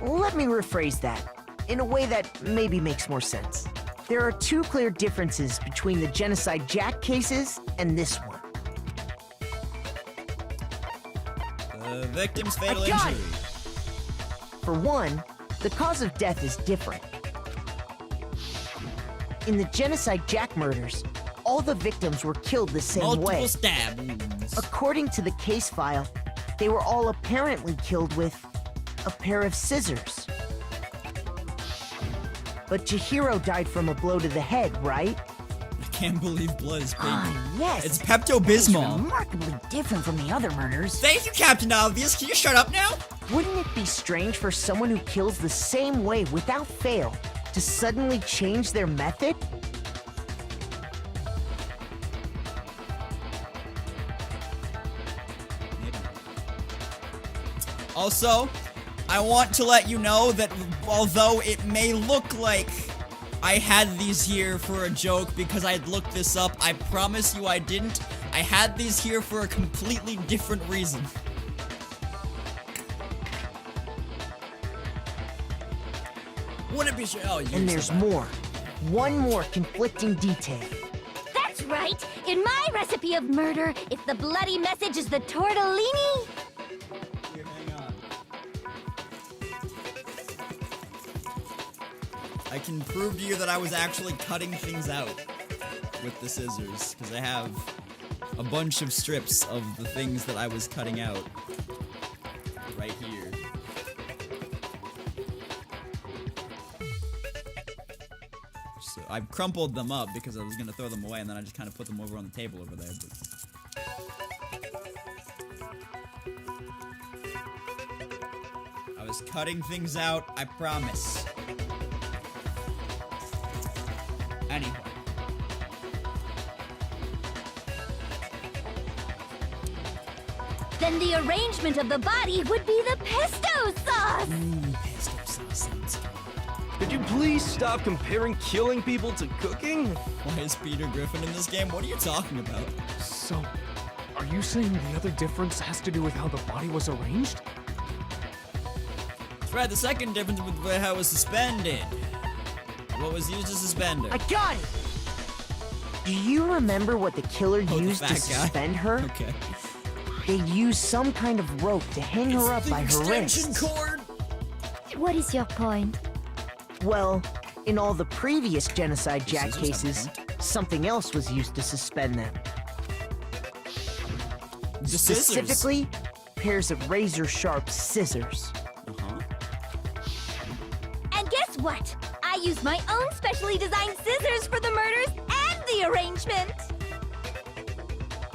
Let me rephrase that, in a way that maybe makes more sense. There are two clear differences between the Genocide Jack cases and this one. The victim's fatal I got injury. For one, the cause of death is different. In the Genocide Jack murders, all the victims were killed the same Multiple way. stab wounds. According to the case file, they were all apparently killed with a pair of scissors. But Chihiro died from a blow to the head, right? I can't believe blood is pink. Yes. It's Pepto-Bismol. Remarkably different from the other murders. Thank you, Captain Obvious. Can you shut up now? Wouldn't it be strange for someone who kills the same way without fail to suddenly change their method? Also, I want to let you know that although it may look like I had these here for a joke because I'd looked this up, I promise you I didn't. I had these here for a completely different reason. Wouldn't be sure. Oh, and there's more. One more conflicting detail. That's right! In my recipe of murder, if the bloody message is the tortellini... Here, hang on. I can prove to you that I was actually cutting things out with the scissors, because I have a bunch of strips of the things that I was cutting out right here. So I crumpled them up because I was going to throw them away, and then I just kind of put them over on the table over there. I was cutting things out, I promise. Anyway. Then the arrangement of the body would be the pesto sauce! Ooh, pesto sauce sounds good. Could you please stop comparing killing people to cooking? Why is Peter Griffin in this game? What are you talking about? So, are you saying the other difference has to do with how the body was arranged? That's right, the second difference with how it was suspended. What was used to suspend her? I got it! Do you remember what the killer used to fat guy. suspend her? Okay. They used some kind of rope to hang her up by her Extension wrists. cord? What is your point? Well, in all the previous Genocide Jack scissors have a cases, something else was used to suspend them. The scissors. Specifically, pairs of razor-sharp scissors. And guess what? I used my own specially designed scissors for the murders and the arrangement.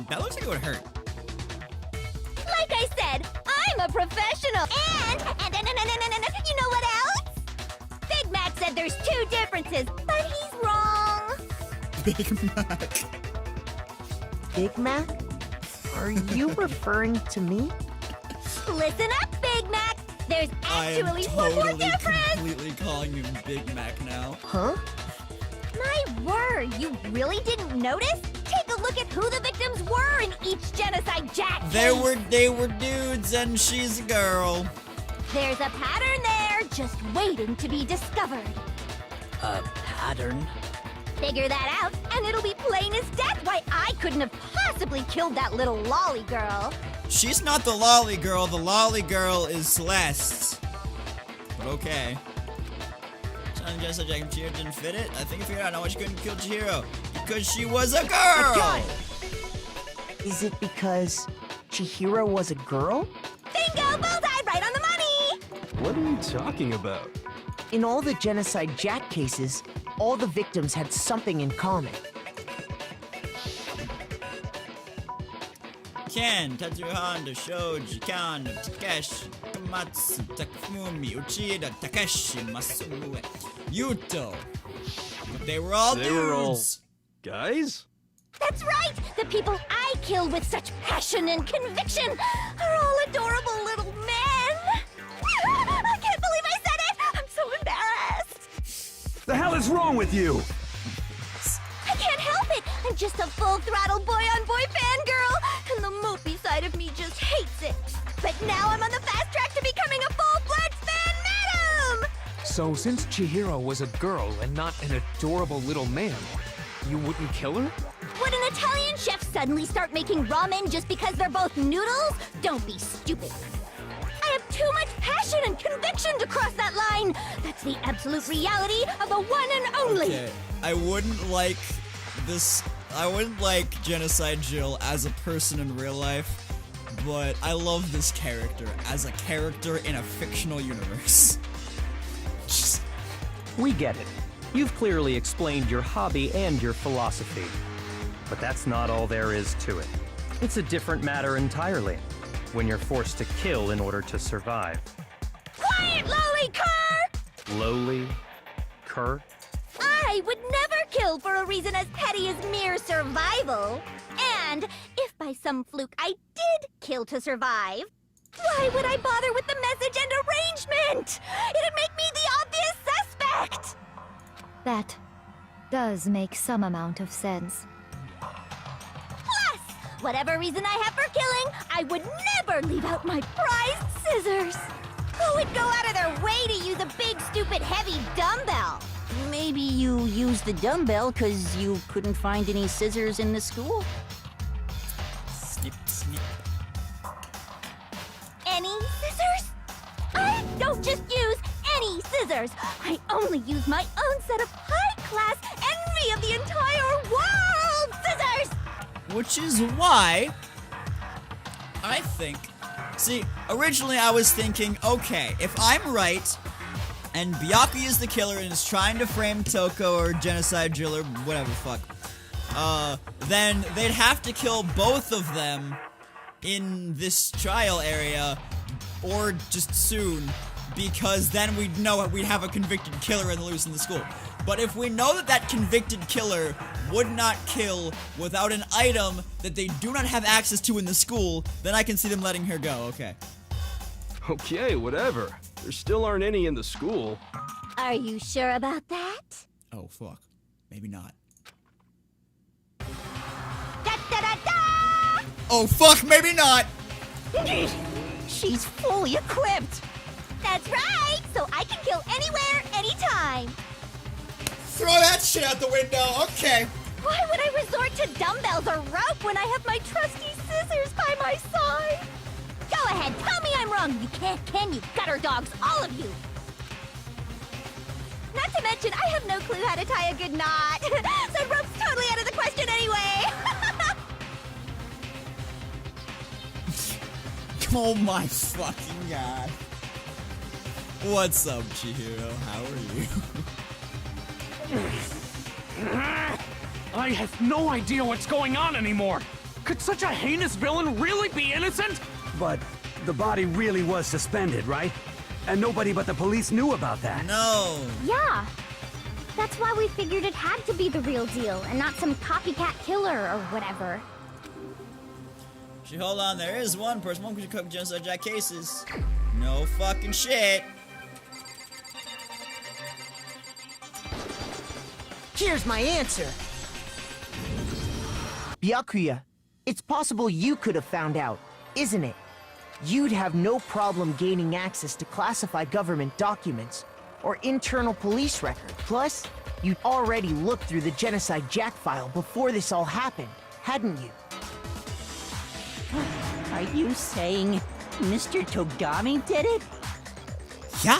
That looks like it would hurt. Like I said, I'm a professional. And you know what else? Big Mac said there's two differences, but he's wrong. Big Mac. Big Mac? Are you referring to me? Listen up, Big Mac. There's I am actually one more totally, difference. completely calling him Big Mac now. Huh? My word, you really didn't notice? Take a look at who the victims were in each Genocide Jack case. They were dudes and she's a girl. There's a pattern there, just waiting to be discovered. A pattern? Figure that out, and it'll be plain as death why I couldn't have possibly killed that little lolly girl. She's not the lolly girl. The lolly girl is Celeste. But okay. Son just said Jack Chihiro didn't fit it. I think I figured out why she couldn't kill Chihiro. Because she was a girl! Is it because Chihiro was a girl? Bingo! Bullseye! Right on the money! What are you talking about? In all the Genocide Jack cases, all the victims had something in common. Ken, Tatsuhanda, Shoji, Kano, Takeshi, Kamatsu, Takafumi, Uchida, Takeshi, Masumue, Yuto. But they were all dudes! They were all guys? That's right! The people I killed with such passion and conviction are all adorable little men! I can't believe I said it! I'm so embarrassed! The hell is wrong with you? I can't help it! I'm just a full-throttle boy-on-boy fangirl, and the mopey side of me just hates it. But now I'm on the fast track to becoming a full-fledged fan madam! So, since Chihiro was a girl and not an adorable little man, you wouldn't kill her? Would an Italian chef suddenly start making ramen just because they're both noodles? Don't be stupid. I have too much passion and conviction to cross that line. That's the absolute reality of the one and only. Okay, I wouldn't like Genocide Jill as a person in real life, but I love this character as a character in a fictional universe. We get it. You've clearly explained your hobby and your philosophy. But that's not all there is to it. It's a different matter entirely, when you're forced to kill in order to survive. Quiet, lolly cur! Lowly? Cur? I would never kill for a reason as petty as mere survival. And if by some fluke I did kill to survive, why would I bother with the message and arrangement? It'd make me the obvious suspect! That does make some amount of sense. Plus, whatever reason I have for killing, I would never leave out my prized scissors. Who would go out of their way to use a big, stupid, heavy dumbbell? Maybe you used the dumbbell because you couldn't find any scissors in the school? Snip, snip. Any scissors? I don't just use any scissors. I only use my own set of high-class envy of the entire world scissors! Which is why I think... See, originally I was thinking, okay, if I'm right, and Byakuya is the killer and is trying to frame Toko or Genocide Jill or whatever the fuck, then they'd have to kill both of them in this trial area, or just soon, because then we'd know we'd have a convicted killer in the loose in the school. But if we know that that convicted killer would not kill without an item that they do not have access to in the school, then I can see them letting her go, okay. Okay, whatever. There still aren't any in the school. Are you sure about that? Oh, fuck. Maybe not. Da-da-da-da! Oh, fuck, maybe not! She's fully equipped! That's right! So I can kill anywhere, anytime! Throw that shit out the window, okay. Why would I resort to dumbbells or rope when I have my trusty scissors by my side? Go ahead, tell me I'm wrong! You can't, can you, gutter dogs, all of you! Not to mention, I have no clue how to tie a good knot. So rope's totally out of the question anyway. Oh my fucking god. What's up, Chihiro? How are you? I have no idea what's going on anymore. Could such a heinous villain really be innocent? But the body really was suspended, right? And nobody but the police knew about that. No. Yeah. That's why we figured it had to be the real deal and not some copycat killer or whatever. Hold on, there is one person who could cook genocide jack cases. No fucking shit. Here's my answer. Byakuya, it's possible you could have found out, isn't it? You'd have no problem gaining access to classified government documents or internal police records. Plus, you'd already looked through the Genocide Jack file before this all happened, hadn't you? Are you saying Mr. Togami did it? Yeah.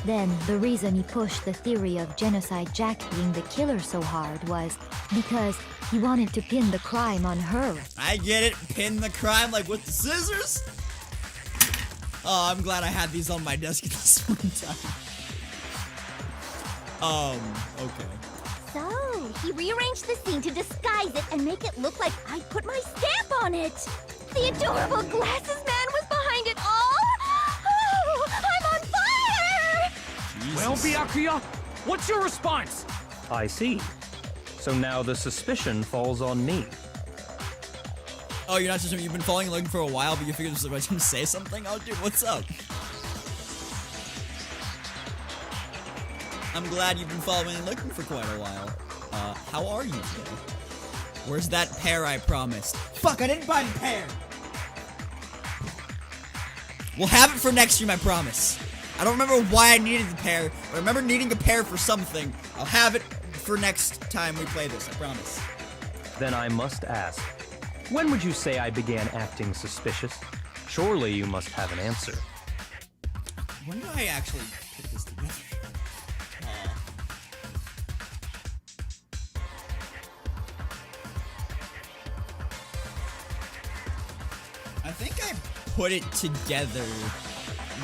Then the reason he pushed the theory of Genocide Jack being the killer so hard was because he wanted to pin the crime on her. I get it. Pin the crime like with the scissors. Oh, I'm glad I had these on my desk at this one time. Okay. So, he rearranged the scene to disguise it and make it look like I put my stamp on it. The adorable glasses man was behind it all. Oh, I'm on fire! Jesus. Well, Byakuya, what's your response? I see. So now the suspicion falls on me. Oh, you're not just you've been following and looking for a while, but you figured this was like, I was gonna say something? Oh, dude, what's up? I'm glad you've been following and looking for quite a while. How are you today? Where's that pear I promised? Fuck, I didn't buy the pear! We'll have it for next stream, I promise. I don't remember why I needed the pear, but I remember needing a pear for something. I'll have it for next time we play this, I promise. Then I must ask, when would you say I began acting suspicious? Surely you must have an answer. When did I actually put this together? I think I put it together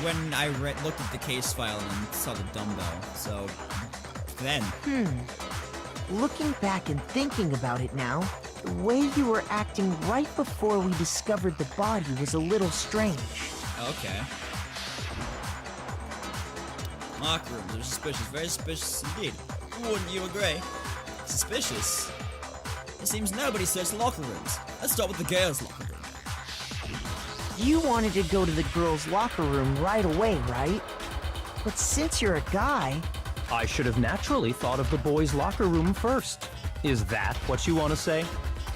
when I looked at the case file and saw the dumbbell, so then. Looking back and thinking about it now, the way you were acting right before we discovered the body was a little strange. Okay. Locker rooms are suspicious, very suspicious indeed. Wouldn't you agree? Suspicious? It seems nobody searched the locker rooms. Let's start with the girls' locker room. You wanted to go to the girls' locker room right away, right? But since you're a guy... I should have naturally thought of the boys' locker room first. Is that what you want to say?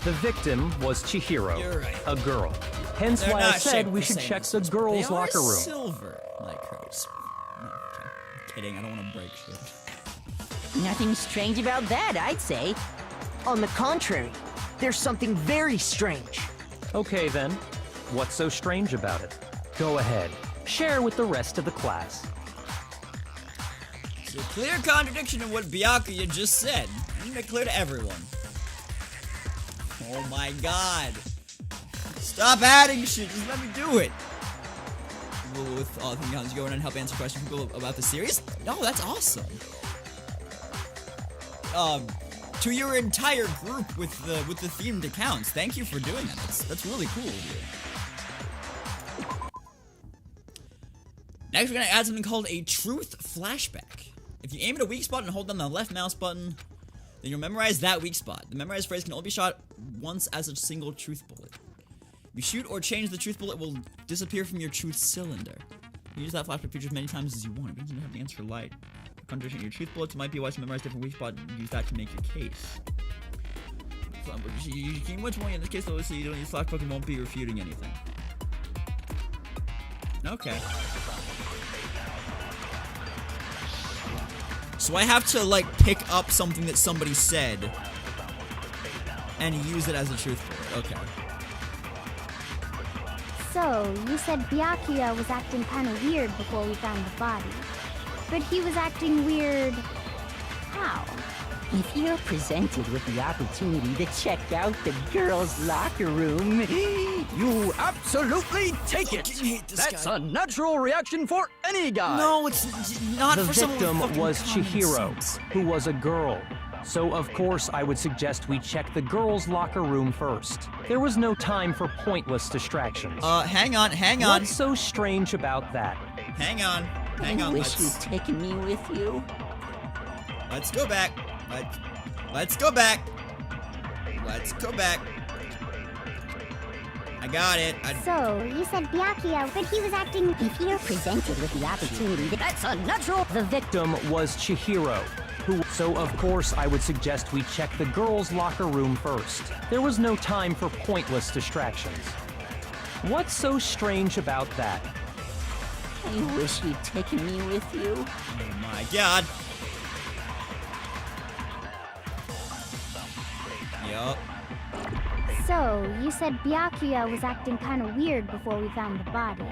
The victim was Chihiro, You're right. a girl. Hence They're why I not said shaped we the should same check as the us, but girls' they are locker room. Silver, like hers. No, okay. Kidding, I don't want to break shit. Nothing strange about that, I'd say. On the contrary, there's something very strange. Okay then, what's so strange about it? Go ahead, share with the rest of the class. It's a clear contradiction in what Byakuya just said. I need to make it clear to everyone. Oh my god. Stop adding shit, just let me do it. With all the things going on and help answer questions from people about the series? No, that's awesome. To your entire group with the themed accounts, thank you for doing that. That's really cool of you. Next, we're gonna add something called a truth flashback. If you aim at a weak spot and hold down the left mouse button, then you'll memorize that weak spot. The memorized phrase can only be shot once as a single truth bullet. If you shoot or change the truth bullet, it will disappear from your truth cylinder. Use that flashback feature as many times as you want. It doesn't have the answer for light. Contradiction in your truth bullets. It might be wise to memorize different weak spots and use that to make your case. So, you can much more in this case, though, so you don't use flashback and won't be refuting anything. Okay. So I have to, like, pick up something that somebody said and use it as a truth bullet. Okay. So, you said Byakuya was acting kind of weird before we found the body. But he was acting weird... how? If you're presented with the opportunity to check out the girls' locker room, You absolutely take it! That's a natural reaction for any guy! No, it's not The for someone with victim fucking was common Chihiro, sense. who was a girl. So of course I would suggest we check the girls' locker room first. There was no time for pointless distractions. Hang on. What's so strange about that? Hang on. wish you'd taken me with you. Let's go back. Let's go back. I got it. So, you said Byakuya, but he was acting... If you're presented with the opportunity, That's unnatural! The victim was Chihiro, so of course I would suggest we check the girls' locker room first. There was no time for pointless distractions. What's so strange about that? I wish you'd taken me with you. Oh my god. Yup. So, you said Byakuya was acting kind of weird before we found the body.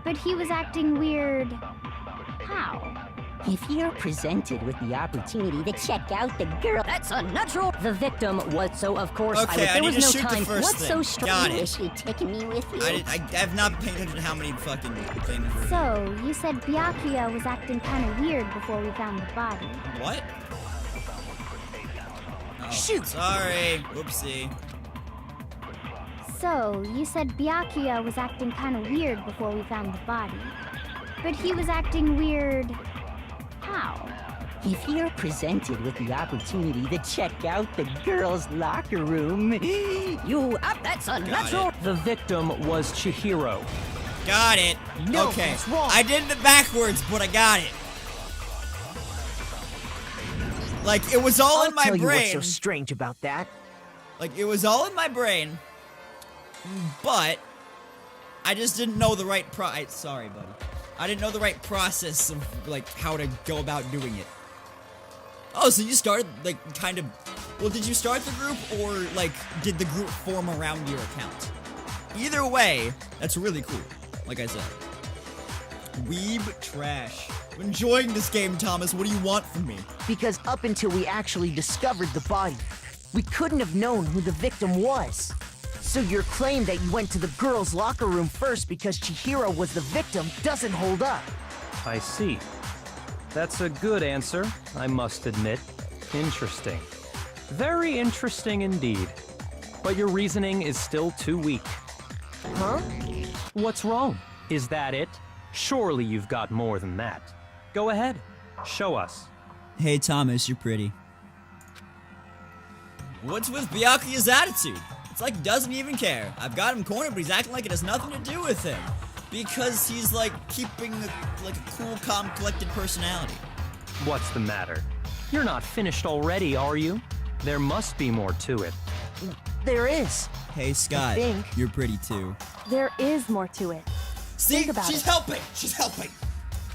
But he was acting weird... how? If you're presented with the opportunity to check out the girl... That's unnatural! The victim was, so of course Okay, I there need was to no shoot the time. first What's so thing. strange? Got I it. wish you'd taken me with you. I have not paid attention to how many fucking things were. So, you said Byakuya was acting kind of weird before we found the body. What? Oh, Shoot! Sorry. Whoopsie. So, you said Byakuya was acting kind of weird before we found the body. But he was acting weird... how? If you're presented with the opportunity to check out the girls' locker room, That's unnatural! The victim was Chihiro. Got it. No, okay. that's wrong. I did it backwards, but I got it. Like, it was all in my I'll tell brain. you what's so strange about that. Like, it was all in my brain, but I just didn't know the right sorry, buddy. I didn't know the right process of, like, how to go about doing it. Oh, so you started, like, kind of... Well, did you start the group, or, like, did the group form around your account? Either way, that's really cool, like I said. Weeb trash. I'm enjoying this game, Thomas. What do you want from me? Because up until we actually discovered the body, we couldn't have known who the victim was. So your claim that you went to the girls' locker room first because Chihiro was the victim doesn't hold up. I see. That's a good answer, I must admit. Interesting. Very interesting indeed. But your reasoning is still too weak. Huh? What's wrong? Is that it? Surely you've got more than that. Go ahead. Show us. Hey, Thomas, you're pretty. What's with Byakuya's attitude? It's like he doesn't even care. I've got him cornered, but he's acting like it has nothing to do with him. Because he's, like, keeping, a cool, calm, collected personality. What's the matter? You're not finished already, are you? There must be more to it. There is. Hey, Scott, think. you're pretty too. There is more to it. See? Think about She's it. helping! She's helping!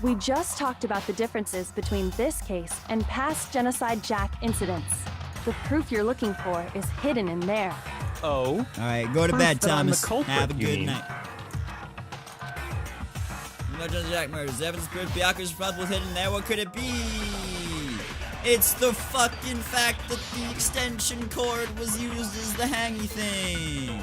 We just talked about the differences between this case and past Genocide Jack incidents. The proof you're looking for is hidden in there. Oh? Alright, go to Proof bed, that I'm the Thomas. culprit, Have a you good mean. night. No Genocide Jack murders. Evidence proves Byakuya's responsible is hidden there. What could it be? It's the fucking fact that the extension cord was used as the hangy thing.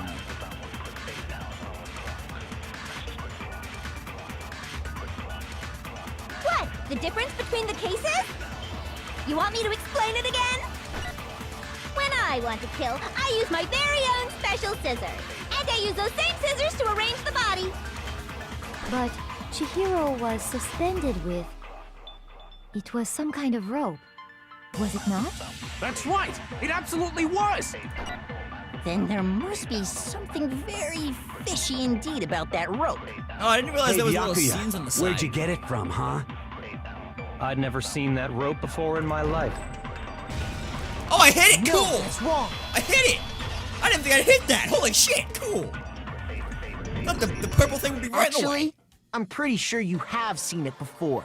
What? The difference between the cases? You want me to explain it again? When I want to kill, I use my very own special scissors. And I use those same scissors to arrange the body. But Chihiro was suspended with... It was some kind of rope. Was it not? That's right! It absolutely was! Then there must be something very fishy indeed about that rope. Oh, I didn't realize Hey, there was little Byakuya, scenes on the side. where'd you get it from, huh? I'd never seen that rope before in my life. Oh, I hit it! No, Cool! that's wrong. I hit it! I didn't think I'd hit that! Holy shit! Cool! Thought the purple thing would be right in the way. Actually, I'm pretty sure you have seen it before.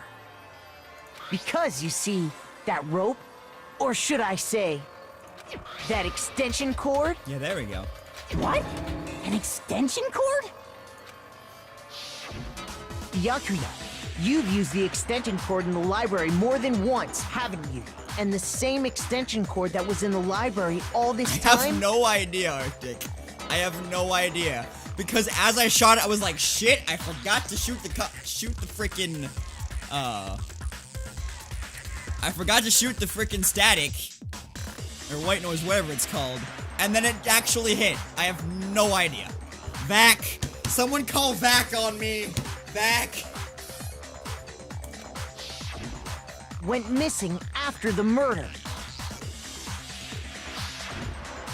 Because, you see, that rope, or should I say, that extension cord? Yeah, there we go. What? An extension cord? Byakuya, you've used the extension cord in the library more than once, haven't you? And the same extension cord that was in the library all this I time? have no idea, Arctic. I have no idea. Because as I shot it, I was like, shit, I forgot to shoot the freaking, I forgot to shoot the freaking static. Or white noise, whatever it's called. And then it actually hit. I have no idea. Vac. Someone call Vac on me. Vac. Went missing after the murder.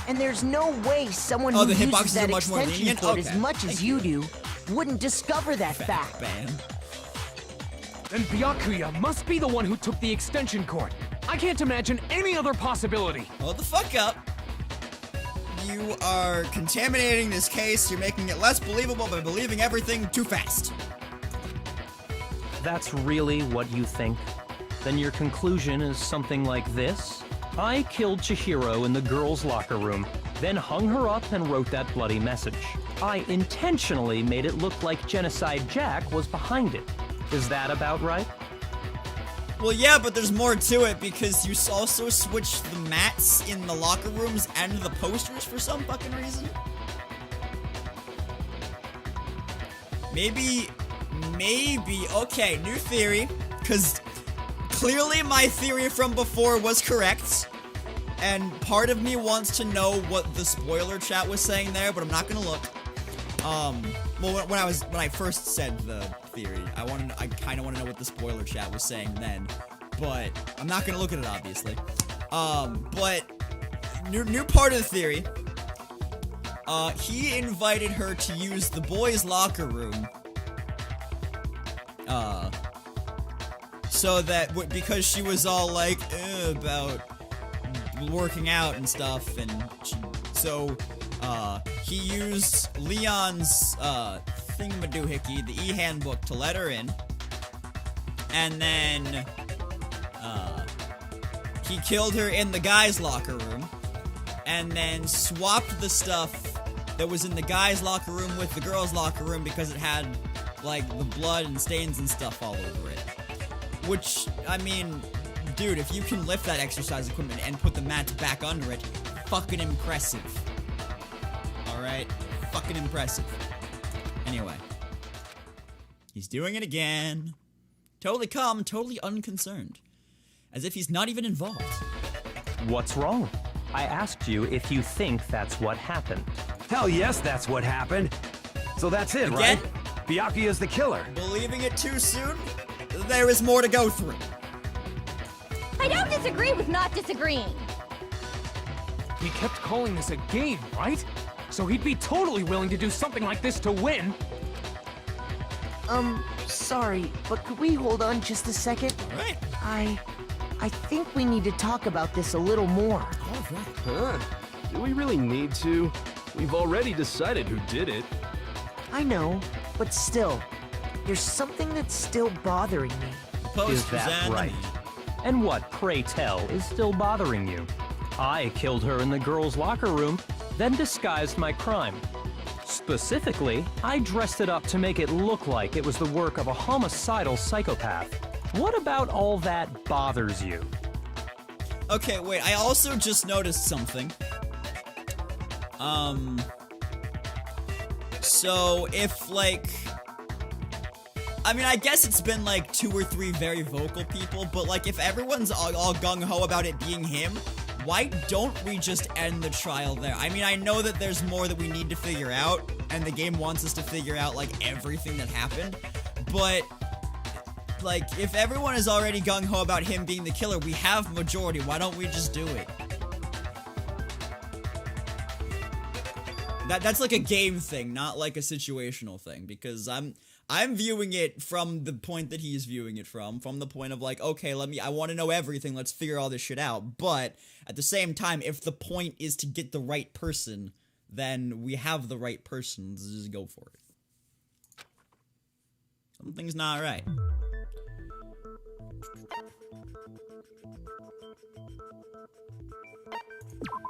And there's no way someone who the uses hitboxes that are much more extension lenient? cord Okay. as much as you do wouldn't discover that fact. Bam. Then Byakuya must be the one who took the extension cord. I can't imagine any other possibility. Hold the fuck up. You are contaminating this case. You're making it less believable by believing everything too fast. That's really what you think? Then your conclusion is something like this? I killed Chihiro in the girls' locker room, then hung her up and wrote that bloody message. I intentionally made it look like Genocide Jack was behind it. Is that about right? Well, yeah, but there's more to it because you also switched the mats in the locker rooms and the posters for some fucking reason. Maybe, okay, new theory, because clearly my theory from before was correct, and part of me wants to know what the spoiler chat was saying there, but I'm not gonna look. Well, when I first said the theory, I kind of want to know what the spoiler chat was saying then, but I'm not gonna look at it obviously. But new part of the theory. He invited her to use the boys' locker room. So that because she was all like about working out and stuff, and he used Leon's thingamadoohickey, the e-handbook, to let her in, and then he killed her in the guys' locker room, and then swapped the stuff that was in the guys' locker room with the girls' locker room because it had like the blood and stains and stuff all over it. Which, I mean, dude, if you can lift that exercise equipment and put the mats back under it, fucking impressive. Alright? Fucking impressive. Anyway. He's doing it again. Totally calm, totally unconcerned. As if he's not even involved. What's wrong? I asked you if you think that's what happened. Hell yes, that's what happened. So that's it, Again? right? Byakuya's the killer. Believing it too soon? There is more to go through. I don't disagree with not disagreeing. He kept calling this a game, right? So he'd be totally willing to do something like this to win. Sorry, but could we hold on just a second? Alright. I think we need to talk about this a little more. Huh? Do we really need to? We've already decided who did it. I know, but still, there's something that's still bothering me. Is that right? And what, pray tell, is still bothering you? I killed her in the girls' locker room, then disguised my crime. Specifically, I dressed it up to make it look like it was the work of a homicidal psychopath. What about all that bothers you? Okay, wait, I also just noticed something. So if, like... I mean, I guess it's been, like, 2 or 3 very vocal people, but, like, if everyone's all gung-ho about it being him, why don't we just end the trial there? I mean, I know that there's more that we need to figure out, and the game wants us to figure out, like, everything that happened, but... like, if everyone is already gung-ho about him being the killer, we have majority. Why don't we just do it? That's like a game thing, not like a situational thing, because I'm viewing it from the point that he's viewing it from the point of like, okay, I want to know everything, let's figure all this shit out. But at the same time, if the point is to get the right person, then we have the right person. Let's just go for it. Something's not right.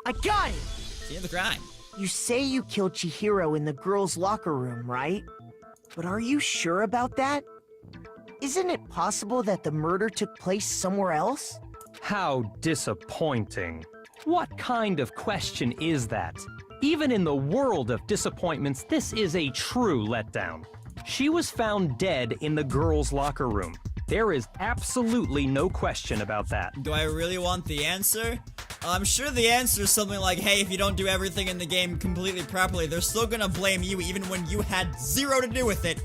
I got it! See the crime. You say you killed Chihiro in the girls' locker room, right? But are you sure about that? Isn't it possible that the murder took place somewhere else? How disappointing. What kind of question is that? Even in the world of disappointments, this is a true letdown. She was found dead in the girls' locker room. There is absolutely no question about that. Do I really want the answer? I'm sure the answer is something like, hey, if you don't do everything in the game completely properly, they're still gonna blame you even when you had zero to do with it.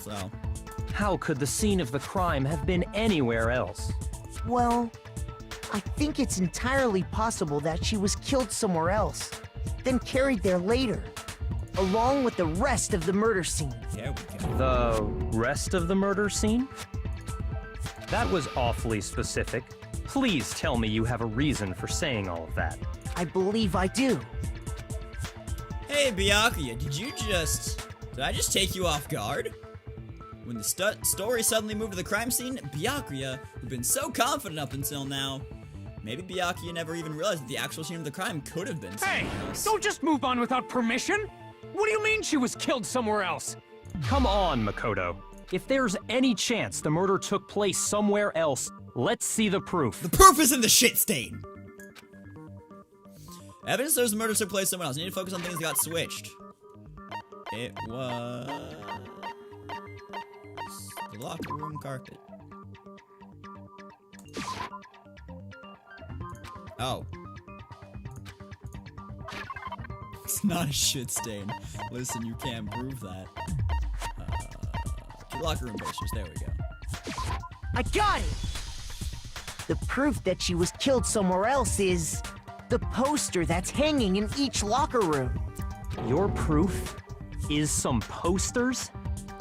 So. How could the scene of the crime have been anywhere else? Well, I think it's entirely possible that she was killed somewhere else, then carried there later, along with the rest of the murder scene. There we go. The rest of the murder scene? That was awfully specific. Please tell me you have a reason for saying all of that. I believe I do. Hey, Byakuya, did I just take you off guard? When the story suddenly moved to the crime scene, Byakuya, who'd been so confident up until now, maybe Byakuya never even realized that the actual scene of the crime could have been something else. Don't just move on without permission! What do you mean she was killed somewhere else? Come on, Makoto. If there's any chance the murder took place somewhere else, let's see the proof. The proof is in the shit stain! Evidence shows the murder took place somewhere else. You need to focus on things that got switched. It was the locker room carpet. Oh. It's not a shit stain. Listen, you can't prove that. Locker room posters, there we go. I got it! The proof that she was killed somewhere else is the poster that's hanging in each locker room. Your proof is some posters?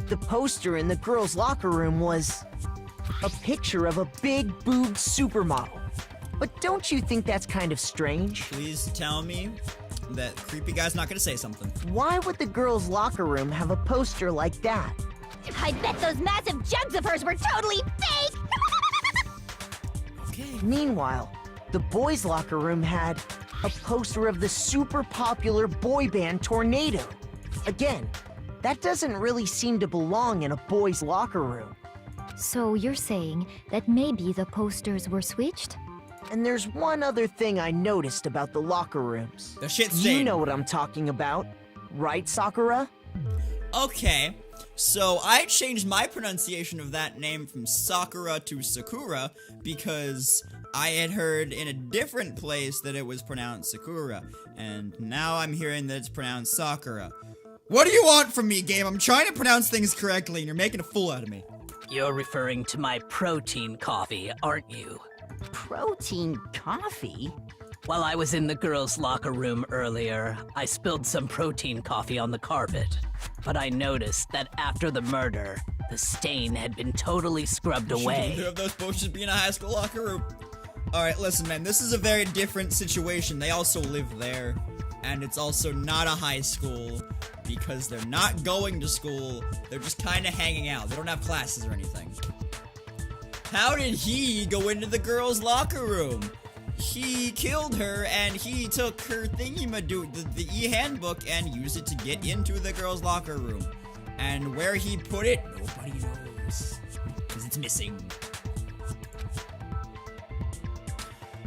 The poster in the girls' locker room was a picture of a big-boobed supermodel. But don't you think that's kind of strange? Please tell me that creepy guy's not gonna say something. Why would the girls' locker room have a poster like that? I bet those massive jugs of hers were totally fake! Okay. Meanwhile, the boys' locker room had a poster of the super popular boy band Tornado. Again, that doesn't really seem to belong in a boys' locker room. So you're saying that maybe the posters were switched? And there's one other thing I noticed about the locker rooms. The shit stain. You know what I'm talking about, right, Sakura? Okay, so I changed my pronunciation of that name from Sakura to Sakura because I had heard in a different place that it was pronounced Sakura, and now I'm hearing that it's pronounced Sakura. What do you want from me, game? I'm trying to pronounce things correctly, and you're making a fool out of me. You're referring to my protein coffee, aren't you? Protein coffee? While I was in the girls' locker room earlier, I spilled some protein coffee on the carpet. But I noticed that after the murder, the stain had been totally scrubbed away. Neither of those posters be in a high school locker room. Alright, listen, man, this is a very different situation. They also live there, and it's also not a high school, because they're not going to school, they're just kind of hanging out. They don't have classes or anything. How did he go into the girls' locker room? He killed her, and he took her thingy-madoo, the e-handbook, and used it to get into the girls' locker room. And where he put it, nobody knows. Because it's missing.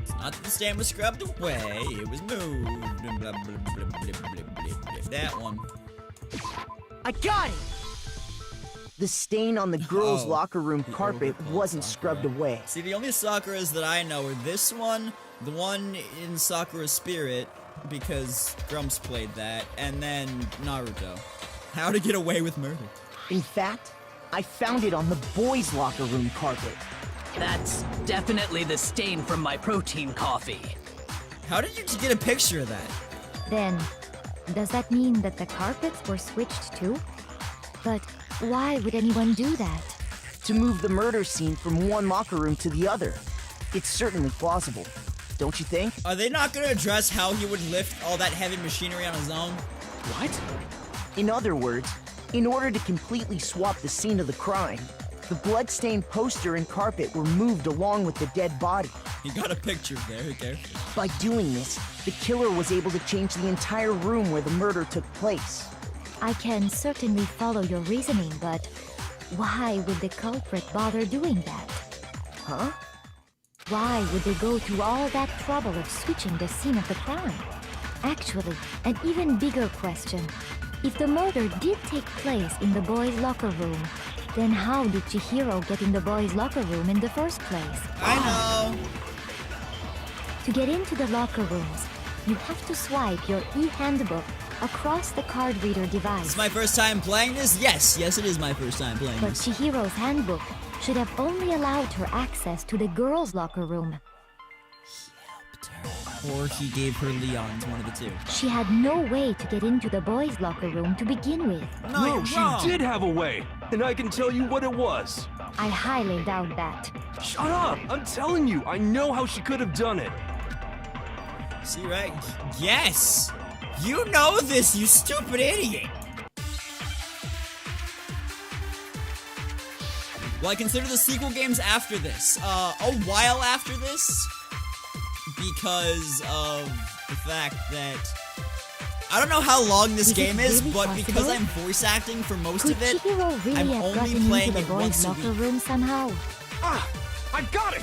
It's not that the stain was scrubbed away, it was moved, and blah, blah, blah, blah, blah, blah, blah. That one. I got it! The stain on the girls' locker room carpet wasn't scrubbed away. See, the only Sakuras that I know are this one, the one in Sakura Spirit, because Grumps played that, and then Naruto. How to Get Away with Murder. In fact, I found it on the boys' locker room carpet. That's definitely the stain from my protein coffee. How did you get a picture of that? Then, does that mean that the carpets were switched too? But why would anyone do that? To move the murder scene from one locker room to the other. It's certainly plausible, don't you think? Are they not gonna address how he would lift all that heavy machinery on his own? What? In other words, in order to completely swap the scene of the crime, the bloodstained poster and carpet were moved along with the dead body. You got a picture there, okay? By doing this, the killer was able to change the entire room where the murder took place. I can certainly follow your reasoning, but why would the culprit bother doing that? Huh? Why would they go through all that trouble of switching the scene of the crime? Actually, an even bigger question. If the murder did take place in the boys' locker room, then how did Chihiro get in the boys' locker room in the first place? I know! To get into the locker rooms, you have to swipe your e-handbook across the card reader device. It's my first time playing this? Yes, it is my first time playing But this. Chihiro's handbook should have only allowed her access to the girls' locker room. Or he gave her Leon's, one of the two. She had no way to get into the boys' locker room to begin with. No, she did have a way, and I can tell you what it was. I highly doubt that. Shut up! I'm telling you, I know how she could have done it. See, right? Yes! You know this, you stupid idiot! Well, I consider the sequel games after this. A while after this. Because of the fact that I don't know how long this game is, really but possible? because I'm voice acting for most Could of it, Chihiro really I'm have only gotten playing into the it boys' once a locker week. room somehow? Ah! I got it!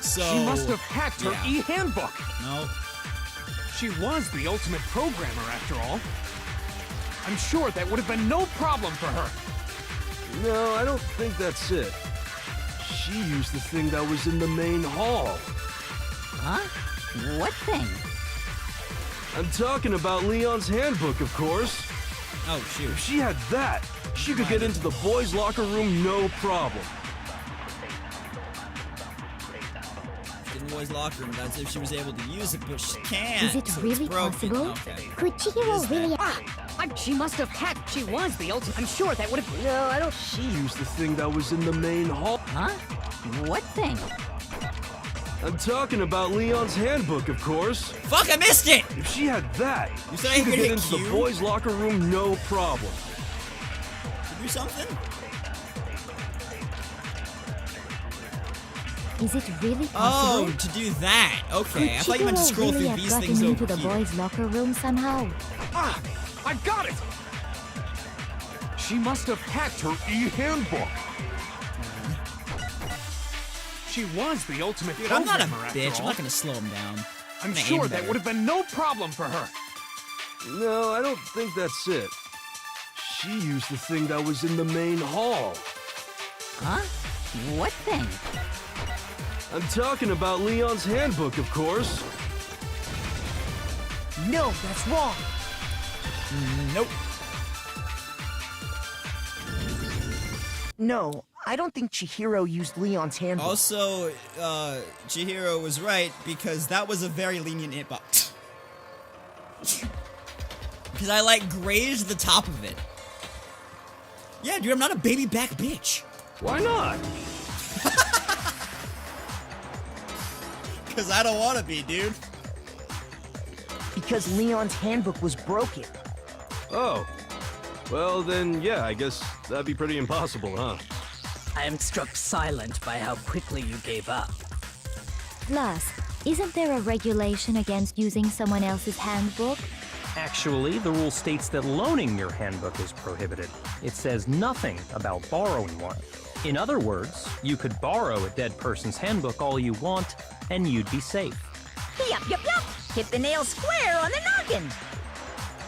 So She must have hacked her yeah. e-handbook. No. She was the ultimate programmer, after all. I'm sure that would have been no problem for her. No, I don't think that's it. She used the thing that was in the main hall. Huh? What thing? I'm talking about Leon's handbook, of course. Oh, shoot. If she had that, she could get into the boys' locker room no problem. In the boys' locker room, that's if she was able to use it, but she can't. Is it so really it's broken. possible? Okay. Could Chihiro really... She must have hacked. She was the ultimate. I'm sure that would have. No, I don't. She used the thing that was in the main hall. Huh? What thing? I'm talking about Leon's handbook, of course. Fuck, I missed it! If she had that, You said I she could could get hit into the Q? boys' locker room no problem. To do something? Is it really Oh, possible? to do that. Okay, I Could thought you meant to Chihiro scroll really through have these gotten things into over the here. boys' locker room somehow? Ah! I got it! She must have hacked her e-handbook. She was the ultimate Dude, I'm not a programmer, after bitch. I'm all. not gonna slow him down. I'm gonna sure aim that better. would have been no problem for her. No, I don't think that's it. She used the thing that was in the main hall. Huh? What thing? I'm talking about Leon's handbook, of course. No, that's wrong. Nope. No, I don't think Chihiro used Leon's handbook. Also, Chihiro was right because that was a very lenient hitbox. Because I like grazed the top of it. Yeah, dude, I'm not a baby back bitch. Why not? Because I don't want to be, dude. Because Leon's handbook was broken. Oh. Well, then, yeah, I guess that'd be pretty impossible, huh? I am struck silent by how quickly you gave up. Plus, isn't there a regulation against using someone else's handbook? Actually, the rule states that loaning your handbook is prohibited. It says nothing about borrowing one. In other words, you could borrow a dead person's handbook all you want, and you'd be safe. Yup, yup, yup! Hit the nail square on the noggin!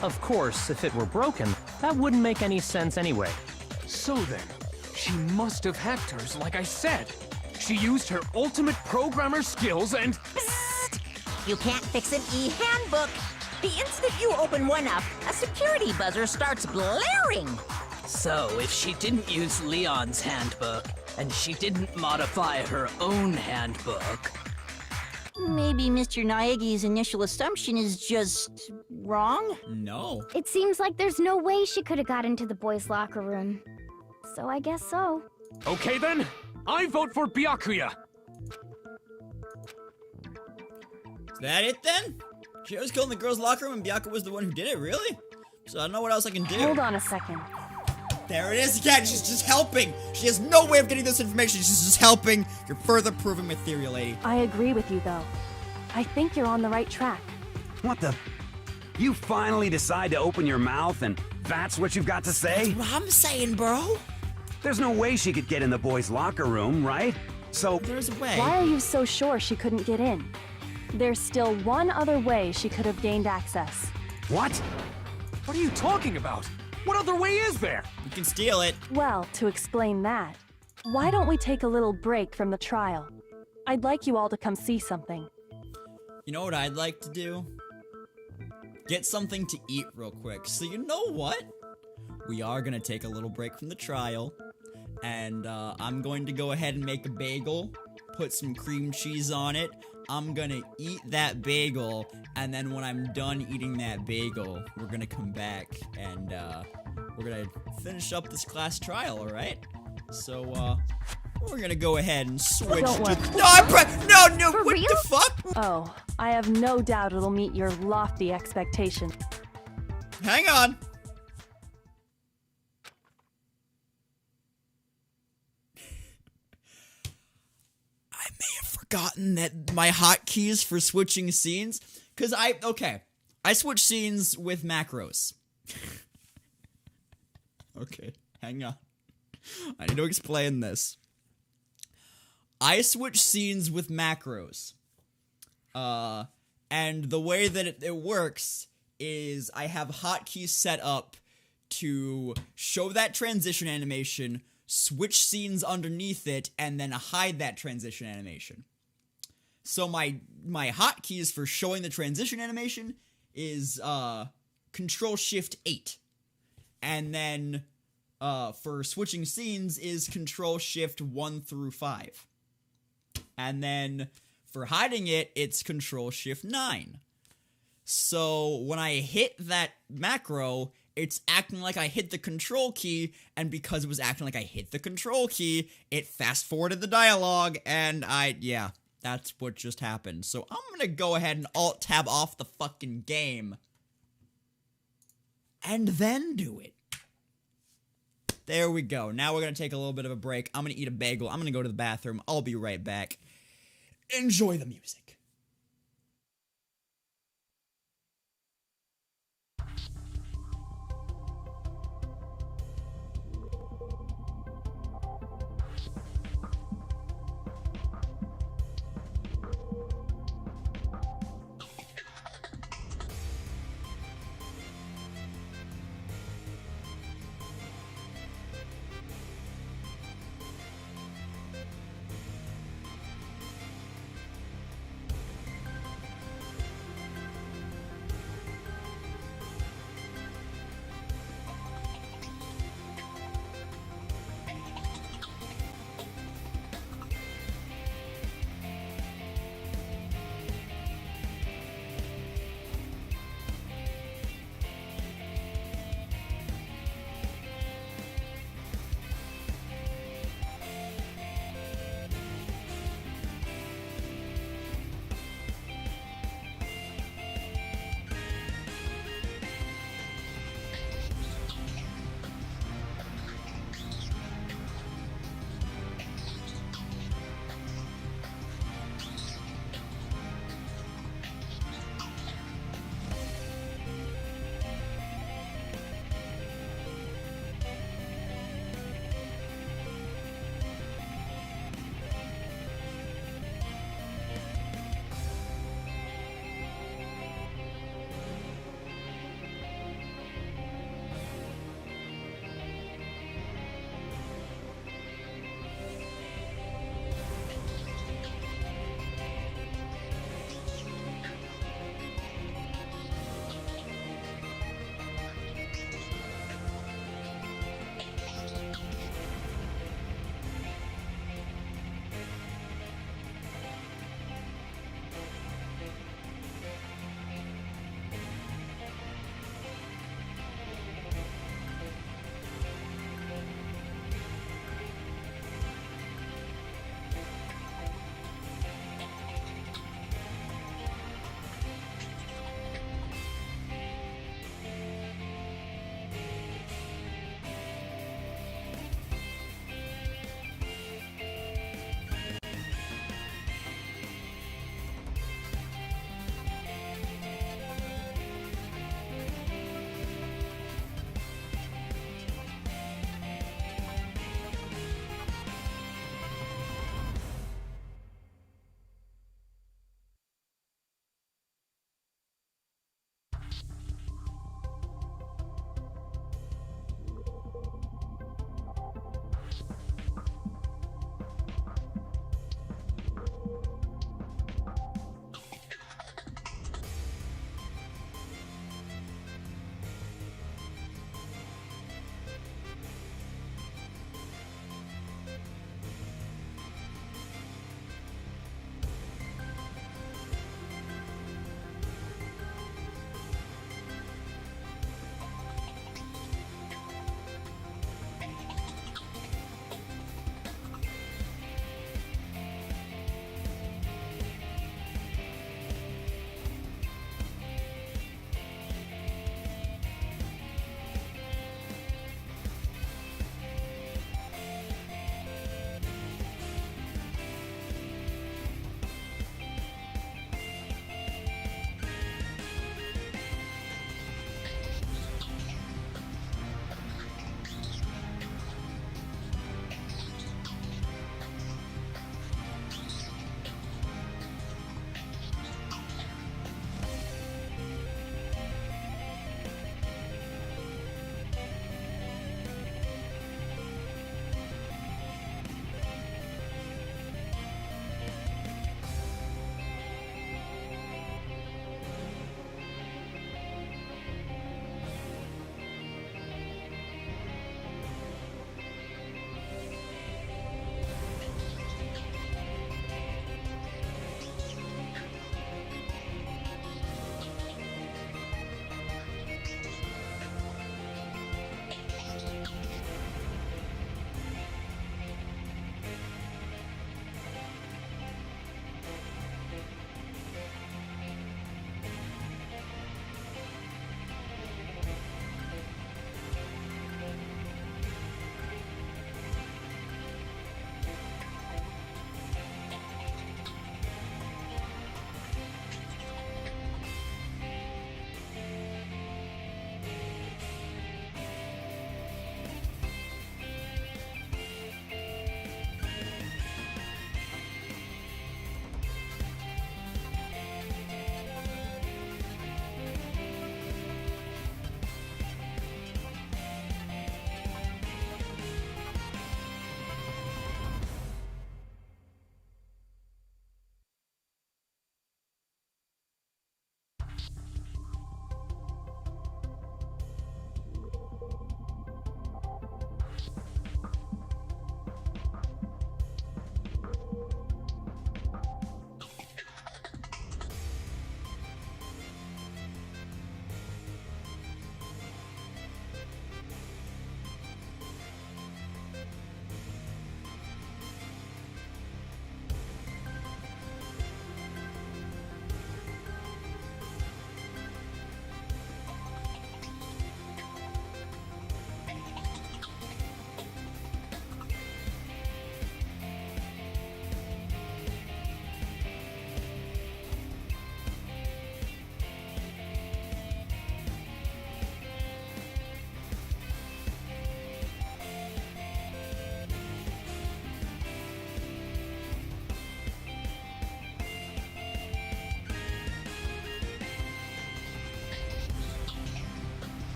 Of course, if it were broken, that wouldn't make any sense anyway. So then, she must have hacked hers, like I said. She used her ultimate programmer skills and... Psst! You can't fix an e-handbook! The instant you open one up, a security buzzer starts blaring! So, if she didn't use Leon's handbook, and she didn't modify her own handbook, Maybe Mr. Naegi's initial assumption is just wrong? No. It seems like there's no way she could have got into the boys' locker room. So I guess so. Okay then, I vote for Byakuya. Is that it then? She was killed in the girls' locker room and Byakuya was the one who did it, really? So I don't know what else I can do. Hold on a second. There it is again, she's just helping. She has no way of getting this information, she's just helping. You're further proving my theory, lady. I agree with you, though. I think you're on the right track. What the? You finally decide to open your mouth and that's what you've got to say? That's what I'm saying, bro. There's no way she could get in the boys' locker room, right? So there's a way. Why are you so sure she couldn't get in? There's still one other way she could have gained access. What? What are you talking about? What other way is there? You can steal it. Well, to explain that, why don't we take a little break from the trial? I'd like you all to come see something. You know what I'd like to do? Get something to eat real quick. So you know what? We are gonna take a little break from the trial. And I'm going to go ahead and make a bagel. Put some cream cheese on it. I'm gonna eat that bagel, and then when I'm done eating that bagel, we're gonna come back and we're gonna finish up this class trial, alright? So, we're gonna go ahead and switch Don't worry. No, For what real? the fuck? Oh, I have no doubt it'll meet your lofty expectations. Hang on. I may have forgotten that my hotkeys for switching scenes, because I switch scenes with macros. Okay, hang on. I need to explain this. I switch scenes with macros. And the way that it works is I have hotkeys set up to show that transition animation, switch scenes underneath it, and then hide that transition animation. So my hotkeys for showing the transition animation is Control-Shift-8. And then for switching scenes is Control-Shift-1 through 5. And then for hiding it, it's Control-Shift-9. So when I hit that macro, it's acting like I hit the control key, and because it was acting like I hit the control key, it fast-forwarded the dialogue, and yeah, that's what just happened. So I'm gonna go ahead and Alt-Tab off the fucking game. And then do it. There we go. Now we're gonna take a little bit of a break. I'm gonna eat a bagel. I'm gonna go to the bathroom. I'll be right back. Enjoy the music.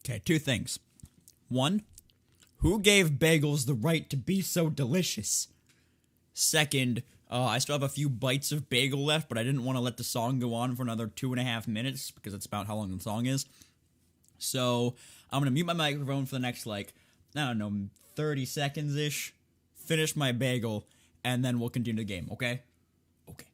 Okay, two things. One, who gave bagels the right to be so delicious? Second, I still have a few bites of bagel left, but I didn't want to let the song go on for another 2.5 minutes because that's about how long the song is. So I'm going to mute my microphone for the next, like, I don't know, 30 seconds-ish, finish my bagel, and then we'll continue the game, okay? Okay.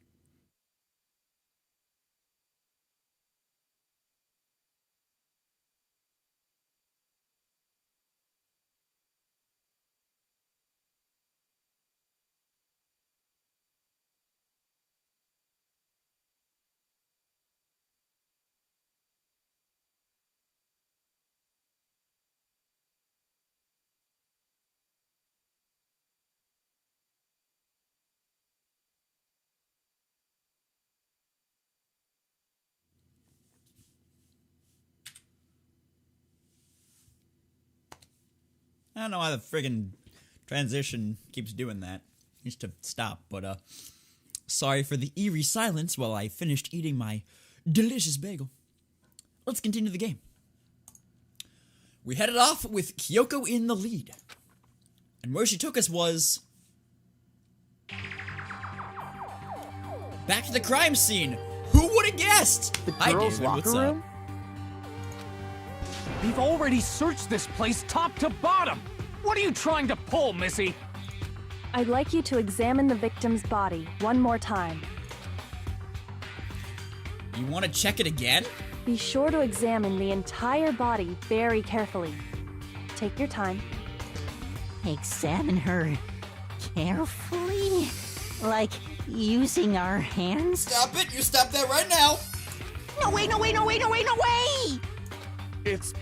I don't know why the friggin' transition keeps doing that. It needs to stop, but, sorry for the eerie silence while I finished eating my delicious bagel. Let's continue the game. We headed off with Kyoko in the lead. And where she took us was... back to the crime scene! Who would have guessed? The Hi, girls' David, locker what's up? room? We've already searched this place top to bottom! What are you trying to pull, Missy? I'd like you to examine the victim's body one more time. You want to check it again? Be sure to examine the entire body very carefully. Take your time. Examine her carefully? Like using our hands? Stop it! You stop that right now! No way, no way, no way, no way, no way! It's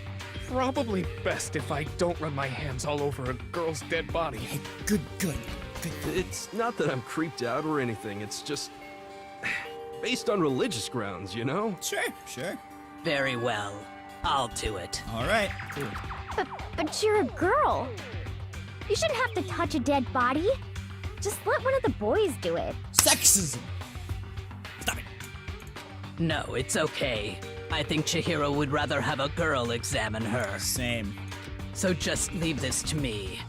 probably best if I don't run my hands all over a girl's dead body. Hey, good. It's not that I'm creeped out or anything, it's just... based on religious grounds, you know? Sure. Very well. I'll do it. Alright, cool. But you're a girl. You shouldn't have to touch a dead body. Just let one of the boys do it. Sexism! Stop it! No, it's okay. I think Chihiro would rather have a girl examine her. Same. So just leave this to me.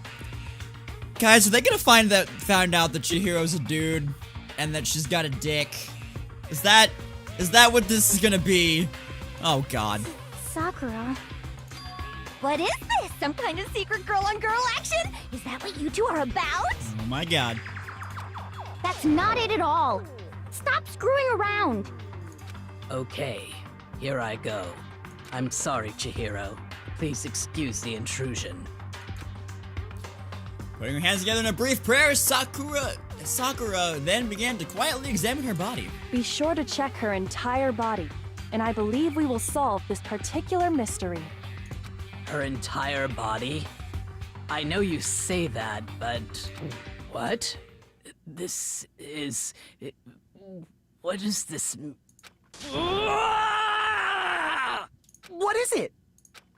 Guys, are they gonna find out that Chihiro's a dude and that she's got a dick? Is that what this is gonna be? Oh god. Sakura. What is this? Some kind of secret girl-on-girl action? Is that what you two are about? Oh my god. That's not it at all. Stop screwing around. Okay, here I go. I'm sorry, Chihiro. Please excuse the intrusion. Putting her hands together in a brief prayer, Sakura then began to quietly examine her body. Be sure to check her entire body, and I believe we will solve this particular mystery. Her entire body? I know you say that, but... What? This is... What is this... What is it?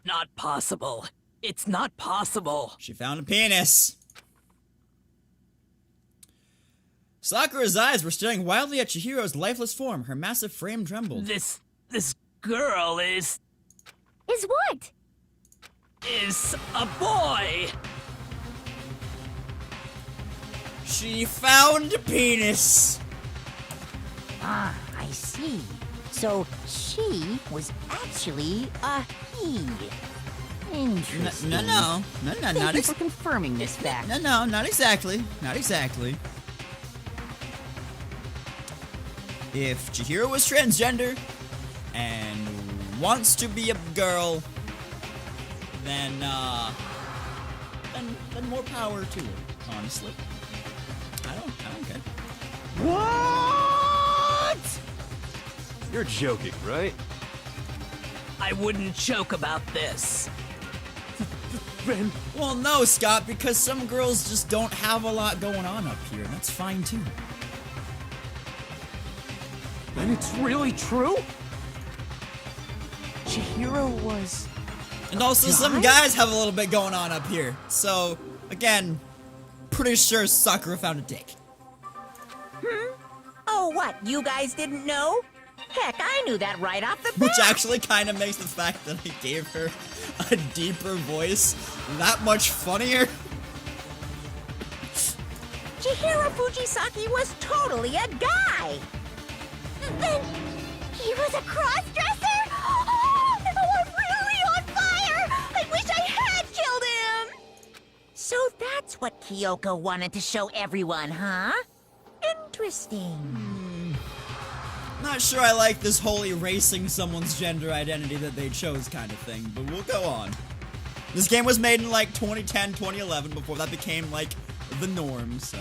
Not possible. It's not possible. She found a penis. Sakura's eyes were staring wildly at Chihiro's lifeless form. Her massive frame trembled. This girl is what? Is a boy. She found a penis. Ah, I see. So she was actually a he. Interesting. No, Thank not you for confirming this fact. No, not exactly. Not exactly. If Chihiro was transgender and wants to be a girl, then more power to her, honestly. I don't care. What? You're joking, right? I wouldn't joke about this. Ben. Well, no, Scott, because some girls just don't have a lot going on up here, and that's fine too. Ben, it's really true? Chihiro was... And also, some guys have a little bit going on up here. So, again, pretty sure Sakura found a dick. Oh, what? You guys didn't know? Heck, I knew that right off the bat. Which actually kind of makes the fact that I gave her a deeper voice that much funnier. Chihiro Fujisaki was totally a guy. Then he was a cross-dresser? Oh, I'm really on fire! I wish I had killed him! So that's what Kyoko wanted to show everyone, huh? Interesting. Not sure I like this whole erasing someone's gender identity that they chose kind of thing, but we'll go on. This game was made in like 2010, 2011, before that became like the norm, so.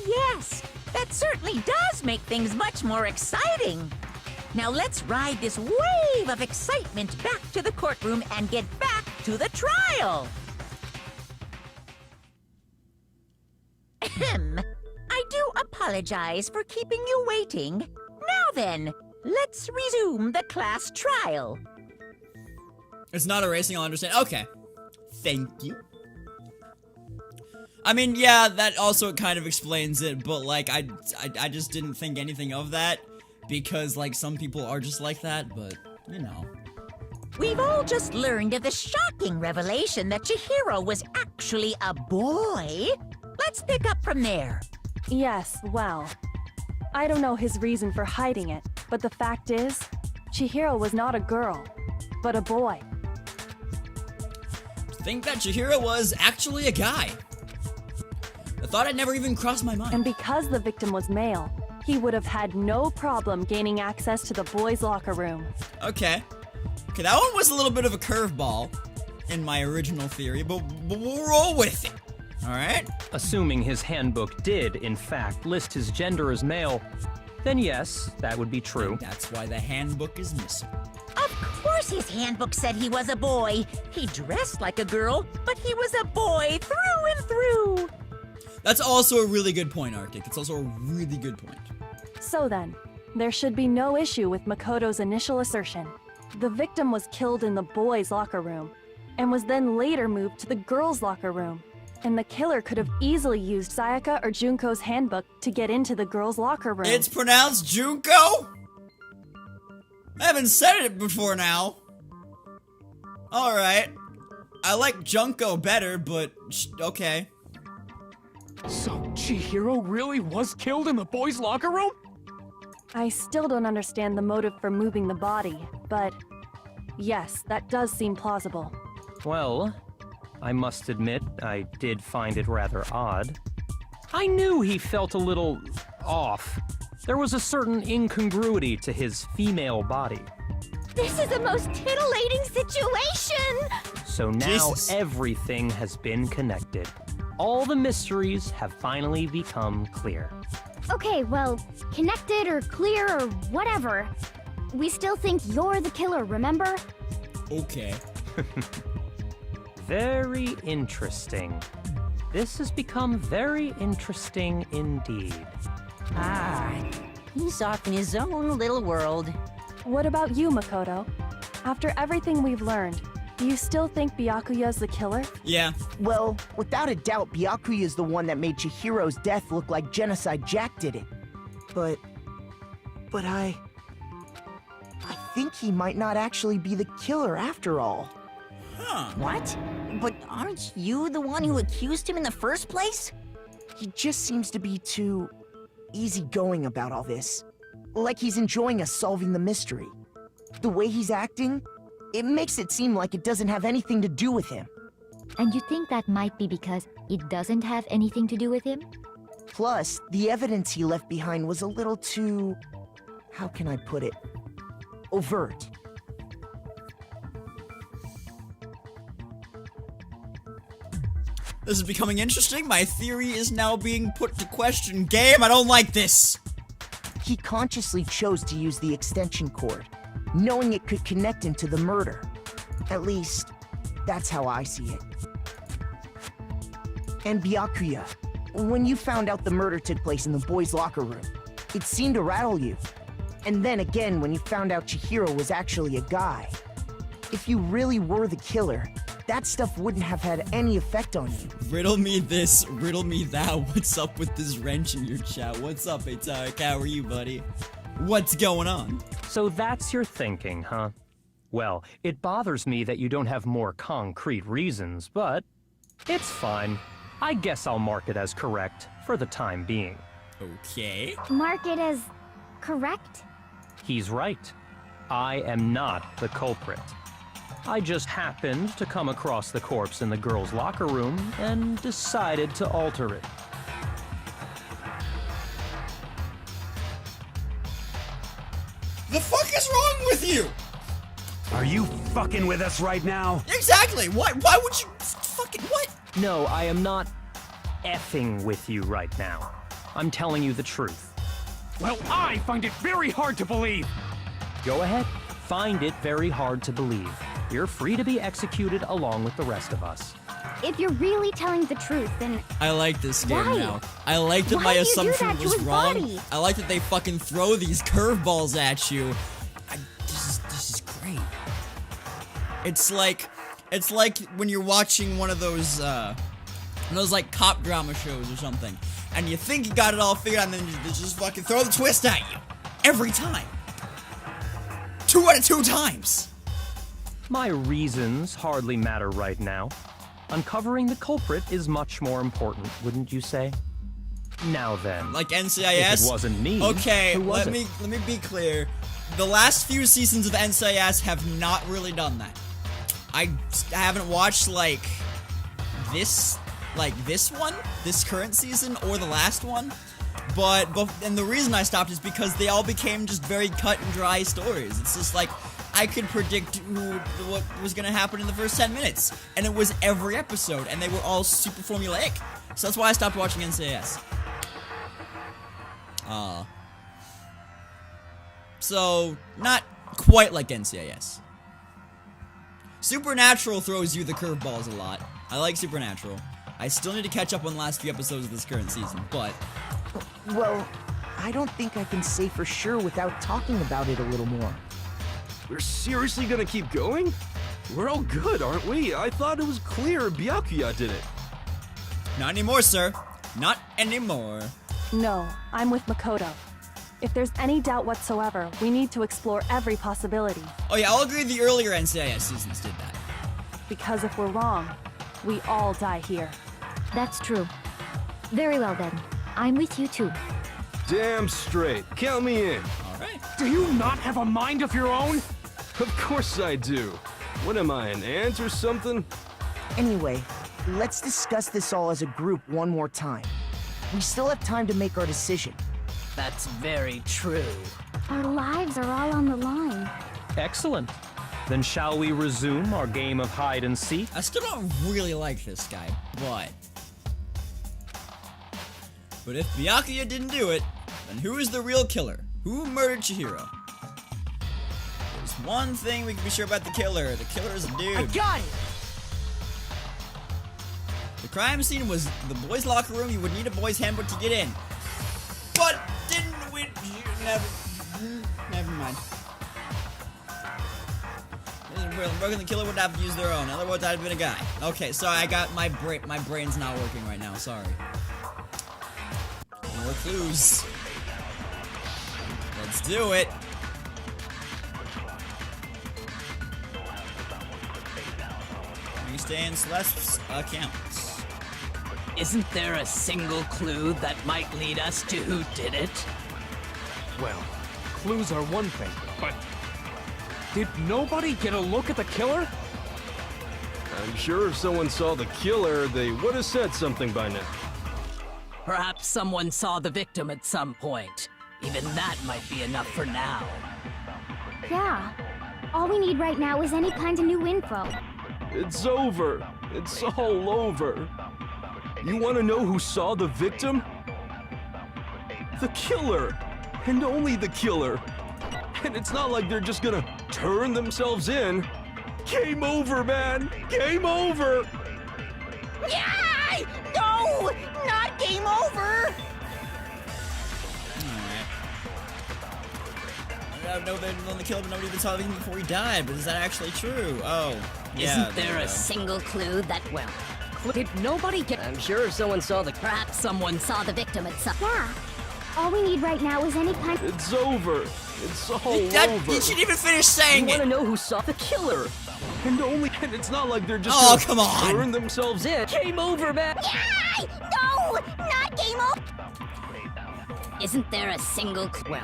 Yes, that certainly does make things much more exciting. Now let's ride this wave of excitement back to the courtroom and get back to the trial. Ahem. I do apologize for keeping you waiting. Now then, let's resume the class trial. It's not erasing, I'll understand. Okay. Thank you. I mean, yeah, that also kind of explains it, but like, I just didn't think anything of that, because like, some people are just like that, but, you know. We've all just learned of the shocking revelation that Chihiro was actually a boy. Let's pick up from there. Yes, well, I don't know his reason for hiding it, but the fact is, Chihiro was not a girl, but a boy. Think that Chihiro was actually a guy. I thought it never even crossed my mind. And because the victim was male, he would have had no problem gaining access to the boys' locker room. Okay. Okay, that one was a little bit of a curveball in my original theory, but we'll roll with it. Alright? Assuming his handbook did, in fact, list his gender as male, then yes, that would be true. And that's why the handbook is missing. Of course his handbook said he was a boy. He dressed like a girl, but he was a boy through and through. That's also a really good point, Arctic. It's also a really good point. So then, there should be no issue with Makoto's initial assertion. The victim was killed in the boys' locker room, and was then later moved to the girls' locker room. And the killer could have easily used Sayaka or Junko's handbook to get into the girls' locker room. It's pronounced Junko? I haven't said it before now. Alright. I like Junko better, but okay. So, Chihiro really was killed in the boys' locker room? I still don't understand the motive for moving the body, but yes, that does seem plausible. Well, I must admit, I did find it rather odd. I knew he felt a little off. There was a certain incongruity to his female body. This is the most titillating situation! So now Jesus. everything has been connected. All the mysteries have finally become clear. Okay, well, connected or clear or whatever. We still think you're the killer, remember? Okay. Very interesting. This has become very interesting indeed. Ah, he's off in his own little world. What about you, Makoto? After everything we've learned, do you still think Byakuya's the killer? Yeah. Well, without a doubt, Byakuya is the one that made Chihiro's death look like Genocide Jack did it. But I think he might not actually be the killer after all. Huh. What? But aren't you the one who accused him in the first place? He just seems to be too easygoing about all this. Like he's enjoying us solving the mystery. The way he's acting, it makes it seem like it doesn't have anything to do with him. And you think that might be because it doesn't have anything to do with him? Plus, the evidence he left behind was a little too... how can I put it? Overt. This is becoming interesting. My theory is now being put to question. Game, I don't like this. He consciously chose to use the extension cord, knowing it could connect him to the murder. At least, that's how I see it. And Byakuya, when you found out the murder took place in the boys' locker room, it seemed to rattle you. And then again when you found out Chihiro was actually a guy. If you really were the killer, that stuff wouldn't have had any effect on you. Riddle me this, riddle me that. What's up with this wrench in your chat? What's up, Tarek? How are you, buddy? What's going on? So that's your thinking, huh? Well, it bothers me that you don't have more concrete reasons, but it's fine. I guess I'll mark it as correct for the time being. Okay. Mark it as correct? He's right. I am not the culprit. I just happened to come across the corpse in the girls' locker room and decided to alter it. The fuck is wrong with you? Are you fucking with us right now? Exactly. Why would you fucking what? No, I am not effing with you right now. I'm telling you the truth. Well, I find it very hard to believe. Go ahead. Find it very hard to believe. You're free to be executed along with the rest of us. If you're really telling the truth, then I like this game why? now. I like that Why my do you do assumption that to was his wrong. body? I like that they fucking throw these curveballs at you. This is great. It's like when you're watching one of those like cop drama shows or something, and you think you got it all figured out, and then they just fucking throw the twist at you every time. 2 out of 2 times. My reasons hardly matter right now. Uncovering the culprit is much more important, wouldn't you say? Now then. Like NCIS? If it wasn't me, okay, who was let it? me be clear. The last few seasons of NCIS have not really done that. I haven't watched like this one, this current season, or the last one. And the reason I stopped is because they all became just very cut and dry stories. It's just like, I could predict what was gonna happen in the first 10 minutes. And it was every episode, and they were all super formulaic. So that's why I stopped watching NCIS. So, not quite like NCIS. Supernatural throws you the curveballs a lot. I like Supernatural. I still need to catch up on the last few episodes of this current season, but... Well, I don't think I can say for sure without talking about it a little more. We're seriously gonna keep going? We're all good, aren't we? I thought it was clear Byakuya did it. Not anymore, sir. Not anymore. No, I'm with Makoto. If there's any doubt whatsoever, we need to explore every possibility. Oh yeah, I'll agree the earlier NCIS seasons did that. Because if we're wrong, we all die here. That's true. Very well then. I'm with you too. Damn straight. Count me in. Alright. Do you not have a mind of your own? Of course I do. What am I, an ant or something? Anyway, let's discuss this all as a group one more time. We still have time to make our decision. That's very true. Our lives are all on the line. Excellent. Then shall we resume our game of hide and seek? I still don't really like this guy, but if Byakuya didn't do it, then who is the real killer? Who murdered Chihiro? There's one thing we can be sure about the killer. The killer is a dude. I got it! The crime scene was the boys' locker room. You would need a boys' handbook to get in. But didn't we? Never mind. Broken, the killer would have used their own. Otherwise, I'd have been a guy. Okay, so I got my brain's not working right now. Sorry. More clues. Let's do it. We stay in Celeste's account. Isn't there a single clue that might lead us to who did it? Well, clues are one thing, but did nobody get a look at the killer? I'm sure if someone saw the killer, they would have said something by now. Perhaps someone saw the victim at some point. Even that might be enough for now. Yeah. All we need right now is any kind of new info. It's over. It's all over. You want to know who saw the victim? The killer. And only the killer. And it's not like they're just gonna turn themselves in. Game over, man! Game over! Yay! No! Not game over! know they're the one that killed him, nobody even saw him before he died, but is that actually true? Oh, yeah. Isn't there a single clue that, well, Did nobody get... I'm sure someone saw the... Perhaps someone saw the victim at some... Yeah. All we need right now is any kind... It's over. It's all over. You didn't even finish saying You it! want to know who saw the killer? And it's not like they're just Oh, gonna come on. turn themselves in. Game over, man. Yay! No! Not game over! Isn't there a single clue?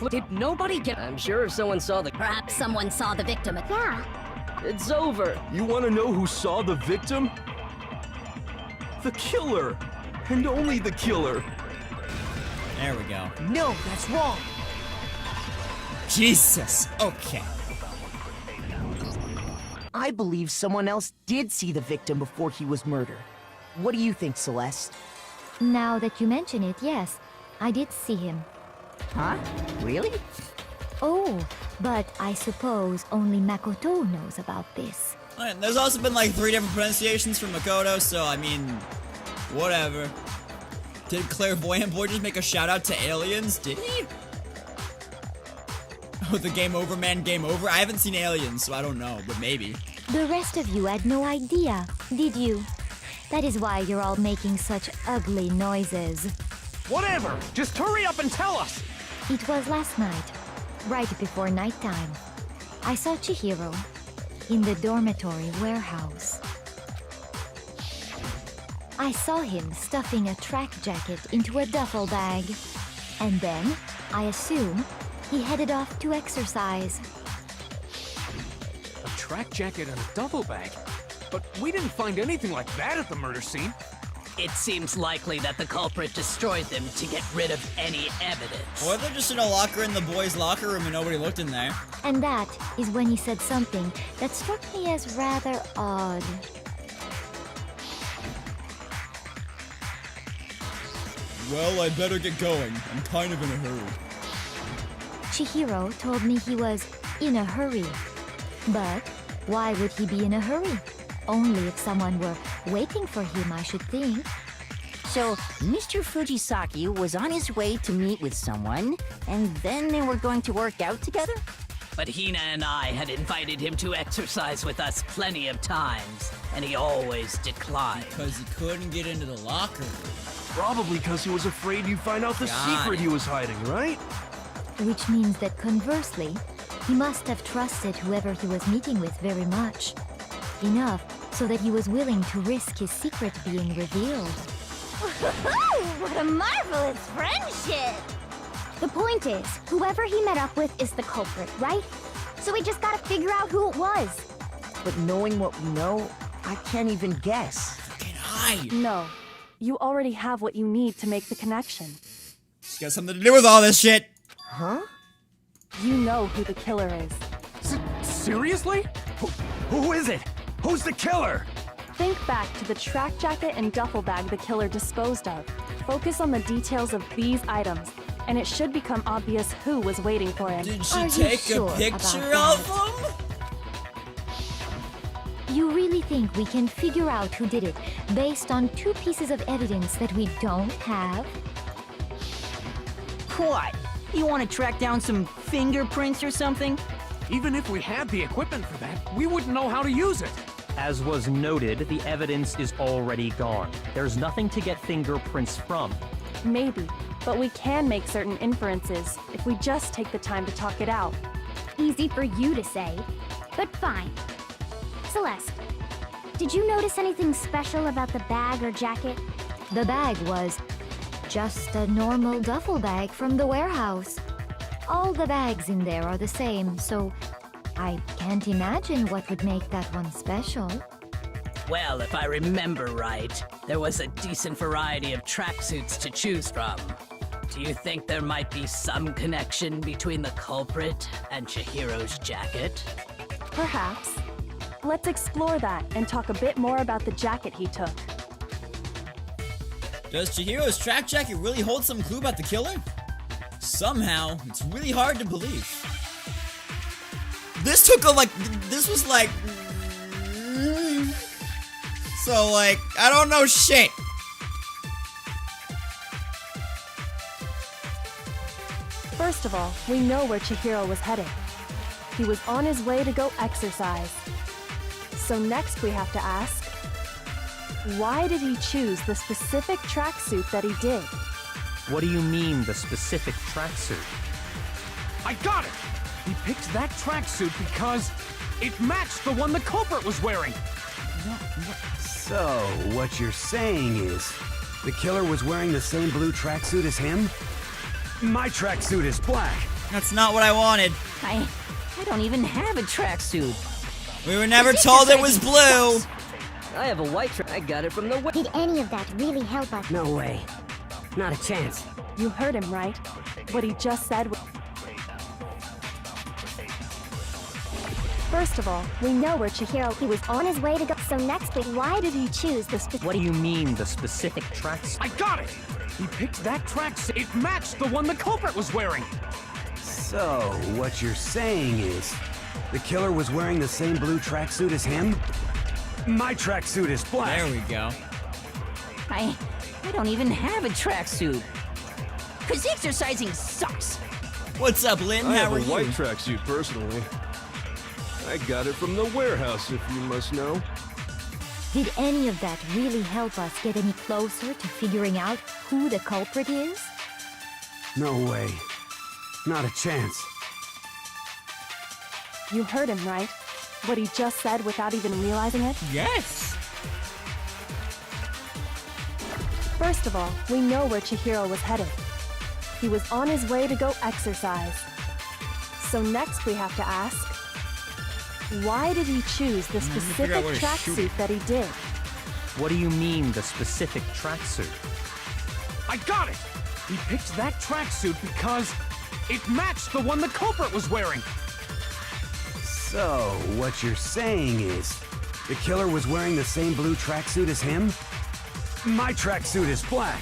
Well, did nobody get... I'm sure someone saw the... Perhaps someone saw the victim at... Yeah. It's over. You want to know who saw the victim? The killer. And only the killer. There we go. No, that's wrong. Jesus. Okay. I believe someone else did see the victim before he was murdered. What do you think, Celeste? Now that you mention it, yes. I did see him. Huh? Really? Oh, but I suppose only Makoto knows about this. Alright, there's also been like 3 different pronunciations from Makoto, so I mean, whatever. Did Clairvoyant Boy just make a shout out to aliens? Did he? Oh, the Game Over Man, Game Over? I haven't seen Aliens, so I don't know, but maybe. The rest of you had no idea, did you? That is why you're all making such ugly noises. Whatever! Just hurry up and tell us! It was last night, right before nighttime. I saw Chihiro in the dormitory warehouse. I saw him stuffing a track jacket into a duffel bag. And then, I assume, he headed off to exercise. A track jacket and a duffel bag? But we didn't find anything like that at the murder scene. It seems likely that the culprit destroyed them to get rid of any evidence. Or they're just in a locker in the boys' locker room and nobody looked in there. And that is when he said something that struck me as rather odd. Well, I better get going. I'm kind of in a hurry. Chihiro told me he was in a hurry. But why would he be in a hurry? Only if someone were waiting for him, I should think. So, Mr. Fujisaki was on his way to meet with someone, and then they were going to work out together? But Hina and I had invited him to exercise with us plenty of times, and he always declined. Because he couldn't get into the locker room. Probably because he was afraid you'd find out the secret he was hiding, right? Which means that conversely, he must have trusted whoever he was meeting with very much. Enough so that he was willing to risk his secret being revealed. What a marvelous friendship! The point is, whoever he met up with is the culprit, right? So we just gotta figure out who it was. But knowing what we know, I can't even guess. Fucking high. No. You already have what you need to make the connection. It's got something to do with all this shit. Huh? You know who the killer is. Seriously? Who is it? Who's the killer? Think back to the track jacket and duffel bag the killer disposed of. Focus on the details of these items, and it should become obvious who was waiting for him. Did she Are you take sure a picture about of that? him? You really think we can figure out who did it based on 2 pieces of evidence that we don't have? What? You want to track down some fingerprints or something? Even if we had the equipment for that, we wouldn't know how to use it. As was noted, the evidence is already gone. There's nothing to get fingerprints from. Maybe, but we can make certain inferences if we just take the time to talk it out. Easy for you to say, but fine. Celeste, did you notice anything special about the bag or jacket? The bag was just a normal duffel bag from the warehouse. All the bags in there are the same, so I can't imagine what would make that one special. Well, if I remember right, there was a decent variety of tracksuits to choose from. Do you think there might be some connection between the culprit and Chihiro's jacket? Perhaps. Let's explore that and talk a bit more about the jacket he took. Does Chihiro's track jacket really hold some clue about the killer? Somehow, it's really hard to believe. This took this was like... So, like, I don't know shit. First of all, we know where Chihiro was headed. He was on his way to go exercise. So next we have to ask, why did he choose the specific tracksuit that he did? What do you mean, the specific tracksuit? I got it! He picked that tracksuit because it matched the one the culprit was wearing. So, what you're saying is, the killer was wearing the same blue tracksuit as him? My tracksuit is black. That's not what I wanted. I don't even have a tracksuit. We were never told it was blue. I have a white I got it from the Did any of that really help us? No way. Not a chance. You heard him, right? What he just said was... First of all, we know where Chihiro... He was on his way to go. So next week, why did he choose the specific... What do you mean, the specific tracksuit? I got it! He picked that tracksuit. It matched the one the culprit was wearing. So, what you're saying is, the killer was wearing the same blue tracksuit as him? My tracksuit is black. There we go. I don't even have a tracksuit. Cause exercising sucks. What's up, Lynn? I How have are a you? white tracksuit personally. I got it from the warehouse, if you must know. Did any of that really help us get any closer to figuring out who the culprit is? No way. Not a chance. You heard him, right? What he just said without even realizing it? Yes. First of all, we know where Chihiro was headed. He was on his way to go exercise. So next we have to ask, why did he choose the figure out specific what he's shooting. tracksuit that he did? What do you mean, the specific tracksuit? I got it! He picked that tracksuit because it matched the one the culprit was wearing. So, what you're saying is, the killer was wearing the same blue tracksuit as him? My tracksuit is black.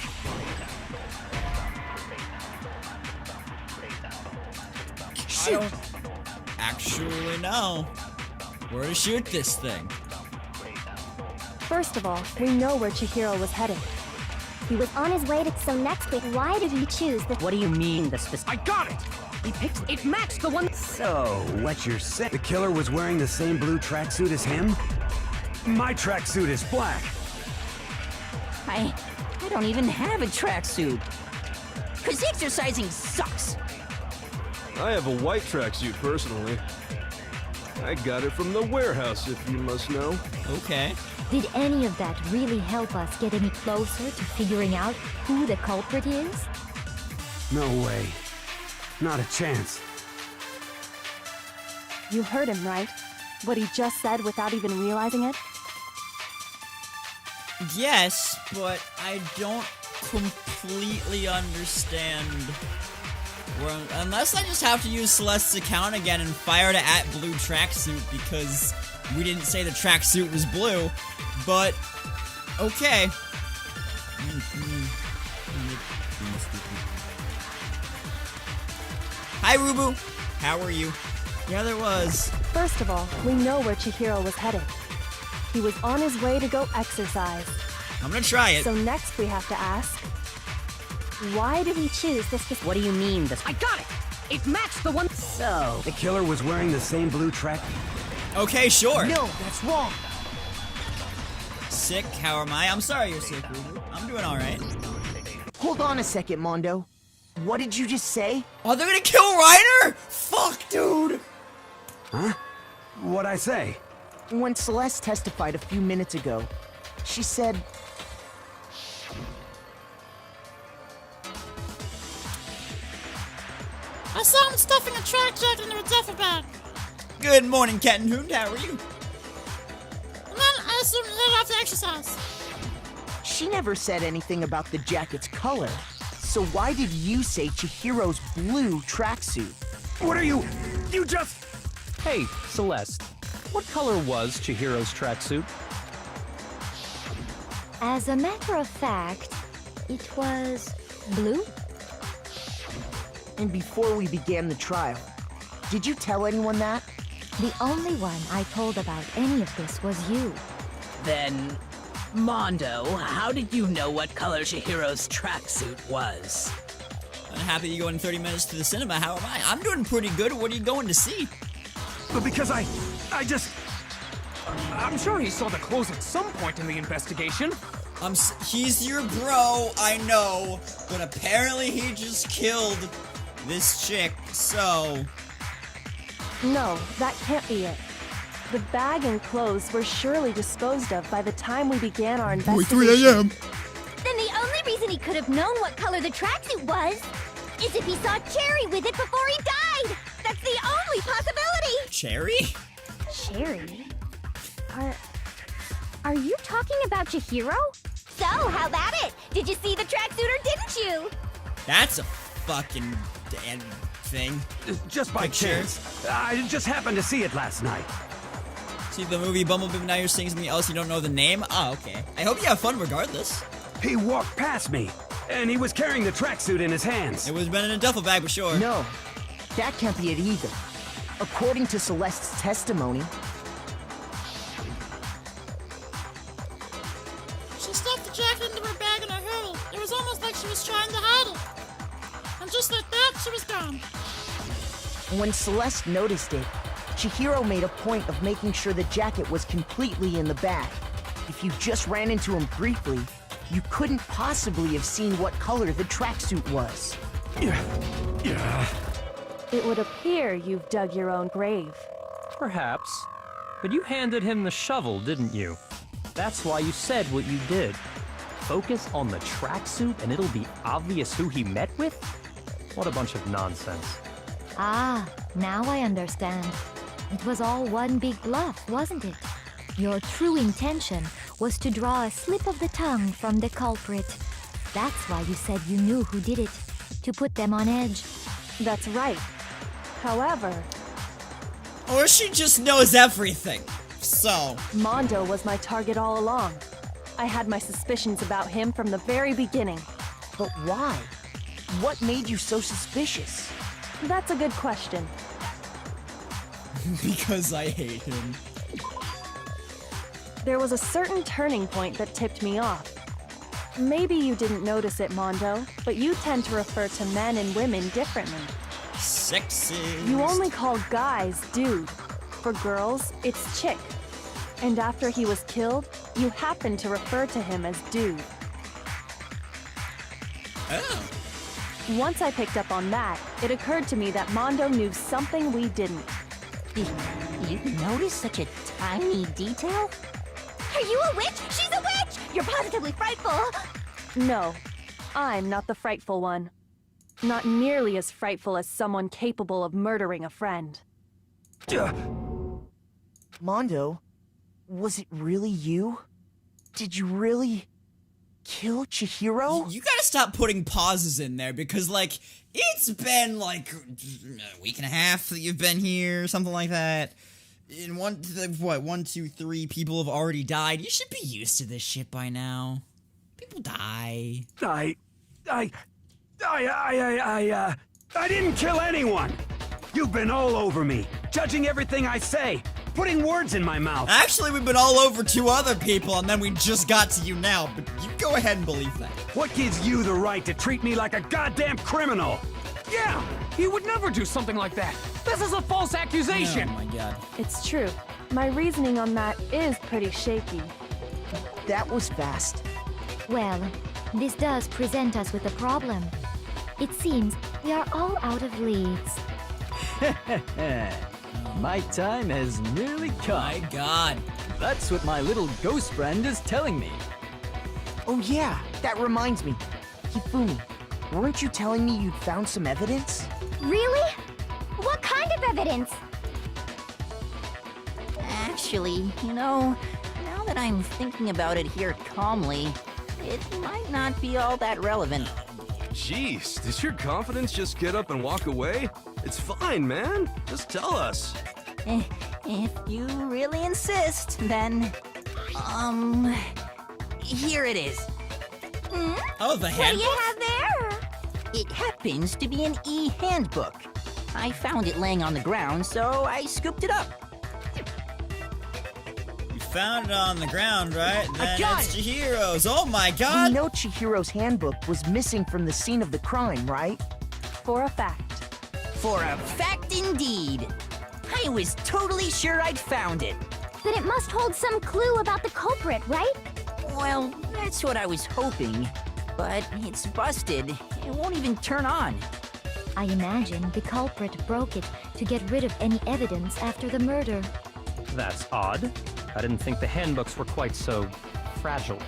I don't actually know where to shoot this thing. First of all, we know where Chihiro was headed. He was on his way to... So next week, why did he choose the... What do you mean, the specific... I got it! He picked... It matched the one... So, what you're saying, the killer was wearing the same blue tracksuit as him? My tracksuit is black. I don't even have a tracksuit. Cause exercising sucks. I have a white tracksuit personally. I got it from the warehouse, if you must know. Okay. Did any of that really help us get any closer to figuring out who the culprit is? No way. Not a chance. You heard him, right? What he just said without even realizing it? Yes, but I don't completely understand. Unless I just have to use Celeste's account again and fire to @blue tracksuit because we didn't say the tracksuit was blue. But okay. Hi, Rubu. How are you? Yeah, there was. First of all, we know where Chihiro was headed. He was on his way to go exercise. I'm gonna try it. So next we have to ask, why did he choose this? What do you mean, this? I got it! It matched the one... So... The killer was wearing the same blue track... Okay, sure. No, that's wrong. Sick, how am I? I'm sorry you're sick, Rubu. I'm doing alright. Hold on a second, Mondo. What did you just say? Oh, they're gonna kill Reiner? Fuck, dude! Huh? What'd I say? When Celeste testified a few minutes ago, she said... I saw him stuffing a track jacket into a duffel bag. Good morning, Cat and Hound. How are you? And then I assumed he headed off to exercise. She never said anything about the jacket's color. So why did you say Chihiro's blue tracksuit? What are you... You just... Hey, Celeste. What color was Chihiro's tracksuit? As a matter of fact, it was blue. And before we began the trial, did you tell anyone that? The only one I told about any of this was you. Then, Mondo, how did you know what color Chihiro's tracksuit was? happy you go in 30 minutes to the cinema. How am I? I'm doing pretty good. What are you going to see? But because I just... I'm sure he saw the clothes at some point in the investigation. He's your bro, I know, but apparently he just killed this chick, so... No, that can't be it. The bag and clothes were surely disposed of by the time we began our investigation. 3 a.m. Then the only reason he could have known what color the tracksuit was is if he saw Cherry with it before he died. That's the only possibility. Cherry? Cherry? Are you talking about Chihiro? So, how about it? Did you see the tracksuit or didn't you? That's a fucking dead thing. Just by chance. I just happened to see it last night. See the movie Bumblebee, but now you're seeing something else you don't know the name? Oh, okay. I hope you have fun regardless. He walked past me, and he was carrying the tracksuit in his hands. It was been in a duffel bag, but sure. No, that can't be it either. According to Celeste's testimony, She stuffed the jacket into her bag in a hurry. It was almost like she was trying to hide it. And just like that, she was gone. when Celeste noticed it, Chihiro made a point of making sure the jacket was completely in the bag. If you just ran into him briefly, you couldn't possibly have seen what color the tracksuit was. It would appear you've dug your own grave. Perhaps. But you handed him the shovel, didn't you? That's why you said what you did. Focus on the tracksuit and it'll be obvious who he met with? What a bunch of nonsense. Ah, now I understand. It was all one big bluff, wasn't it? Your true intention was to draw a slip of the tongue from the culprit. That's why you said you knew who did it, to put them on edge. That's right. However... Or she just knows everything. So... Mondo was my target all along. I had my suspicions about him from the very beginning. But why? What made you so suspicious? That's a good question. Because I hate him. There was a certain turning point that tipped me off. Maybe you didn't notice it, Mondo, but you tend to refer to men and women differently. Sexy. You only call guys dude. For girls, it's chick. And after he was killed, you happen to refer to him as dude. Oh. Once I picked up on that, it occurred to me that Mondo knew something we didn't. You noticed such a tiny detail? Are you a witch? She's a witch! You're positively frightful! No, I'm not the frightful one. Not nearly as frightful as someone capable of murdering a friend. Mondo, was it really you? Did you really kill Chihiro? You gotta stop putting pauses in there because, like, it's been like a week and a half that you've been here, something like that. In 1, 2, 3 people have already died. You should be used to this shit by now. People die. I didn't kill anyone! You've been all over me, judging everything I say, putting words in my mouth. Actually, we've been all over 2 other people, and then we just got to you now, but you go ahead and believe that. What gives you the right to treat me like a goddamn criminal? Yeah, he would never do something like that. This is a false accusation. Oh my god. It's true. My reasoning on that is pretty shaky. That was fast. Well, this does present us with a problem. It seems we are all out of leads. My time has nearly come. My god. That's what my little ghost friend is telling me. Oh yeah, that reminds me. Hifumi, weren't you telling me you'd found some evidence? Really? What kind of evidence? Actually, you know, now that I'm thinking about it here calmly, it might not be all that relevant. Jeez, did your confidence just get up and walk away? It's fine, man. Just tell us. If you really insist, then... here it is. Oh, the What do handbook? you have there? It happens to be an e-handbook. I found it laying on the ground, so I scooped it up. You found it on the ground, right? Then got it's Chihiro's. Oh my god! You know Chihiro's handbook was missing from the scene of the crime, right? for a fact. For a fact indeed. I was totally sure I'd found it. Then it must hold some clue about the culprit, right? Well, that's what I was hoping. But it's busted. It won't even turn on. I imagine the culprit broke it to get rid of any evidence after the murder. That's odd. I didn't think the handbooks were quite so fragile.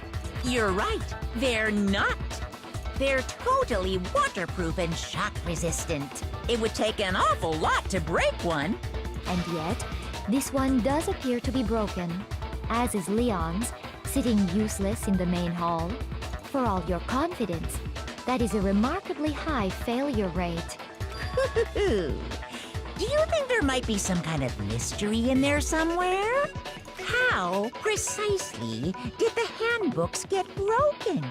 You're right. They're not. They're totally waterproof and shock resistant. It would take an awful lot to break one. And yet, this one does appear to be broken, as is Leon's, sitting useless in the main hall. For all your confidence, that is a remarkably high failure rate. Do you think there might be some kind of mystery in there somewhere? How, precisely, did the handbooks get broken?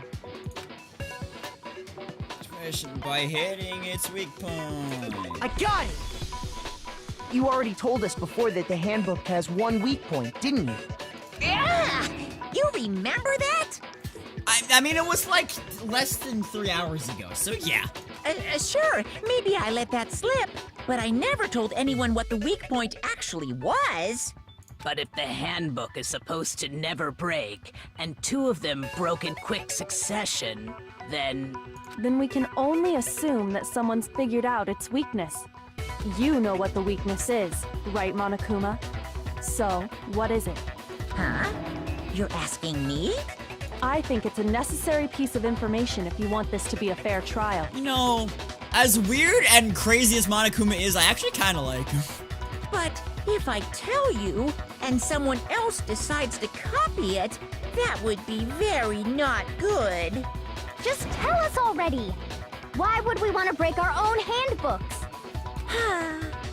By hitting its weak point. I got it! You already told us before that the handbook has one weak point, didn't you? Yeah! You remember that? I mean, it was like less than 3 hours ago, so yeah. Sure, maybe I let that slip, but I never told anyone what the weak point actually was. But if the handbook is supposed to never break, and 2 of them broke in quick succession, then we can only assume that someone's figured out its weakness. You know what the weakness is, right, Monokuma? So, what is it? Huh? You're asking me? I think it's a necessary piece of information if you want this to be a fair trial. You know, as weird and crazy as Monokuma is, I actually kind of like him. But if I tell you, and someone else decides to copy it, that would be very not good. Just tell us already. Why would we want to break our own handbooks?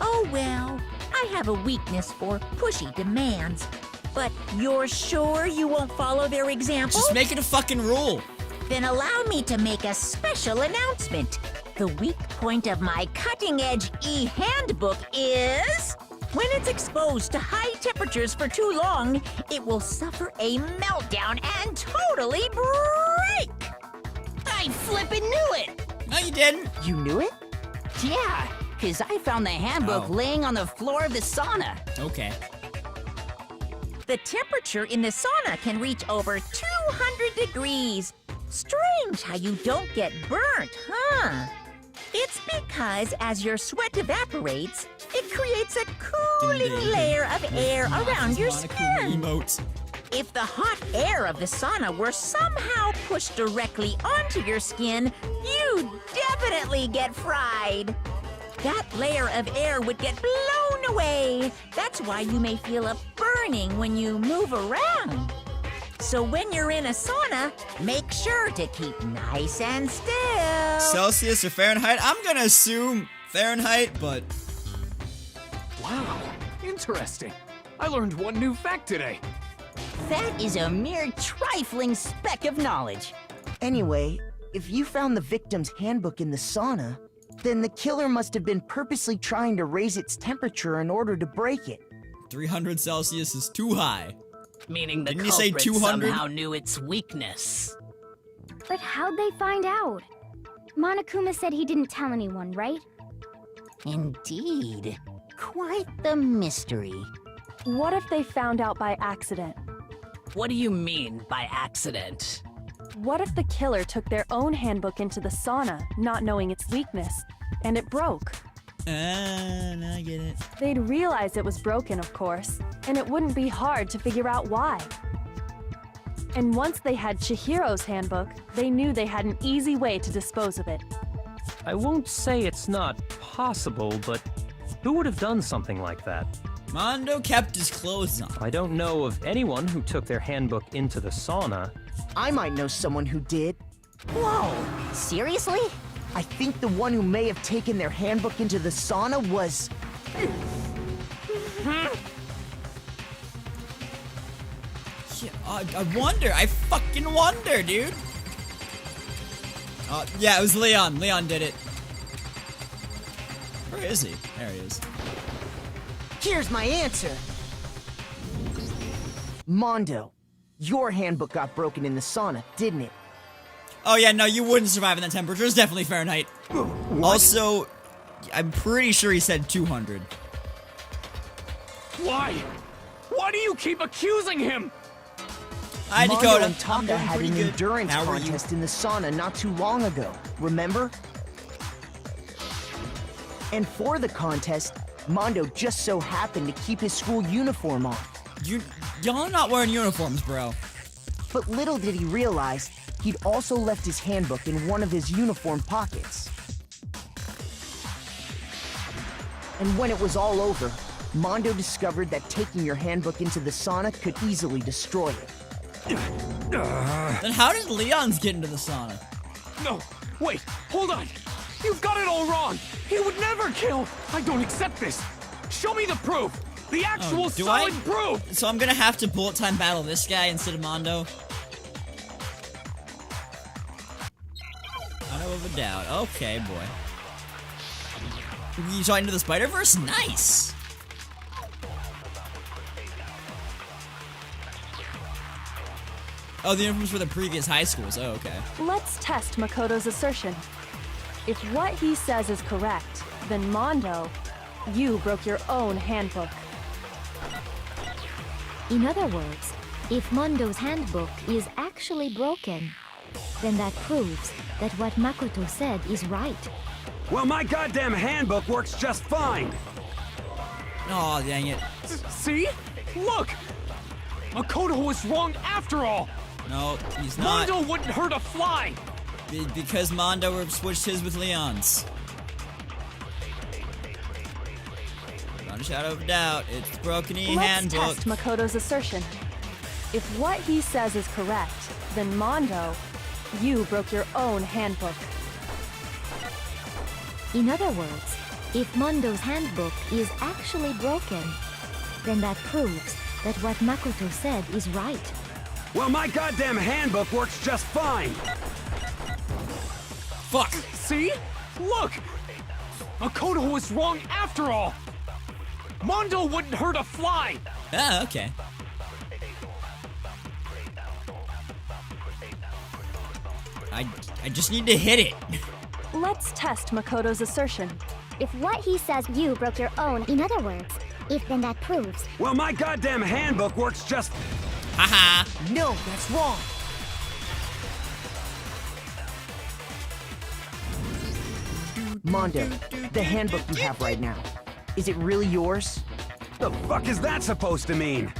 Oh well, I have a weakness for pushy demands. But you're sure you won't follow their example? Just make it a fucking rule. Then allow me to make a special announcement. The weak point of my cutting-edge e-handbook is... when it's exposed to high temperatures for too long, it will suffer a meltdown and totally break! I flippin' knew it! No, you didn't. You knew it? Yeah, because I found the handbook laying on the floor of the sauna. Okay. The temperature in the sauna can reach over 200 degrees. Strange how you don't get burnt, huh? It's because as your sweat evaporates, it creates a cooling layer of air around your skin. If the hot air of the sauna were somehow pushed directly onto your skin, you'd definitely get fried. That layer of air would get blown away. That's why you may feel a burning when you move around. So when you're in a sauna, make sure to keep nice and still. Celsius or Fahrenheit? I'm gonna assume Fahrenheit, but... Wow, interesting. I learned one new fact today. That is a mere trifling speck of knowledge. Anyway, if you found the victim's handbook in the sauna, then the killer must have been purposely trying to raise its temperature in order to break it. 300 Celsius is too high. Meaning the Didn't you say culprit 200? somehow knew its weakness. But how'd they find out? Monokuma said he didn't tell anyone, right? Indeed. Quite the mystery. What if they found out by accident? What do you mean by accident? What if the killer took their own handbook into the sauna, not knowing its weakness, and it broke? Now I get it. They'd realize it was broken, of course, and it wouldn't be hard to figure out why. And once they had Chihiro's handbook, they knew they had an easy way to dispose of it. I won't say it's not possible, but who would have done something like that? Mondo kept his clothes on. I don't know of anyone who took their handbook into the sauna. I might know someone who did. Whoa, seriously? I think the one who may have taken their handbook into the sauna was... Yeah, I wonder. I fucking wonder, dude. Yeah, it was Leon. Leon did it. Where is he? There he is. Here's my answer. Mondo, your handbook got broken in the sauna, didn't it? Oh yeah, no, you wouldn't survive in that temperature. It's definitely Fahrenheit. Also, I'm pretty sure he said 200. Why? Why do you keep accusing him? Hi, Mondo Dakota. and Taka had an endurance contest in the sauna not too long ago, remember? And for the contest, Mondo just so happened to keep his school uniform on. Y'all are not wearing uniforms, bro. But little did he realize, he'd also left his handbook in one of his uniform pockets. And when it was all over, Mondo discovered that taking your handbook into the sauna could easily destroy it. Then how did Leon's get into the sauna? No, wait, hold on. You've got it all wrong. He would never kill. I don't accept this. Show me the proof. The actual solid proof. So I'm gonna have to bullet time battle this guy instead of Mondo? Shadow of a doubt. Okay, boy. You talking to the Spider-Verse? Nice. Oh, the uniforms for the previous high schools. Oh, okay. Let's test Makoto's assertion. If what he says is correct, then Mondo, you broke your own handbook. In other words, if Mondo's handbook is actually broken, then that proves that what Makoto said is right. Well, my goddamn handbook works just fine. Oh, dang it. See? Look! Makoto was wrong after all! No, he's not. Mondo wouldn't hurt a fly! Because Mondo switched his with Leon's. Beyond a shadow of a doubt, it's the Broken E handbook. Let's test Makoto's assertion. If what he says is correct, then Mondo, you broke your own handbook. In other words, if Mondo's handbook is actually broken, then that proves that what Makoto said is right. Well, my goddamn handbook works just fine. Fuck. See? Look! Makoto was wrong after all! Mondo wouldn't hurt a fly! Ah, okay. I just need to hit it. Let's test Makoto's assertion. If what he says you broke your own, in other words, if then that proves. Well, my goddamn handbook works just... Haha. No, that's wrong. Mondo, the handbook you have right now, is it really yours? The fuck is that supposed to mean?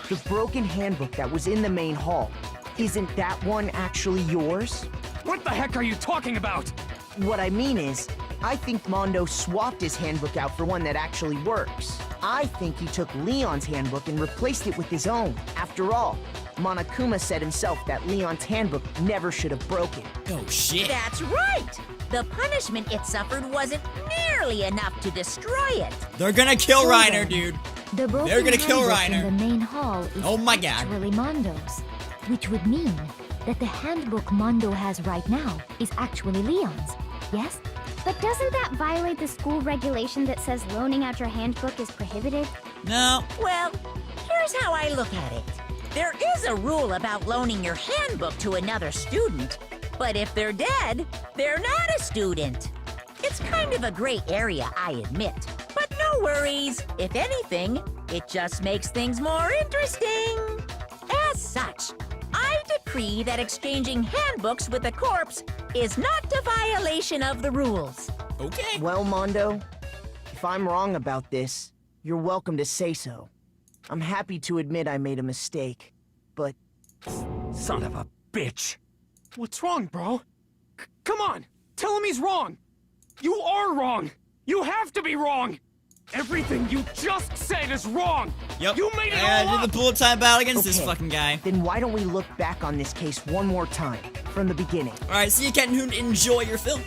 The broken handbook that was in the main hall, isn't that one actually yours? What the heck are you talking about? What I mean is, I think Mondo swapped his handbook out for one that actually works. I think he took Leon's handbook and replaced it with his own. After all, Monokuma said himself that Leon's handbook never should have broken. Oh, shit. That's right! The punishment it suffered wasn't nearly enough to destroy it. They're gonna kill Reiner, dude. The broken They're gonna kill handbook Reiner. in the main hall is Oh my God. actually Mondo's, which would mean that the handbook Mondo has right now is actually Leon's, yes? But doesn't that violate the school regulation that says loaning out your handbook is prohibited? No. Well, here's how I look at it. There is a rule about loaning your handbook to another student, but if they're dead, they're not a student. It's kind of a gray area, I admit. But no worries. If anything, it just makes things more interesting. As such, I decree that exchanging handbooks with a corpse is not a violation of the rules. Okay. Well, Mondo, if I'm wrong about this, you're welcome to say so. I'm happy to admit I made a mistake, but... Son of a bitch. What's wrong, bro? Come on! Tell him he's wrong! You are wrong! You have to be wrong! Everything you just said is wrong! Yep. You made it I all gotta do up! the bullet time battle against this Okay, fucking guy. Then why don't we look back on this case one more time, from the beginning? Alright, see you, Ken Hoon. Enjoy your film.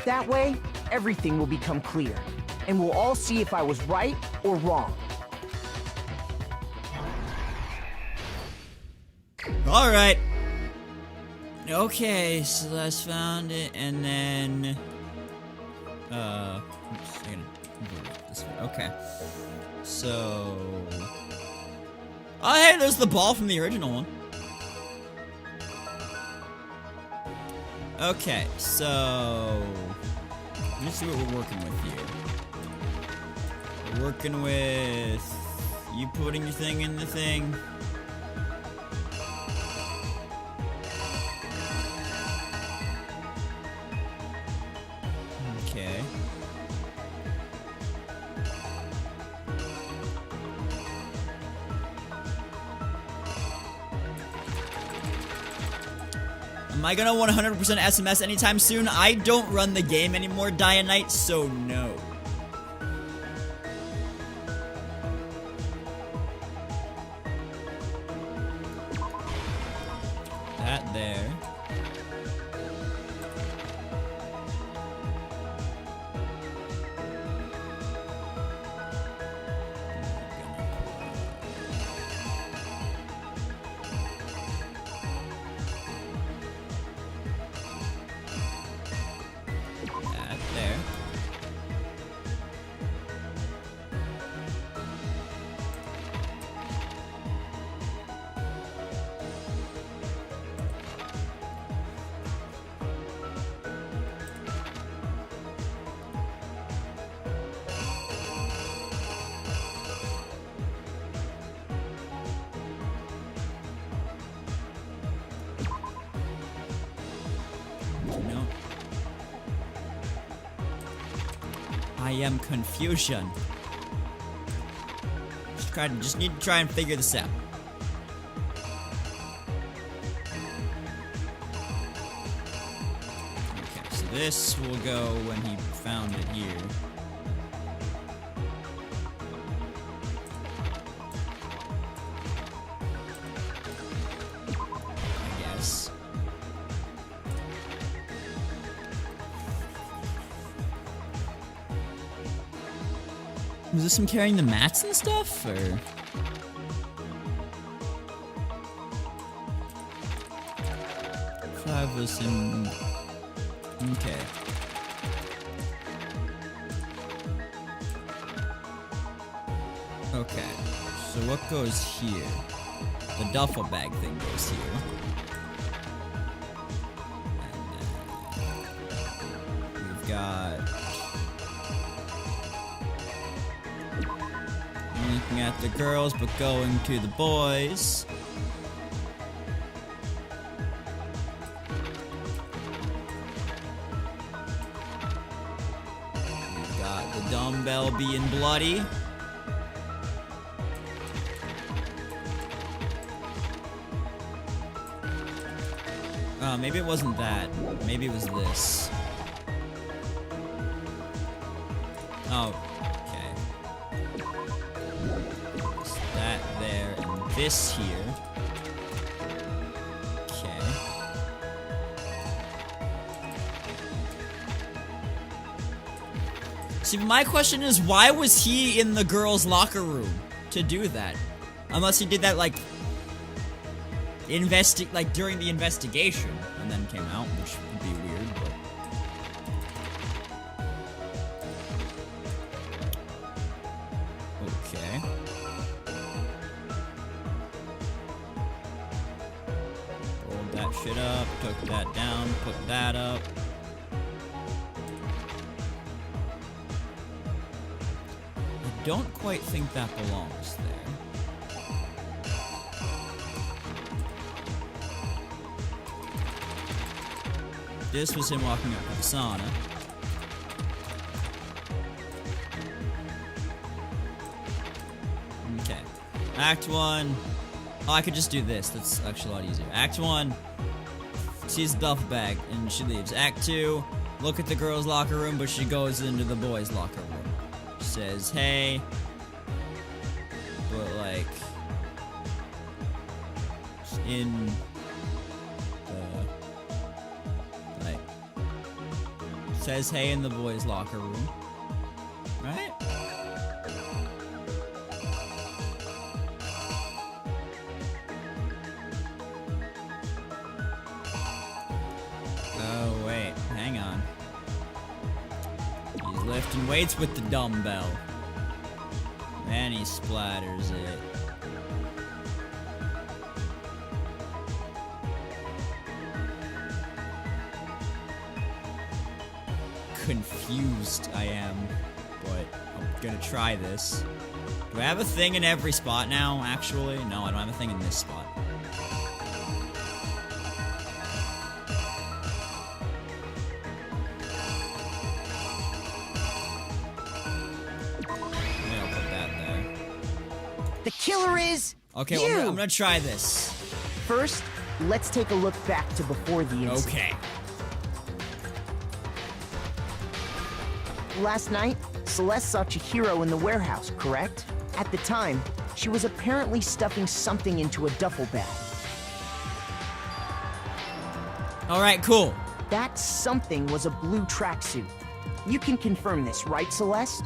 That way, everything will become clear, and we'll all see if I was right or wrong. Alright. Okay, Celeste found it, and then... oops, I'm gonna move it this way. Okay. So... Oh, hey, there's the ball from the original one. Okay, so let's see what we're working with here. We're working with you putting your thing in the thing. Okay. Am I gonna 100% SMS anytime soon? I don't run the game anymore, Dianite, so no. That there. That there. No. I am confusion. Just need to try and figure this out. Okay, so this will go when he found it here. I guess. Was this him carrying the mats and stuff, or? Five was him. Okay. Okay. So what goes here? The duffel bag thing goes here. And then we've got. Looking at the girls, but going to the boys. We've got the dumbbell being bloody. Maybe it wasn't that. Maybe it was this. Oh. That there and this here. Okay. See, my question is, why was he in the girls' locker room to do that? Unless he did that like during the investigation and then came out, which would be weird, but okay. Rolled that shit up, took that down, put that up. I don't quite think that belongs there. This was him walking up to the sauna. Okay. Act 1. Oh, I could just do this. That's actually a lot easier. Act 1. Sees the duffel bag and she leaves. Act 2. Look at the girls' locker room, but she goes into the boys' locker room. Says, hey. But, like, in the, like, says, hey, in the boys' locker room. Right? Oh, wait. Hang on. He's lifting weights with the dumbbell. And he splatters it. confused I am, but I'm gonna try this. Do I have a thing in every spot now, actually? No, I don't have a thing in this spot. Maybe I'll put that there. The killer is Okay, you! well, I'm gonna try this. First, let's take a look back to before the incident. Okay. Last night, Celeste saw Chihiro in the warehouse, correct? At the time, she was apparently stuffing something into a duffel bag. Alright, cool. That something was a blue tracksuit. You can confirm this, right, Celeste?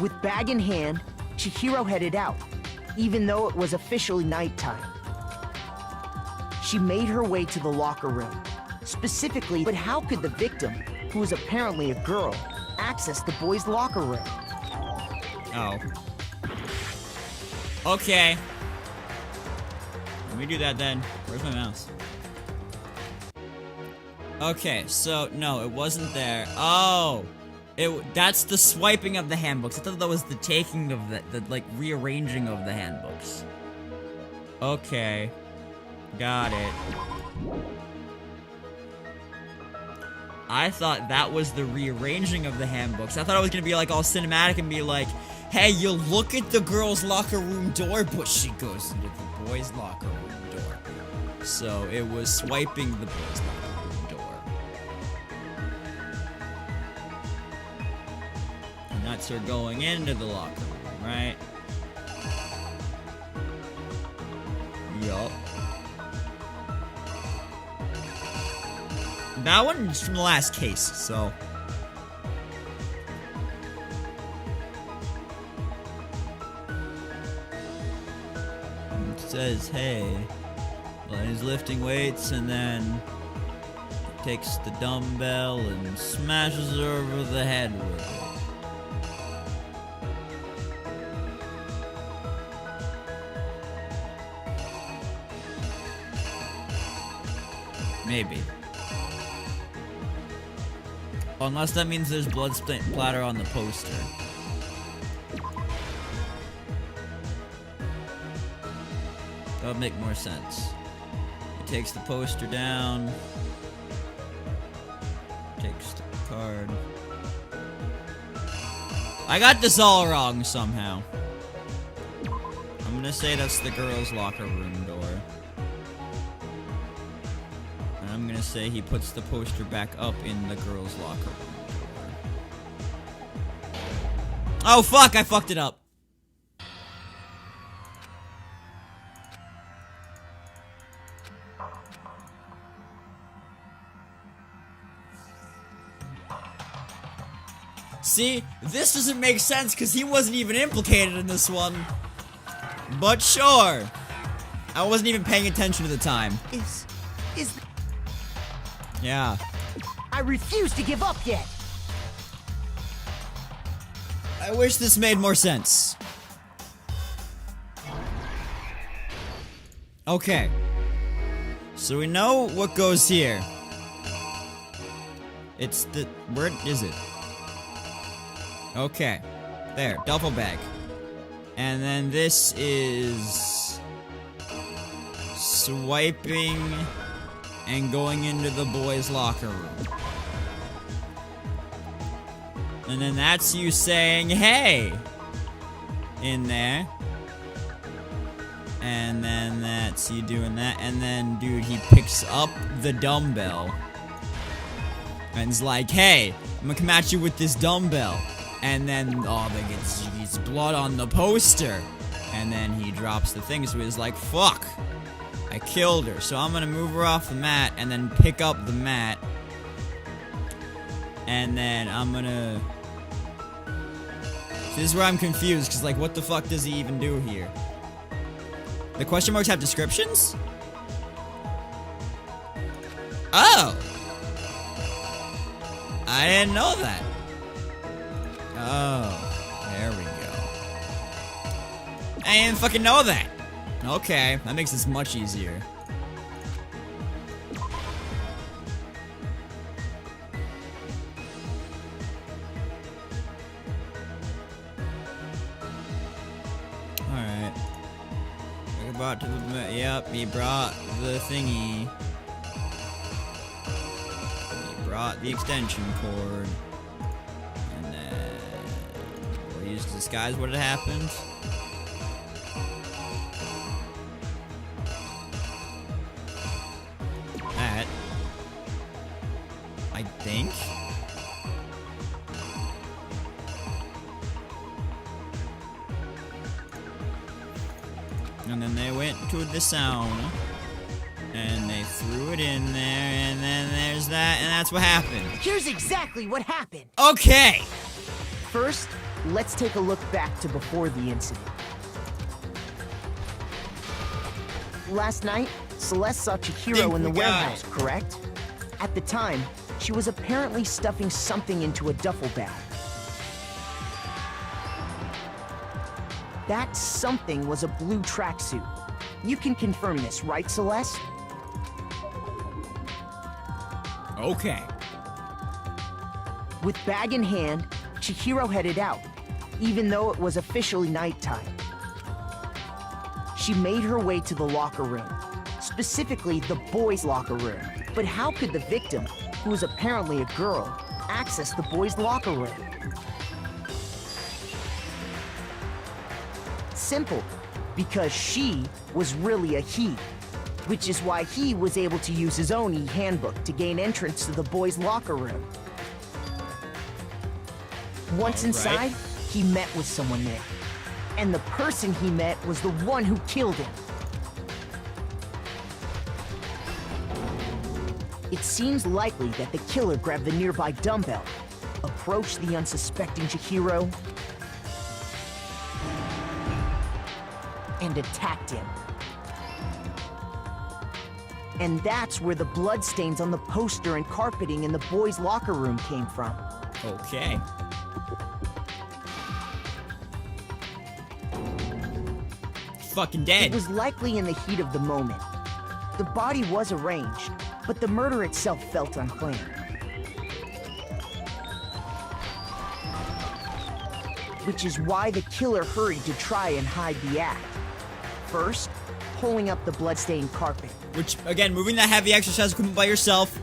With bag in hand, Chihiro headed out, even though it was officially nighttime. She made her way to the locker room. Specifically, but how could the victim, who was apparently a girl, access the boys' locker room? Oh. Okay. Let me do that then. Where's my mouse? Okay, so, no, it wasn't there. Oh! That's the swiping of the handbooks. I thought that was the taking of the like, rearranging of the handbooks. Okay. Got it. I thought that was the rearranging of the handbooks. I thought it was gonna be like all cinematic and be like, hey, you look at the girls' locker room door, but she goes into the boys' locker room door. So it was swiping the boys' locker room door. And that's her going into the locker room, right? Yup. That one's from the last case, so. It says, hey, well, he's lifting weights and then takes the dumbbell and smashes her over the head with it. Maybe. Unless that means there's blood splatter on the poster. That would make more sense. He takes the poster down. Takes the card. I got this all wrong somehow. I'm gonna say that's the girls' locker room door. And I'm gonna say he puts the poster back up in the girls' locker room door. Oh fuck, I fucked it up. See, this doesn't make sense because he wasn't even implicated in this one. But sure. I wasn't even paying attention at the time. Yeah. I refuse to give up yet. I wish this made more sense. Okay. So we know what goes here. It's the... where is it? Okay. There. Duffel bag. And then this is... swiping... and going into the boys' locker room. And then that's you saying, hey! In there. And then that's you doing that. And then, dude, he picks up the dumbbell. And is like, hey, I'm gonna come at you with this dumbbell. And then, oh, there gets blood on the poster. And then he drops the thing, so he's like, fuck. I killed her, so I'm gonna move her off the mat and then pick up the mat. And then I'm gonna... This is where I'm confused, because, like, what the fuck does he even do here? The question marks have descriptions? Oh! I didn't know that. Oh, there we go. I didn't fucking know that. Okay, that makes this much easier. brought to the... Yep, he brought the thingy. He brought the extension cord. And then... He used to disguise what had happened. That. I think. And then they went to the sauna. And they threw it in there, and then there's that, and that's what happened. Here's exactly what happened. Okay! First, let's take a look back to before the incident. Last night, Celeste saw Chihiro in the warehouse, correct? At the time, she was apparently stuffing something into a duffel bag. That something was a blue tracksuit. You can confirm this, right, Celeste? Okay. With bag in hand, Chihiro headed out, even though it was officially nighttime. She made her way to the locker room, specifically the boys' locker room. But how could the victim, who was apparently a girl, access the boys' locker room? Simple, because she was really a he, which is why he was able to use his own e-handbook to gain entrance to the boys' locker room. Once inside, he met with someone there, and the person he met was the one who killed him. It seems likely that the killer grabbed the nearby dumbbell, approached the unsuspecting Chihiro, and attacked him. And that's where the bloodstains on the poster and carpeting in the boys' locker room came from. Okay. Fucking dead. It was likely in the heat of the moment. The body was arranged, but the murder itself felt unplanned. Which is why the killer hurried to try and hide the act. First, pulling up the bloodstained carpet. Which, again, moving that heavy exercise equipment by yourself,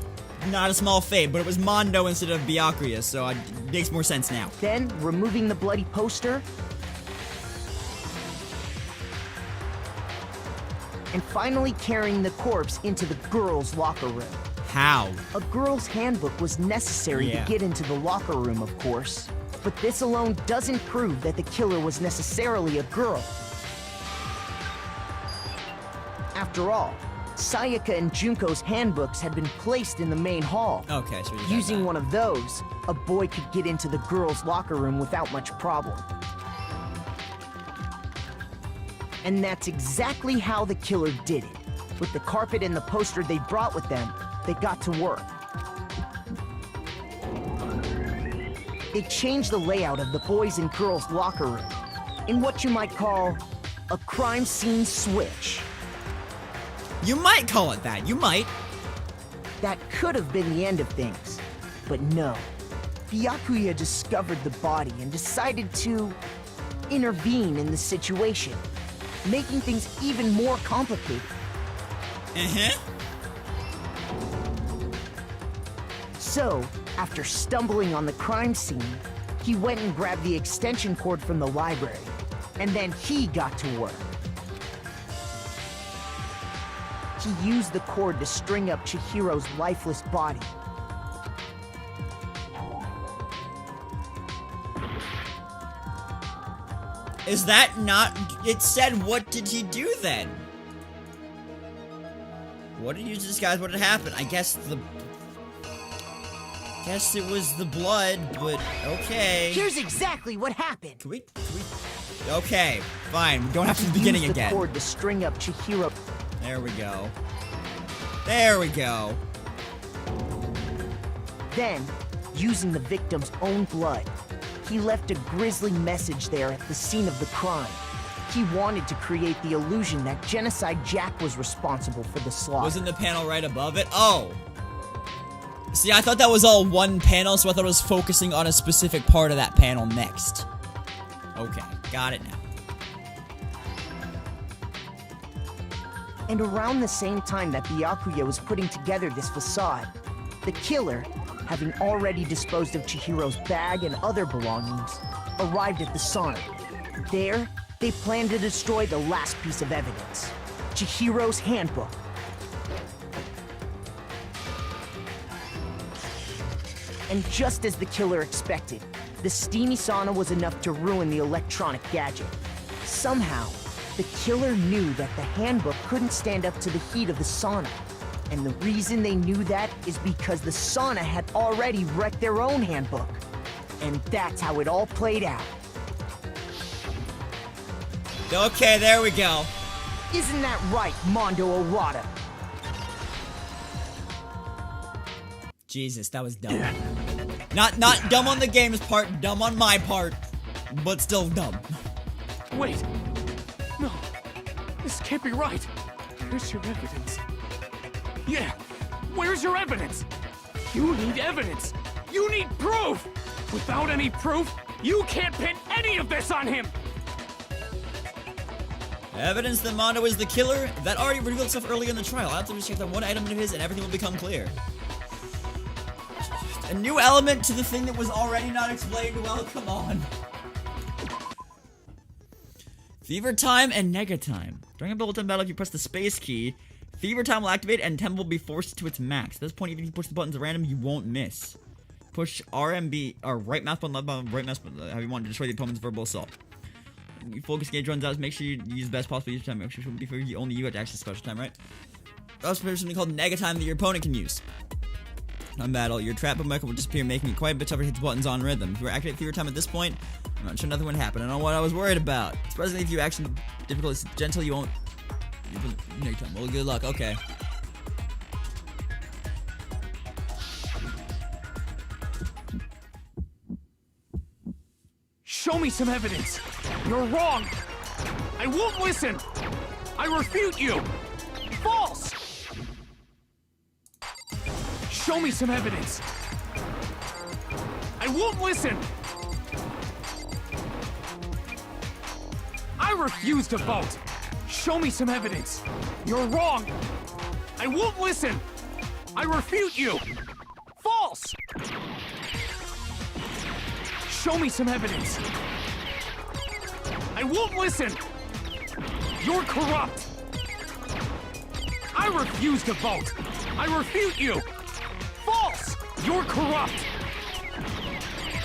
not a small feat, but it was Mondo instead of Byakuya, so it makes more sense now. Then, removing the bloody poster, and finally carrying the corpse into the girls' locker room. How? A girl's handbook was necessary to get into the locker room, of course. But this alone doesn't prove that the killer was necessarily a girl. After all, Sayaka and Junko's handbooks had been placed in the main hall. Okay, so using one of those, a boy could get into the girls' locker room without much problem. And that's exactly how the killer did it. With the carpet and the poster they brought with them, they got to work. They changed the layout of the boys' and girls' locker room in what you might call a crime scene switch. You might call it that, you might. That could have been the end of things, but no. Byakuya discovered the body and decided to intervene in the situation, making things even more complicated. So, after stumbling on the crime scene, he went and grabbed the extension cord from the library, and then he got to work. He used the cord to string up Chihiro's lifeless body. Is that not... It said, what did he do then? What did he use to disguise what had happened? I guess the... Guess it was the blood, but okay. Here's exactly what happened. Can we... Okay, fine. We don't have to the beginning again. The cord to string up Chihiro. There we go. There we go. Then, using the victim's own blood, he left a grisly message there at the scene of the crime. He wanted to create the illusion that Genocide Jack was responsible for the slaughter. Wasn't the panel right above it? Oh. See, I thought that was all one panel, so I thought it was focusing on a specific part of that panel next. Okay, got it now. And around the same time that Byakuya was putting together this facade, the killer, having already disposed of Chihiro's bag and other belongings, arrived at the sauna. There, they planned to destroy the last piece of evidence, Chihiro's handbook. And just as the killer expected, the steamy sauna was enough to ruin the electronic gadget. Somehow, the killer knew that the handbook couldn't stand up to the heat of the sauna. And the reason they knew that is because the sauna had already wrecked their own handbook. And that's how it all played out. Okay, there we go. Isn't that right, Mondo Arata? Jesus, that was dumb. Not dumb on the game's part, dumb on my part, but still dumb. Wait. No. This can't be right. Where's your evidence? Yeah. Where's your evidence? You need evidence. You need proof. Without any proof, you can't pin any of this on him. Evidence that Mondo is the killer? That already revealed itself early in the trial. I'll have to just check that one item of his and everything will become clear. A new element to the thing that was already not explained? Well, come on. Fever time and Nega time. During a bulletin battle, if you press the space key, Fever time will activate and tempo will be forced to its max. At this point, even if you push the buttons at random, you won't miss. Push RMB, or right mouse button, left button, right mouse button, however you want to destroy the opponent's verbal assault. When you focus gauge runs out, make sure you use the best possible use of time. Make sure it will be only you have to access special time, right? Also, there's something called Nega time that your opponent can use. On battle, your trap Omeka will disappear, making it quite a bit tougher to hit the buttons on rhythm. If you were activate Fever time at this point, I'm not sure nothing would happen. I don't know what I was worried about. Surprisingly, if you action difficult is gentle, you won't. Nega time. Well, good luck. Okay. Show me some evidence. You're wrong. I won't listen. I refute you. False. Show me some evidence. I won't listen. I refuse to vote. Show me some evidence. You're wrong. I won't listen. I refute you. False. Show me some evidence. I won't listen. You're corrupt. I refuse to vote. I refute you. False. You're corrupt.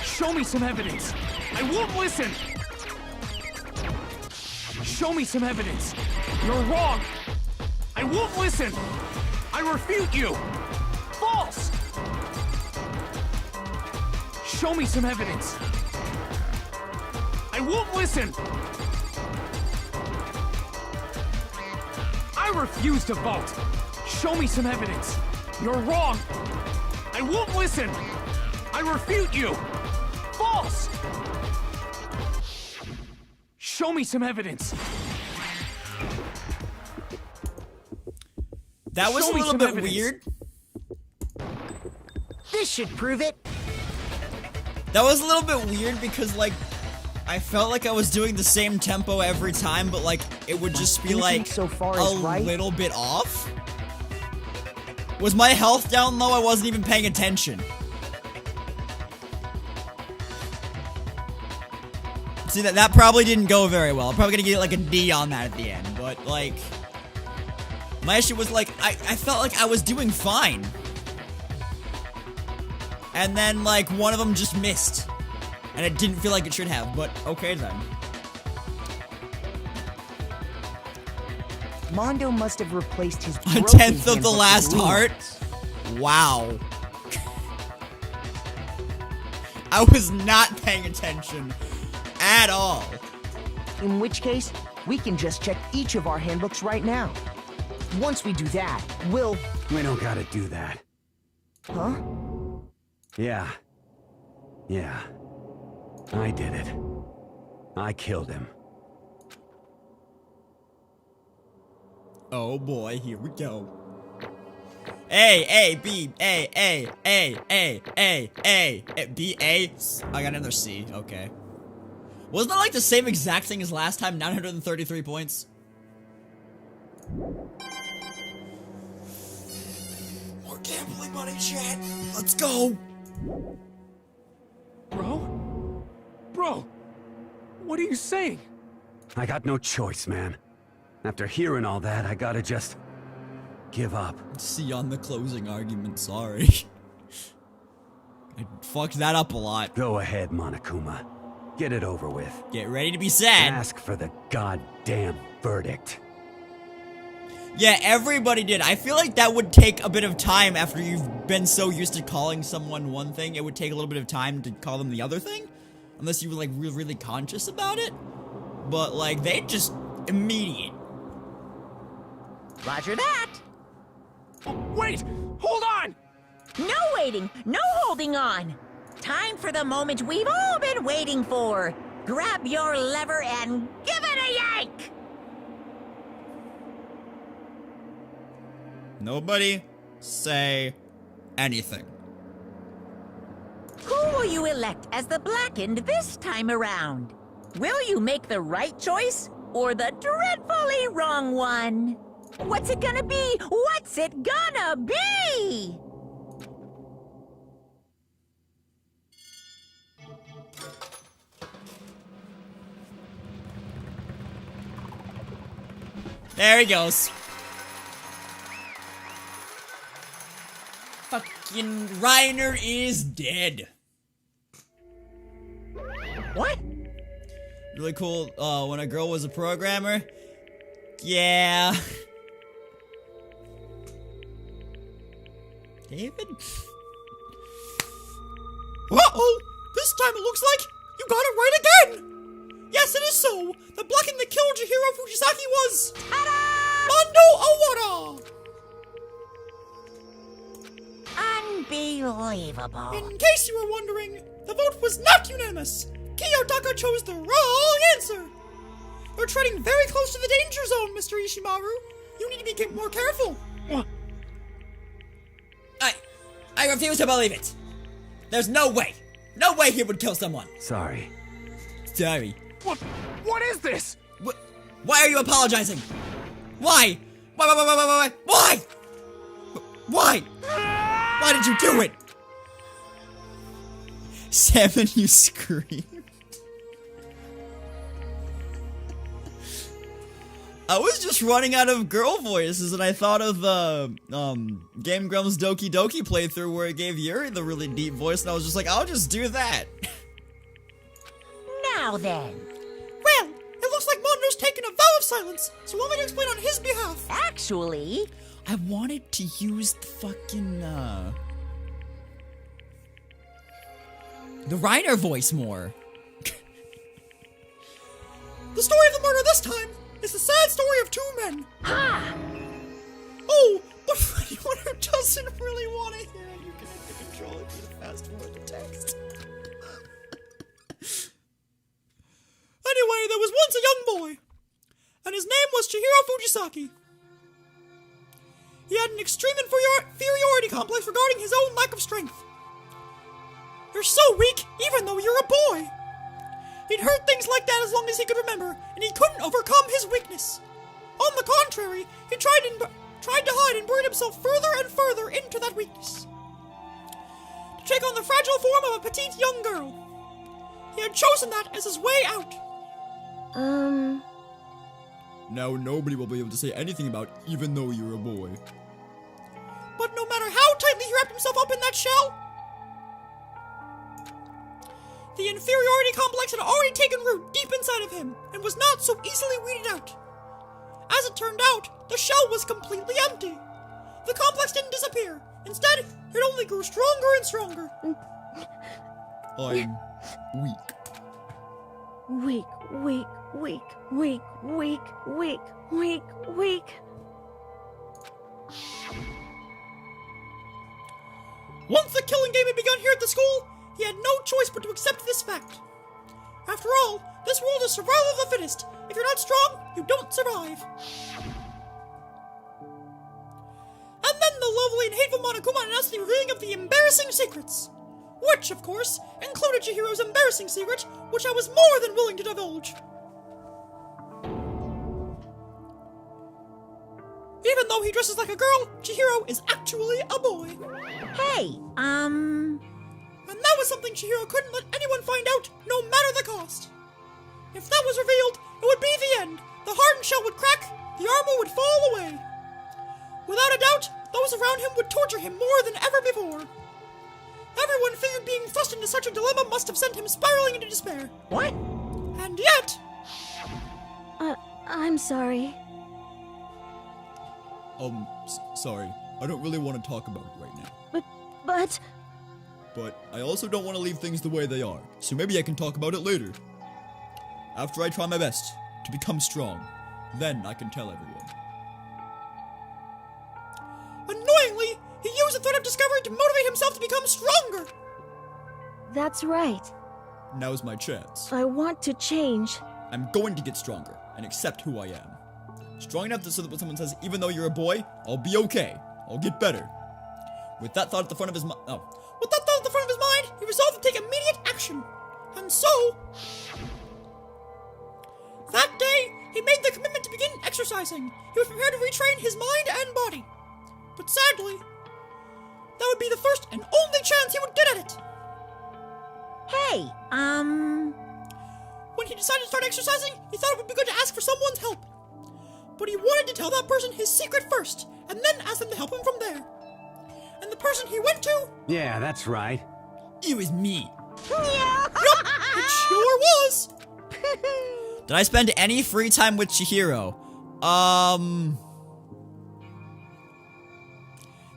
Show me some evidence. I won't listen. Show me some evidence. You're wrong. I won't listen. I refute you. False. Show me some evidence. I won't listen. I refuse to vote. Show me some evidence. You're wrong. I won't listen. I refute you. False. Show me some evidence. That was a little bit weird. This should prove it. That was a little bit weird because, like, I felt like I was doing the same tempo every time, but, like, it would just be, like, so far a little bit off. Was my health down low? I wasn't even paying attention. See, that probably didn't go very well. I'm probably gonna get, like, a D on that at the end, but, like, my issue was, like, I felt like I was doing fine. And then, like, one of them just missed. And it didn't feel like it should have, but okay then. Mondo must have replaced his A tenth of the last heart? Wow. I was not paying attention at all. In which case, we can just check each of our handbooks right now. Once we do that, we'll... We don't gotta do that. Huh? Yeah. I did it. I killed him. Oh boy, here we go. A, B, A, B, A. I got another C, okay. Wasn't that like the same exact thing as last time, 933 points? More gambling money, chat. Let's go. Bro? Bro! What are you saying? I got no choice, man. After hearing all that, I gotta just give up. See on the closing argument, sorry. I fucked that up a lot. Go ahead, Monokuma. Get it over with. Get ready to be sad. Ask for the goddamn verdict. Yeah, everybody did. I feel like that would take a bit of time after you've been so used to calling someone one thing. It would take a little bit of time to call them the other thing. Unless you were, like, really conscious about it. But, like, they just immediate. Roger that. Wait! Hold on! No waiting, no holding on. Time for the moment we've all been waiting for. Grab your lever and give it a yank! Nobody say anything. Who will you elect as the Blackened this time around? Will you make the right choice or the dreadfully wrong one? What's it gonna be? What's it gonna be? There he goes. Fucking Reiner is dead. What? Really cool, when a girl was a programmer? Yeah. David? Uh-oh! This time it looks like you got it right again! Yes, it is so! The Blackened that killed Chihiro Fujisaki was... Mondo Awara! Unbelievable. In case you were wondering, the vote was not unanimous. Kiyotaka chose the wrong answer. You're treading very close to the danger zone, Mr. Ishimaru. You need to be more careful. I refuse to believe it. There's no way. No way he would kill someone. Sorry. Sorry. What is this? Why are you apologizing? Why? Why? Why? Why? Why did you do it? Salmon, you scream. I was just running out of girl voices, and I thought of the Game Grumps Doki Doki playthrough where it gave Yuri the really deep voice, and I was just like, I'll just do that. Now then. Well, it looks like Mondo's taken a vow of silence, so allow me to explain on his behalf. Actually, I wanted to use the fucking, the Reiner voice more. The story of the murder this time is the sad story of two men. Ha! Oh, but for anyone who doesn't really want to hear it, you can hit the controller to fast forward the text. Anyway, there was once a young boy, and his name was Chihiro Fujisaki. He had an extreme inferiority complex regarding his own lack of strength. You're so weak, even though you're a boy. He'd heard things like that as long as he could remember, and he couldn't overcome his weakness. On the contrary, he tried to hide and buried himself further and further into that weakness. To take on the fragile form of a petite young girl. He had chosen that as his way out. Now nobody will be able to say anything about even though you're a boy. But no matter how tightly he wrapped himself up in that shell, the inferiority complex had already taken root deep inside of him and was not so easily weeded out. As it turned out, the shell was completely empty. The complex didn't disappear. Instead, it only grew stronger and stronger. I'm weak. Weak, weak, weak, weak, weak, weak, weak, weak. Once the killing game had begun here at the school, he had no choice but to accept this fact. After all, this world is survival of the fittest. If you're not strong, you don't survive. And then the lovely and hateful Monokuma announced the revealing of the embarrassing secrets. Which, of course, included Chihiro's embarrassing secret, which I was more than willing to divulge. though he dresses like a girl, Chihiro is actually a boy. Hey, And that was something Chihiro couldn't let anyone find out, no matter the cost. If that was revealed, it would be the end. The hardened shell would crack, the armor would fall away. Without a doubt, those around him would torture him more than ever before. Everyone figured being thrust into such a dilemma must have sent him spiraling into despair. What? And yet... I'm sorry. Sorry. I don't really want to talk about it right now. But... But I also don't want to leave things the way they are, so maybe I can talk about it later. After I try my best to become strong, then I can tell everyone. Annoyingly, he used the threat of discovery to motivate himself to become stronger. That's right. Now's my chance. I want to change. I'm going to get stronger and accept who I am. Strong enough so that when someone says, even though you're a boy, I'll be okay. I'll get better. With that thought at the front of his mind, he resolved to take immediate action. And so... that day, he made the commitment to begin exercising. He was prepared to retrain his mind and body. But sadly, that would be the first and only chance he would get at it. Hey, When he decided to start exercising, he thought it would be good to ask for someone's help. But he wanted to tell that person his secret first, and then ask them to help him from there. And the person he went to... Yeah, that's right. It was me. Yup, it sure was. Did I spend any free time with Chihiro?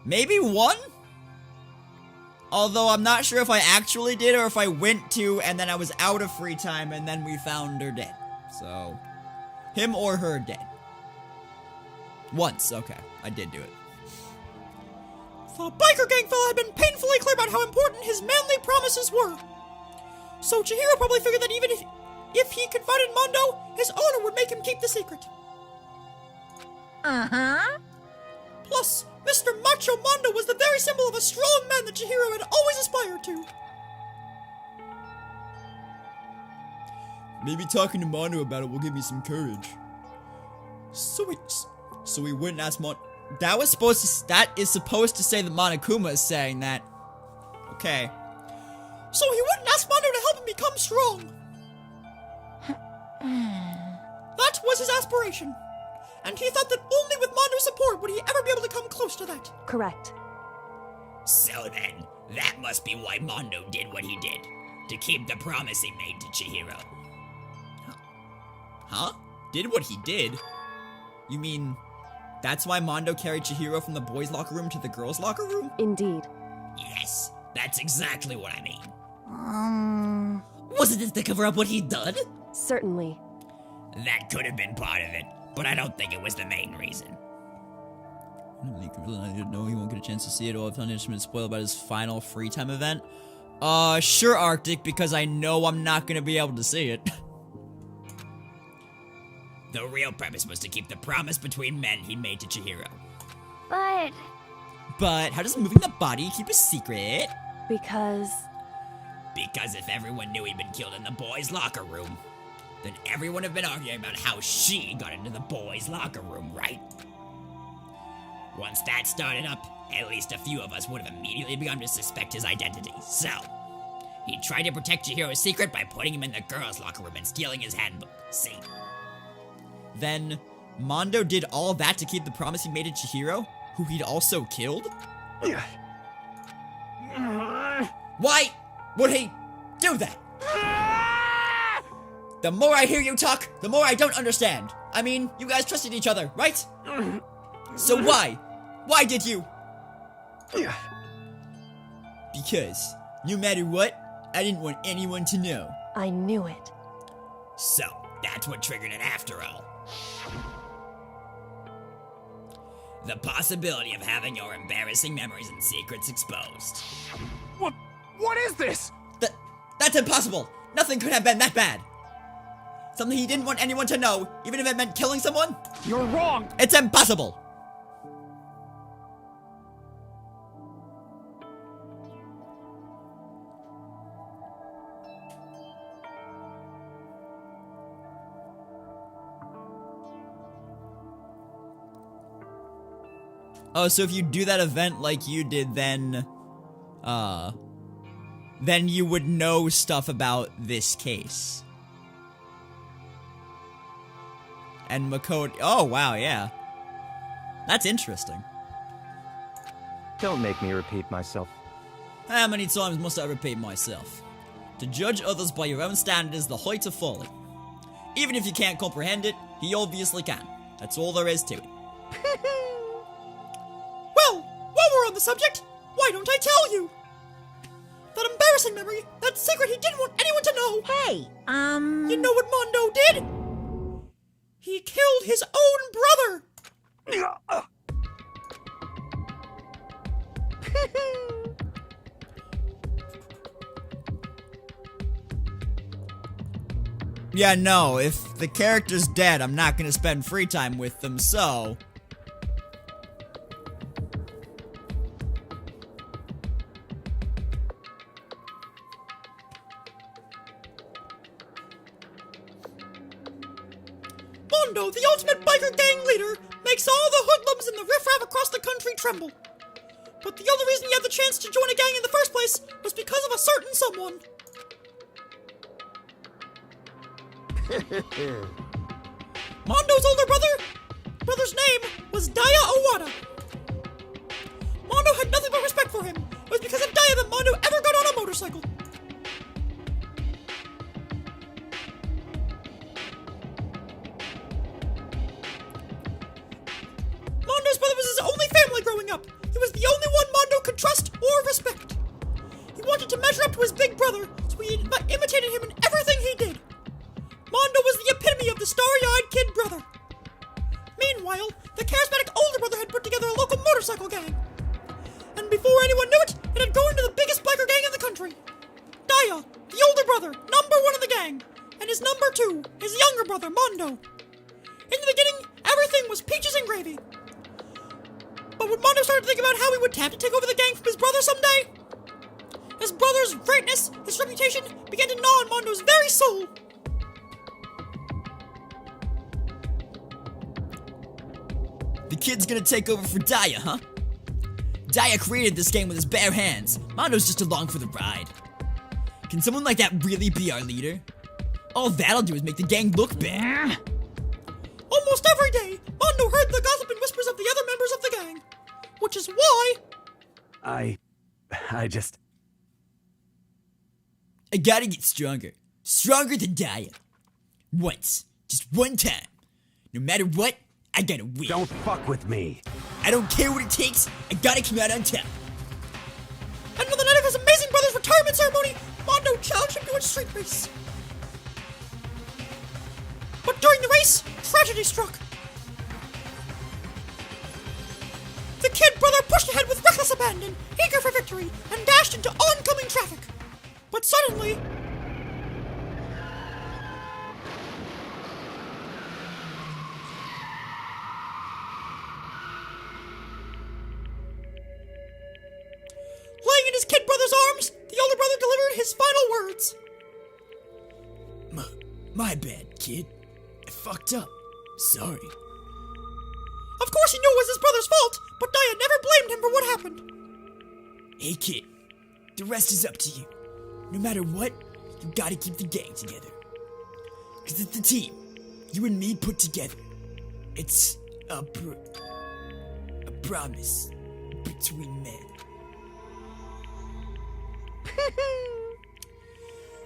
Maybe one? Although I'm not sure if I actually did or if I went to and then I was out of free time and then we found her dead. So, him or her dead. Once, okay. I did do it. The biker gang fella had been painfully clear about how important his manly promises were. So Chihiro probably figured that even if he confided in Mondo, his owner would make him keep the secret. uh-huh. Plus, Mr. Macho Mondo was the very symbol of a strong man that Chihiro had always aspired to. Maybe talking to Mondo about it will give me some courage. So we went and asked That is supposed to say that Monokuma is saying that. Okay. So he wouldn't ask Mondo to help him become strong. That was his aspiration. And he thought that only with Mondo's support would he ever be able to come close to that. Correct. So then, that must be why Mondo did what he did. To keep the promise he made to Chihiro. Huh? Did what he did? You mean... That's why Mondo carried Chihiro from the boys' locker room to the girls' locker room? Indeed. Yes, that's exactly what I mean. Wasn't it to cover up what he'd done? Certainly. That could have been part of it, but I don't think it was the main reason. I didn't know he won't get a chance to see it or if it's been spoiled about his final free time event. Sure, Arctic, because I know I'm not gonna be able to see it. The real purpose was to keep the promise between men he made to Chihiro. But how does moving the body keep a secret? Because if everyone knew he'd been killed in the boys' locker room, then everyone would have been arguing about how she got into the boys' locker room, right? Once that started up, at least a few of us would have immediately begun to suspect his identity. So, he tried to protect Chihiro's secret by putting him in the girls' locker room and stealing his handbook. See? Then, Mondo did all that to keep the promise he made to Chihiro, who he'd also killed? Why would he do that? The more I hear you talk, the more I don't understand. I mean, you guys trusted each other, right? So why? Why did you? Because, no matter what, I didn't want anyone to know. I knew it. So, that's what triggered it after all. The possibility of having your embarrassing memories and secrets exposed. What is this? That's impossible! Nothing could have been that bad! Something he didn't want anyone to know, even if it meant killing someone? You're wrong! It's impossible! Oh, so if you do that event like you did, then you would know stuff about this case. And Makoto... Oh, wow, yeah. That's interesting. Don't make me repeat myself. How many times must I repeat myself? To judge others by your own standard is the height of folly. Even if you can't comprehend it, he obviously can. That's all there is to it. Well, while we're on the subject, why don't I tell you? That embarrassing memory, that secret he didn't want anyone to know. Hey, You know what Mondo did? He killed his own brother. Yeah, no, if the character's dead, I'm not gonna spend free time with them, so... Mondo, the ultimate biker gang leader, makes all the hoodlums and the riffraff across the country tremble. But the only reason he had the chance to join a gang in the first place was because of a certain someone. Mondo's older brother's name was Daya Owada. Mondo had nothing but respect for him. It was because of Daya that Mondo ever got on a motorcycle. Mondo's brother was his only family growing up. He was the only one Mondo could trust or respect. He wanted to measure up to his big brother, so he imitated him in everything he did. Mondo was the epitome of the starry-eyed kid brother. Meanwhile, the charismatic older brother had put together a local motorcycle gang. And before anyone knew it, it had grown into the biggest biker gang in the country. Daya, the older brother, number one in the gang, and his number two, his younger brother, Mondo. In the beginning, everything was peaches and gravy. But when Mondo started to think about how he would have to take over the gang from his brother someday, his brother's greatness, his reputation, began to gnaw on Mondo's very soul. The kid's gonna take over for Daya, huh? Daya created this game with his bare hands. Mondo's just along for the ride. Can someone like that really be our leader? All that'll do is make the gang look bad. Almost every day, Mondo heard the gossip and whispers of the other members of the gang. Which is why... I gotta get stronger. Stronger than Daya. Once. Just one time. No matter what, I gotta win. Don't fuck with me. I don't care what it takes. I gotta come out on top. And on the night of his amazing brother's retirement ceremony, Mondo challenged him to a street race. But during the race, tragedy struck. The kid brother pushed ahead with reckless abandon, eager for victory, and dashed into oncoming traffic. But suddenly... laying in his kid brother's arms, the older brother delivered his final words. My bad, kid. I fucked up. Sorry. Of course he knew it was his brother's fault, but Daya never blamed him for what happened. Hey, kid. The rest is up to you. No matter what, you gotta keep the gang together. Cause it's the team. You and me put together. It's a promise between men.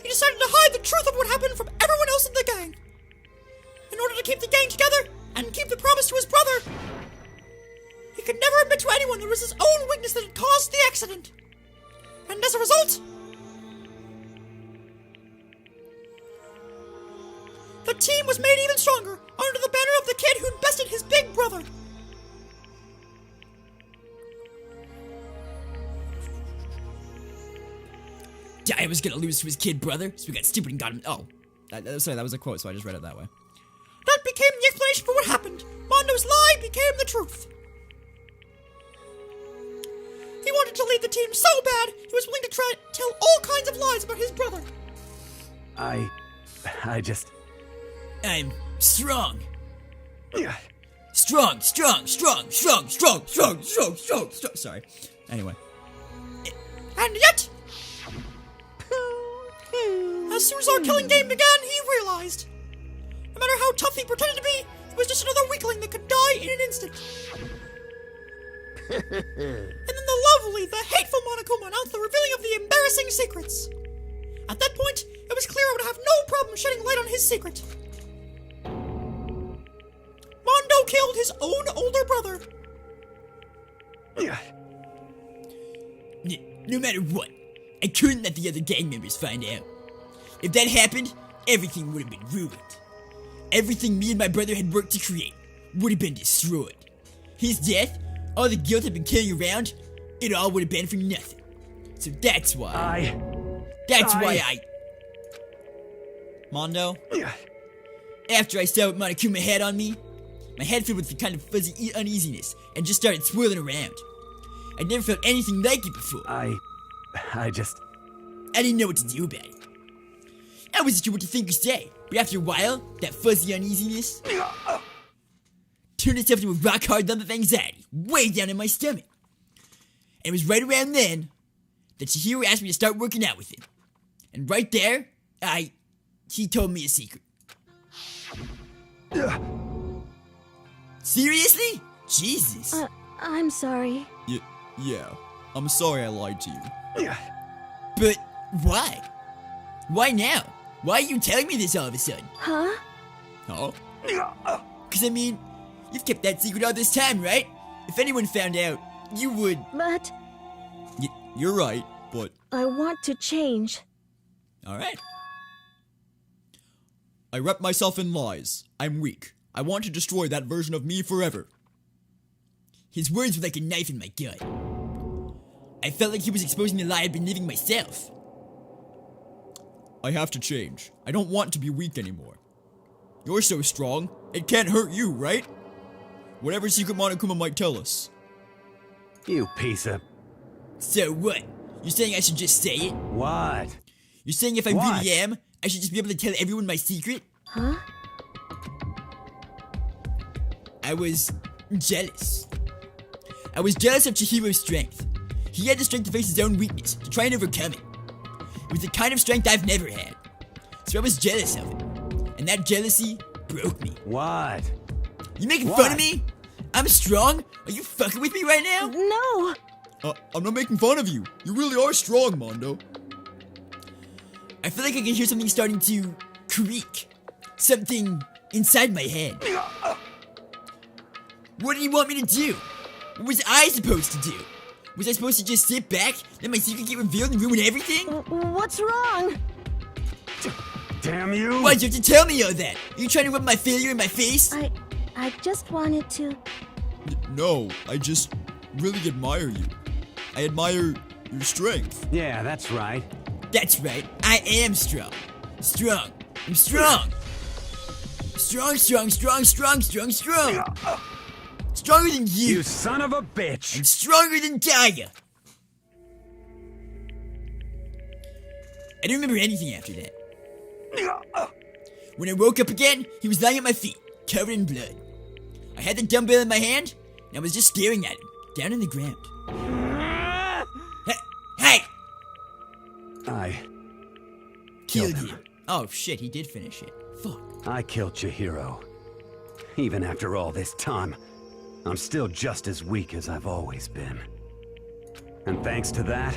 He decided to hide the truth of what happened from everyone else in the gang. In order to keep the gang together and keep the promise to his brother, he could never admit to anyone that it was his own weakness that had caused the accident. And as a result, the team was made even stronger under the banner of the kid who'd bested his big brother. Daya was gonna lose to his kid brother, so we got stupid and got him. Oh. Sorry, that was a quote, so I just read it that way. That became the explanation for what happened. Mondo's lie became the truth. He wanted to lead the team so bad, he was willing to tell all kinds of lies about his brother. I just... I'm strong. Strong. Sorry. Anyway. And yet, as soon as our killing game began, he realized, no matter how tough he pretended to be, he was just another weakling that could die in an instant. And then the hateful Monokuma announced the revealing of the embarrassing secrets. At that point, it was clear I would have no problem shedding light on his secret. Mondo killed his own older brother. No matter what, I couldn't let the other gang members find out. If that happened, everything would have been ruined. Everything me and my brother had worked to create would have been destroyed. His death, all the guilt I've been carrying around, it all would have been for nothing. So that's why I... Mondo? After I saw what Monokuma had on me, my head filled with the kind of fuzzy uneasiness and just started swirling around. I'd never felt anything like it before. I didn't know what to do about it. I wasn't sure what to think or say, but after a while, that fuzzy uneasiness turned itself into a rock-hard lump of anxiety way down in my stomach. And it was right around then that Chihiro asked me to start working out with him. And right there, he told me a secret. Seriously? Jesus. I'm sorry. Yeah. I'm sorry I lied to you. But why? Why now? Why are you telling me this all of a sudden? Huh? Huh? Because, I mean, you've kept that secret all this time, right? If anyone found out, you would... But... You're right, but... I want to change. Alright. I wrap myself in lies. I'm weak. I want to destroy that version of me forever. His words were like a knife in my gut. I felt like he was exposing the lie I'd been living myself. I have to change. I don't want to be weak anymore. You're so strong, it can't hurt you, right? Whatever secret Monokuma might tell us. You piece of... So what? You're saying I should just say it? What? You're saying if I really am, I should just be able to tell everyone my secret? Huh? I was jealous. I was jealous of Chihiro's strength. He had the strength to face his own weakness, to try and overcome it. It was the kind of strength I've never had. So I was jealous of it. And that jealousy broke me. What? You making fun of me? I'm strong? Are you fucking with me right now? No! I'm not making fun of you. You really are strong, Mondo. I feel like I can hear something starting to creak. Something inside my head. What do you want me to do? What was I supposed to do? Was I supposed to just sit back, let my secret get revealed and ruin everything? What's wrong? Damn you! Why'd you have to tell me all that? Are you trying to rub my failure in my face? I just wanted to... No, I just really admire you. I admire your strength. Yeah, that's right. That's right. I am strong. Strong. I'm strong. Strong. Stronger than you. You son of a bitch. And stronger than Gaia. I don't remember anything after that. When I woke up again, he was lying at my feet, covered in blood. I had the dumbbell in my hand, and I was just staring at him, down in the ground. Hey! I killed him. Oh shit, he did finish it. Fuck. I killed Chihiro. Even after all this time, I'm still just as weak as I've always been. And thanks to that,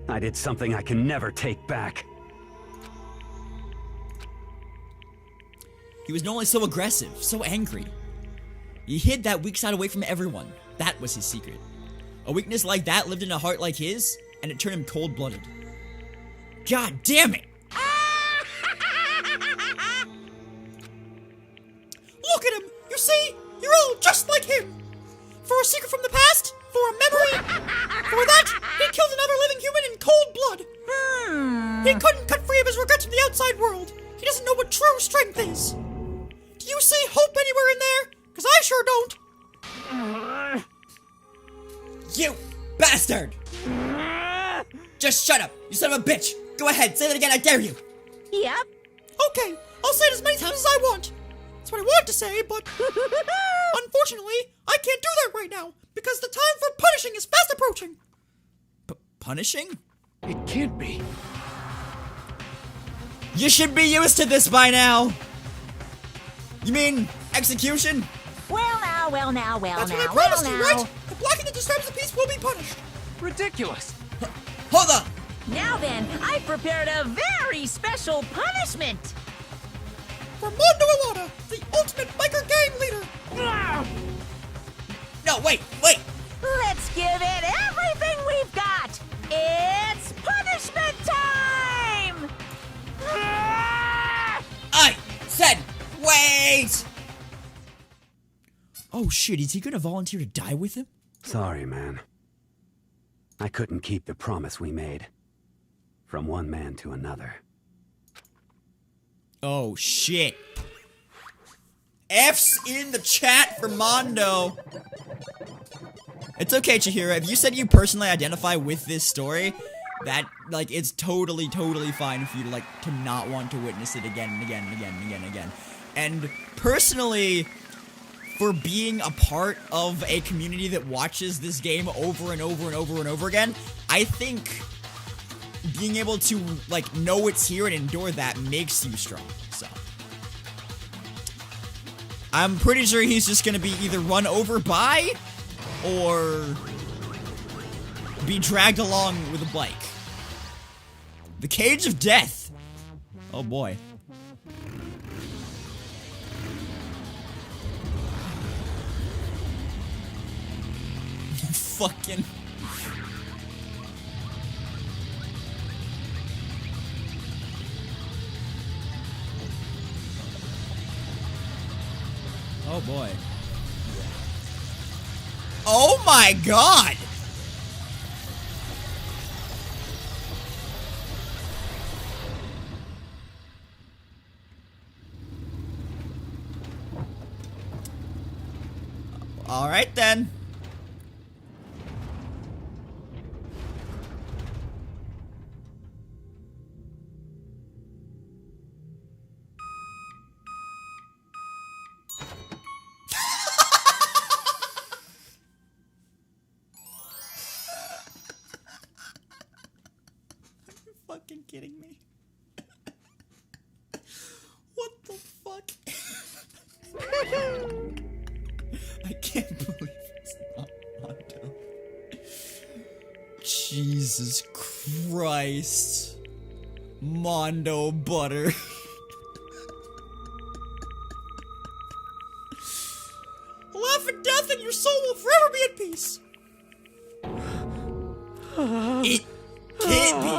I did something I can never take back. He was normally so aggressive, so angry. He hid that weak side away from everyone. That was his secret. A weakness like that lived in a heart like his, and it turned him cold-blooded. God damn it! Look at him! You see? You're all just like him! For a secret from the past? For a memory? For that, he killed another living human in cold blood! He couldn't cut free of his regrets from the outside world! He doesn't know what true strength is! Do you see hope anywhere in there? Because I sure don't! You bastard! Just shut up, you son of a bitch! Go ahead, say that again, I dare you! Yep. Okay, I'll say it as many times as I want. That's what I want to say, but... Unfortunately, I can't do that right now, because the time for punishing is fast approaching. Punishing? It can't be. You should be used to this by now. You mean execution? Well now, well now, well That's now, what I well promised you, now. right? The blocking that disturbs the peace will be punished. Ridiculous. Hold up. Now then, I prepared a very special punishment. For Mondo Iwata, the ultimate biker gang leader. No, wait. Let's give it everything we've got. It's punishment time! I said wait! Oh shit, is he gonna volunteer to die with him? Sorry, man. I couldn't keep the promise we made. From one man to another. Oh shit. F's in the chat for Mondo. It's okay, Chihiro. If you said you personally identify with this story, that, like, it's totally fine for you to, like, to not want to witness it again and again and again and again and again. And personally, for being a part of a community that watches this game over and over and over and over again, I think being able to, like, know it's here and endure that makes you strong, so. I'm pretty sure he's just gonna be either run over by or be dragged along with a bike. The Cage of Death. Oh boy. Fucking. Oh boy. Oh my god! Alright then. Fucking kidding me? What the fuck? I can't believe it's not Mondo. Jesus Christ. Mondo butter. Laugh at death and your soul will forever be at peace. It can't be.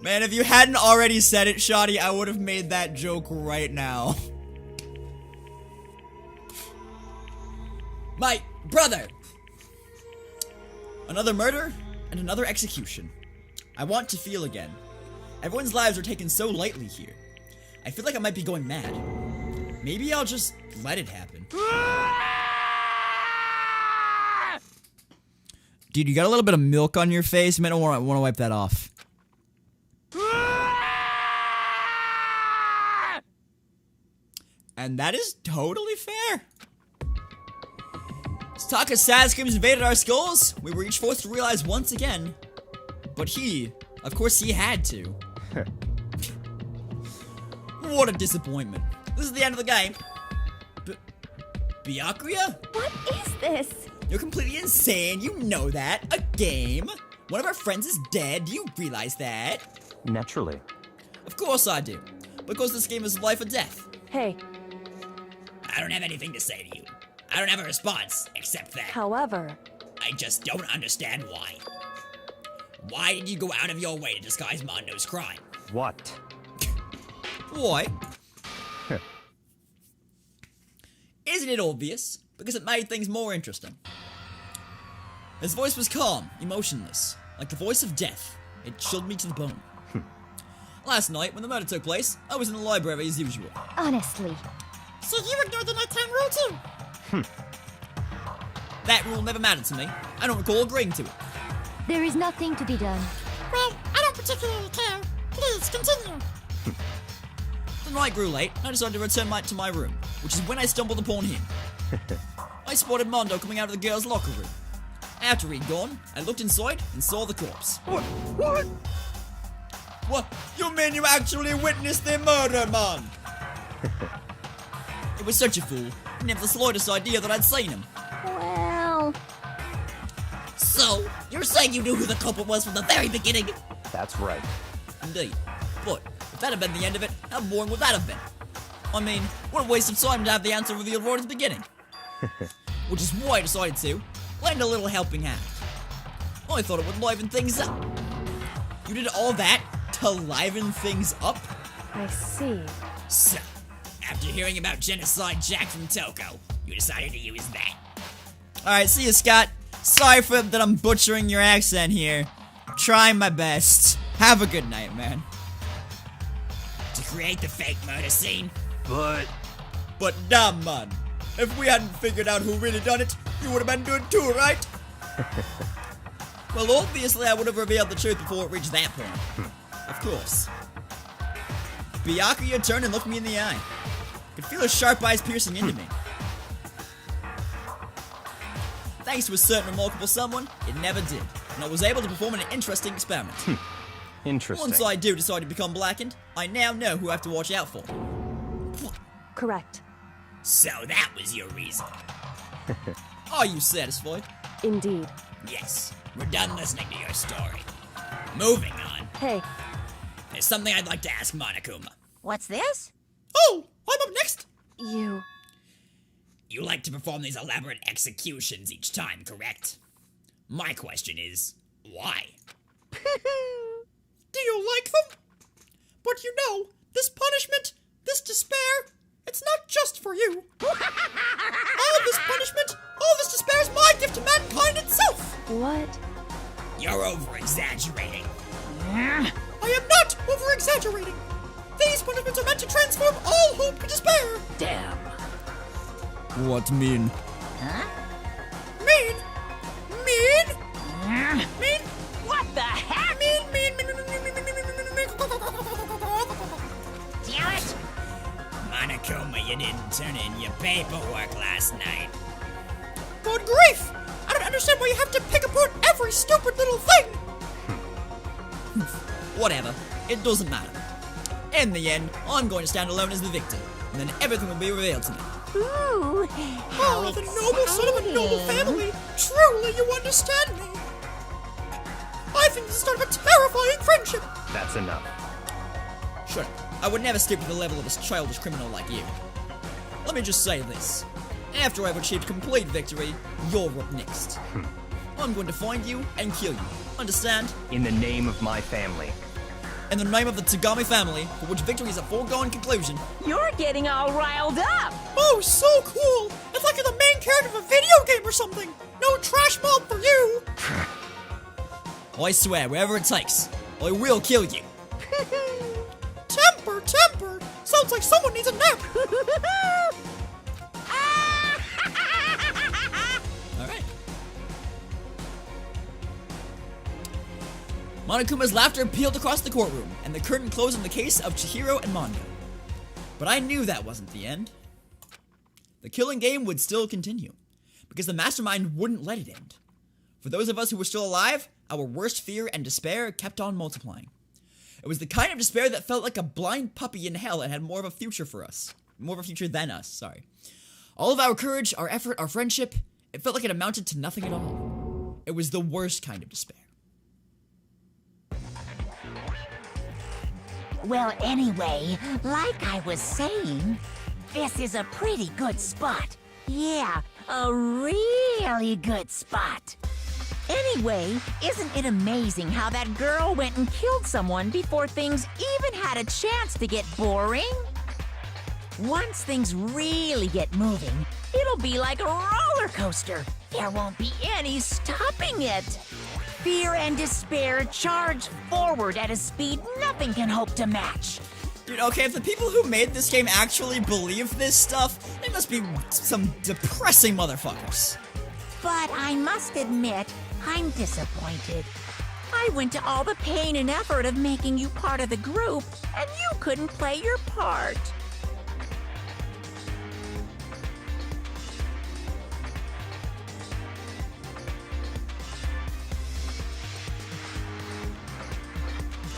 Man, if you hadn't already said it, Shoddy, I would have made that joke right now. My brother! Another murder and another execution. I want to feel again. Everyone's lives are taken so lightly here. I feel like I might be going mad. Maybe I'll just let it happen. Dude, you got a little bit of milk on your face. You might want to wipe that off. And that is totally fair. Taka sad screams invaded our skulls. We were each forced to realize once again. But he, of course he had to. What a disappointment. This is the end of the game. Byakuya? What is this? You're completely insane. You know that. A game? One of our friends is dead. Do you realize that? Naturally. Of course I do. Because this game is life or death. Hey. I don't have anything to say to you. I don't have a response, except that However, I just don't understand why. Why did you go out of your way to disguise Mondo's crime? What? Why? Isn't it obvious? Because it made things more interesting. His voice was calm, emotionless, like the voice of death. It chilled me to the bone. Last night, when the murder took place, I was in the library as usual. Honestly. So you ignored the nighttime rule too? That rule never mattered to me. I don't recall agreeing to it. There is nothing to be done. Well, I don't particularly care. Please, continue. The night grew late, and I decided to return to my room, which is when I stumbled upon him. I spotted Mondo coming out of the girls' locker room. After he'd gone, I looked inside and saw the corpse. What? What? You mean you actually witnessed their murder, man? It was such a fool. I didn't have the slightest idea that I'd seen him. Well... So, you're saying you knew who the culprit was from the very beginning? That's right. Indeed. But, if that had been the end of it, how boring would that have been? I mean, what a waste of time to have the answer revealed right at the beginning. Which is why I decided to lend a little helping hand. I thought it would liven things up. You did all that to liven things up? I see. So, after hearing about Genocide Jack from Toko, you decided to use that. Alright, see you, Scott. Sorry that I'm butchering your accent here. I'm trying my best. Have a good night, man. To create the fake murder scene? But damn, man. If we hadn't figured out who really done it, you would have been doing it too, right? Well, obviously I would have revealed the truth before it reached that point. Of course. Byakuya turned and looked me in the eye. I could feel his sharp eyes piercing into me. Thanks to a certain remarkable someone, it never did, and I was able to perform an interesting experiment. Interesting. Once I do decide to become blackened, I now know who I have to watch out for. Correct. So that was your reason. Are you satisfied? Indeed. Yes, we're done listening to your story. Moving on. Hey. There's something I'd like to ask Monokuma. What's this? Oh, I'm up next. You like to perform these elaborate executions each time, correct? My question is, why? Do you like them? But you know, this punishment, this despair, it's not just for you. All this punishment, all this despair is my gift to mankind itself. What? You're over-exaggerating. I am not over-exaggerating. These punishments are meant to transform all hope to despair. Damn. What mean? Huh? Mean? What the heck? Damn it! Monokuma, you didn't turn in your paperwork last night. Good grief! I don't understand why you have to pick apart every stupid little thing. Whatever. It doesn't matter. In the end, I'm going to stand alone as the victor, and then everything will be revealed to me. Ooh, how the noble son of a noble family. Truly, you understand me. I think this is start of a terrifying friendship. That's enough. Sure, I would never stoop to the level of a childish criminal like you. Let me just say this. After I've achieved complete victory, you're up next. I'm going to find you and kill you. Understand? In the name of my family. In the name of the Tagami family, for which victory is a foregone conclusion. You're getting all riled up. Oh, so cool. It's like you're the main character of a video game or something. No trash mob for you. I swear, wherever it takes, I will kill you. Temper. Sounds like someone needs a nap. Alright. Monokuma's laughter peeled across the courtroom, and the curtain closed on the case of Chihiro and Mondo. But I knew that wasn't the end. The killing game would still continue, because the mastermind wouldn't let it end. For those of us who were still alive, our worst fear and despair kept on multiplying. It was the kind of despair that felt like a blind puppy in hell and had more of a future for us. More of a future than us, sorry. All of our courage, our effort, our friendship, it felt like it amounted to nothing at all. It was the worst kind of despair. Well, anyway, like I was saying, this is a pretty good spot. Yeah, a really good spot. Anyway, isn't it amazing how that girl went and killed someone before things even had a chance to get boring? Once things really get moving, it'll be like a roller coaster. There won't be any stopping it. Fear and despair charge forward at a speed nothing can hope to match. Dude, okay, if the people who made this game actually believe this stuff, they must be some depressing motherfuckers. But I must admit, I'm disappointed. I went to all the pain and effort of making you part of the group, and you couldn't play your part. apart.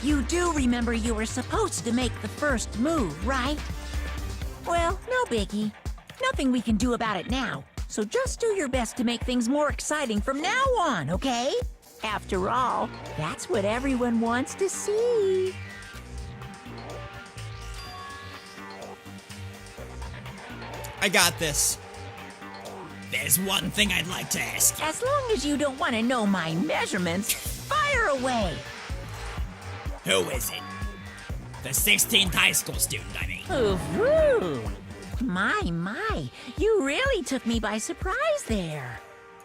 You do remember you were supposed to make the first move, right? Well, no biggie. Nothing we can do about it now. So just do your best to make things more exciting from now on, okay? After all, that's what everyone wants to see. I got this. There's one thing I'd like to ask you. As long as you don't want to know my measurements, fire away. Who is it? The 16th high school student, I mean. Ooh. My, you really took me by surprise there.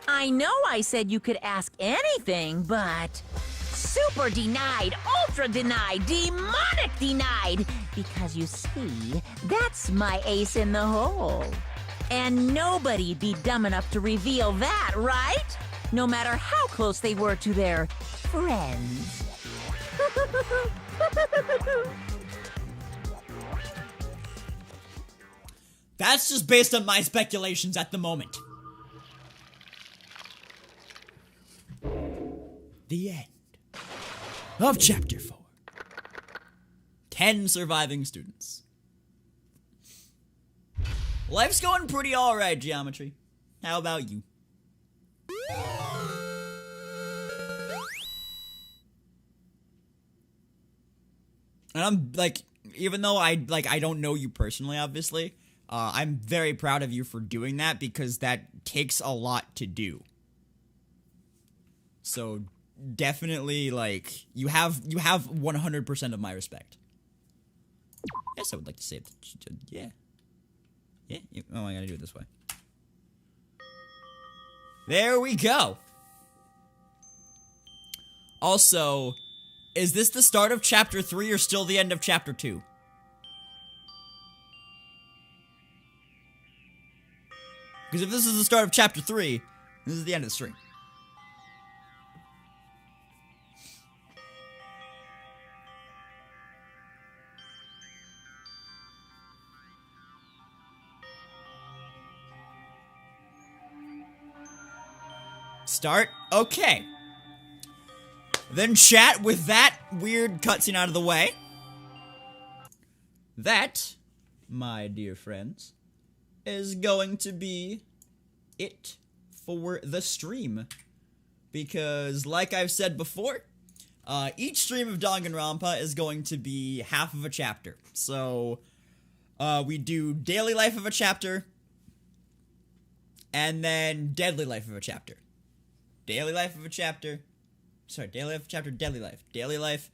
I know I said you could ask anything, but super denied, ultra denied, demonic denied, because you see, that's my ace in the hole. And nobody'd be dumb enough to reveal that, right? No matter how close they were to their friends. That's just based on my speculations at the moment. The end of Chapter 4. 10 surviving students. Life's going pretty alright, Geometry. How about you? And I'm like, even though I don't know you personally, obviously, I'm very proud of you for doing that because that takes a lot to do. So definitely, like, you have 100% of my respect. Yes, I would like to say it. Yeah. Oh, I gotta do it this way. There we go. Also, is this the start of Chapter 3 or still the end of Chapter 2? Because if this is the start of Chapter 3, this is the end of the stream. Start? Okay. Then chat, with that weird cutscene out of the way. That, my dear friends, is going to be it for the stream. Because, like I've said before, each stream of Danganronpa is going to be half of a chapter. So, we do daily life of a chapter, and then deadly life of a chapter. Daily life of a chapter. Sorry, daily life of a chapter, deadly life. Daily life,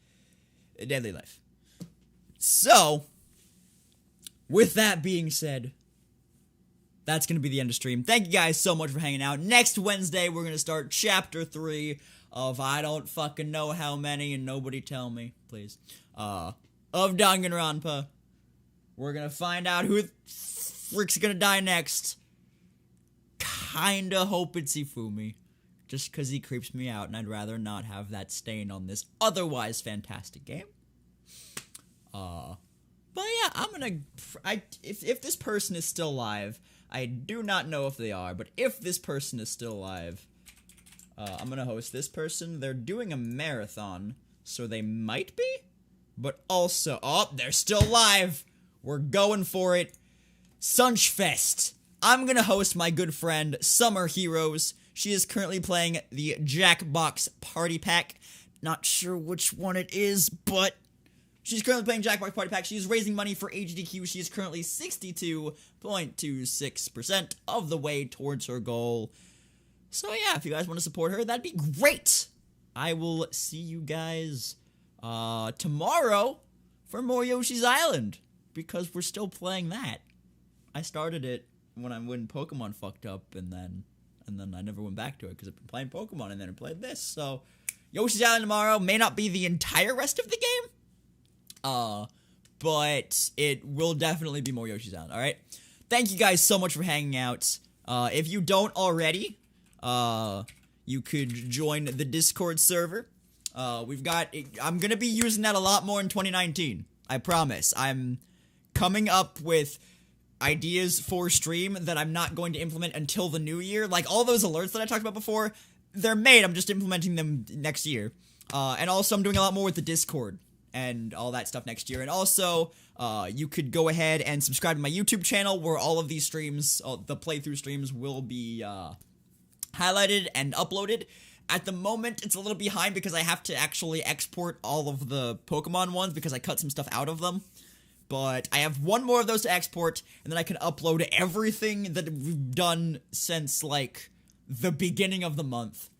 deadly life. So, with that being said, that's going to be the end of stream. Thank you guys so much for hanging out. Next Wednesday, we're going to start Chapter 3 of I don't fucking know how many, and nobody tell me, please, of Danganronpa. We're going to find out who the frick's going to die next. Kinda hope it's Ifumi. Just because he creeps me out, and I'd rather not have that stain on this otherwise fantastic game. But yeah, I'm gonna... If this person is still alive, I do not know if they are, but if this person is still alive, I'm gonna host this person. They're doing a marathon, so they might be, but also... Oh, they're still alive! We're going for it. Sunchfest! I'm gonna host my good friend, Summer Heroes. She is currently playing the Jackbox Party Pack. Not sure which one it is, but she's currently playing Jackbox Party Pack. She is raising money for HDQ. She is currently 62.26% of the way towards her goal. So yeah, if you guys want to support her, that'd be great. I will see you guys tomorrow for more Yoshi's Island, because we're still playing that. I started it when Pokemon fucked up, and then I never went back to it because I've been playing Pokemon and then I played this. So, Yoshi's Island tomorrow may not be the entire rest of the game, but it will definitely be more Yoshi's Island, alright? Thank you guys so much for hanging out. If you don't already, you could join the Discord server. I'm gonna be using that a lot more in 2019. I promise. I'm coming up with ideas for stream that I'm not going to implement until the new year. Like, all those alerts that I talked about before, they're made, I'm just implementing them next year. And also, I'm doing a lot more with the Discord and all that stuff next year. And also, you could go ahead and subscribe to my YouTube channel, where all of these streams, the playthrough streams, will be highlighted and uploaded. At the moment, it's a little behind because I have to actually export all of the Pokemon ones because I cut some stuff out of them. But I have one more of those to export, and then I can upload everything that we've done since, like, the beginning of the month.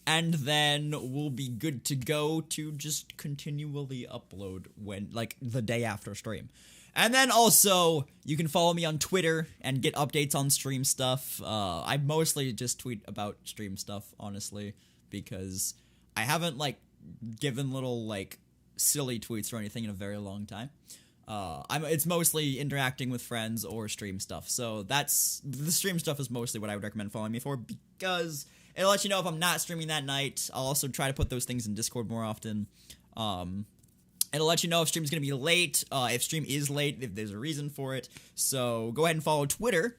And then we'll be good to go to just continually upload when, like, the day after stream. And then also, you can follow me on Twitter and get updates on stream stuff. I mostly just tweet about stream stuff, honestly, because I haven't, like, given little, like, silly tweets or anything in a very long time. It's mostly interacting with friends or stream stuff. So the stream stuff is mostly what I would recommend following me for, because it'll let you know if I'm not streaming that night. I'll also try to put those things in Discord more often. It'll let you know if stream's gonna be late, if stream is late, if there's a reason for it. So go ahead and follow Twitter.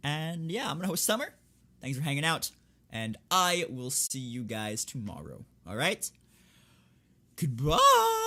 And yeah, I'm gonna host Summer. Thanks for hanging out. And I will see you guys tomorrow. Alright? Goodbye!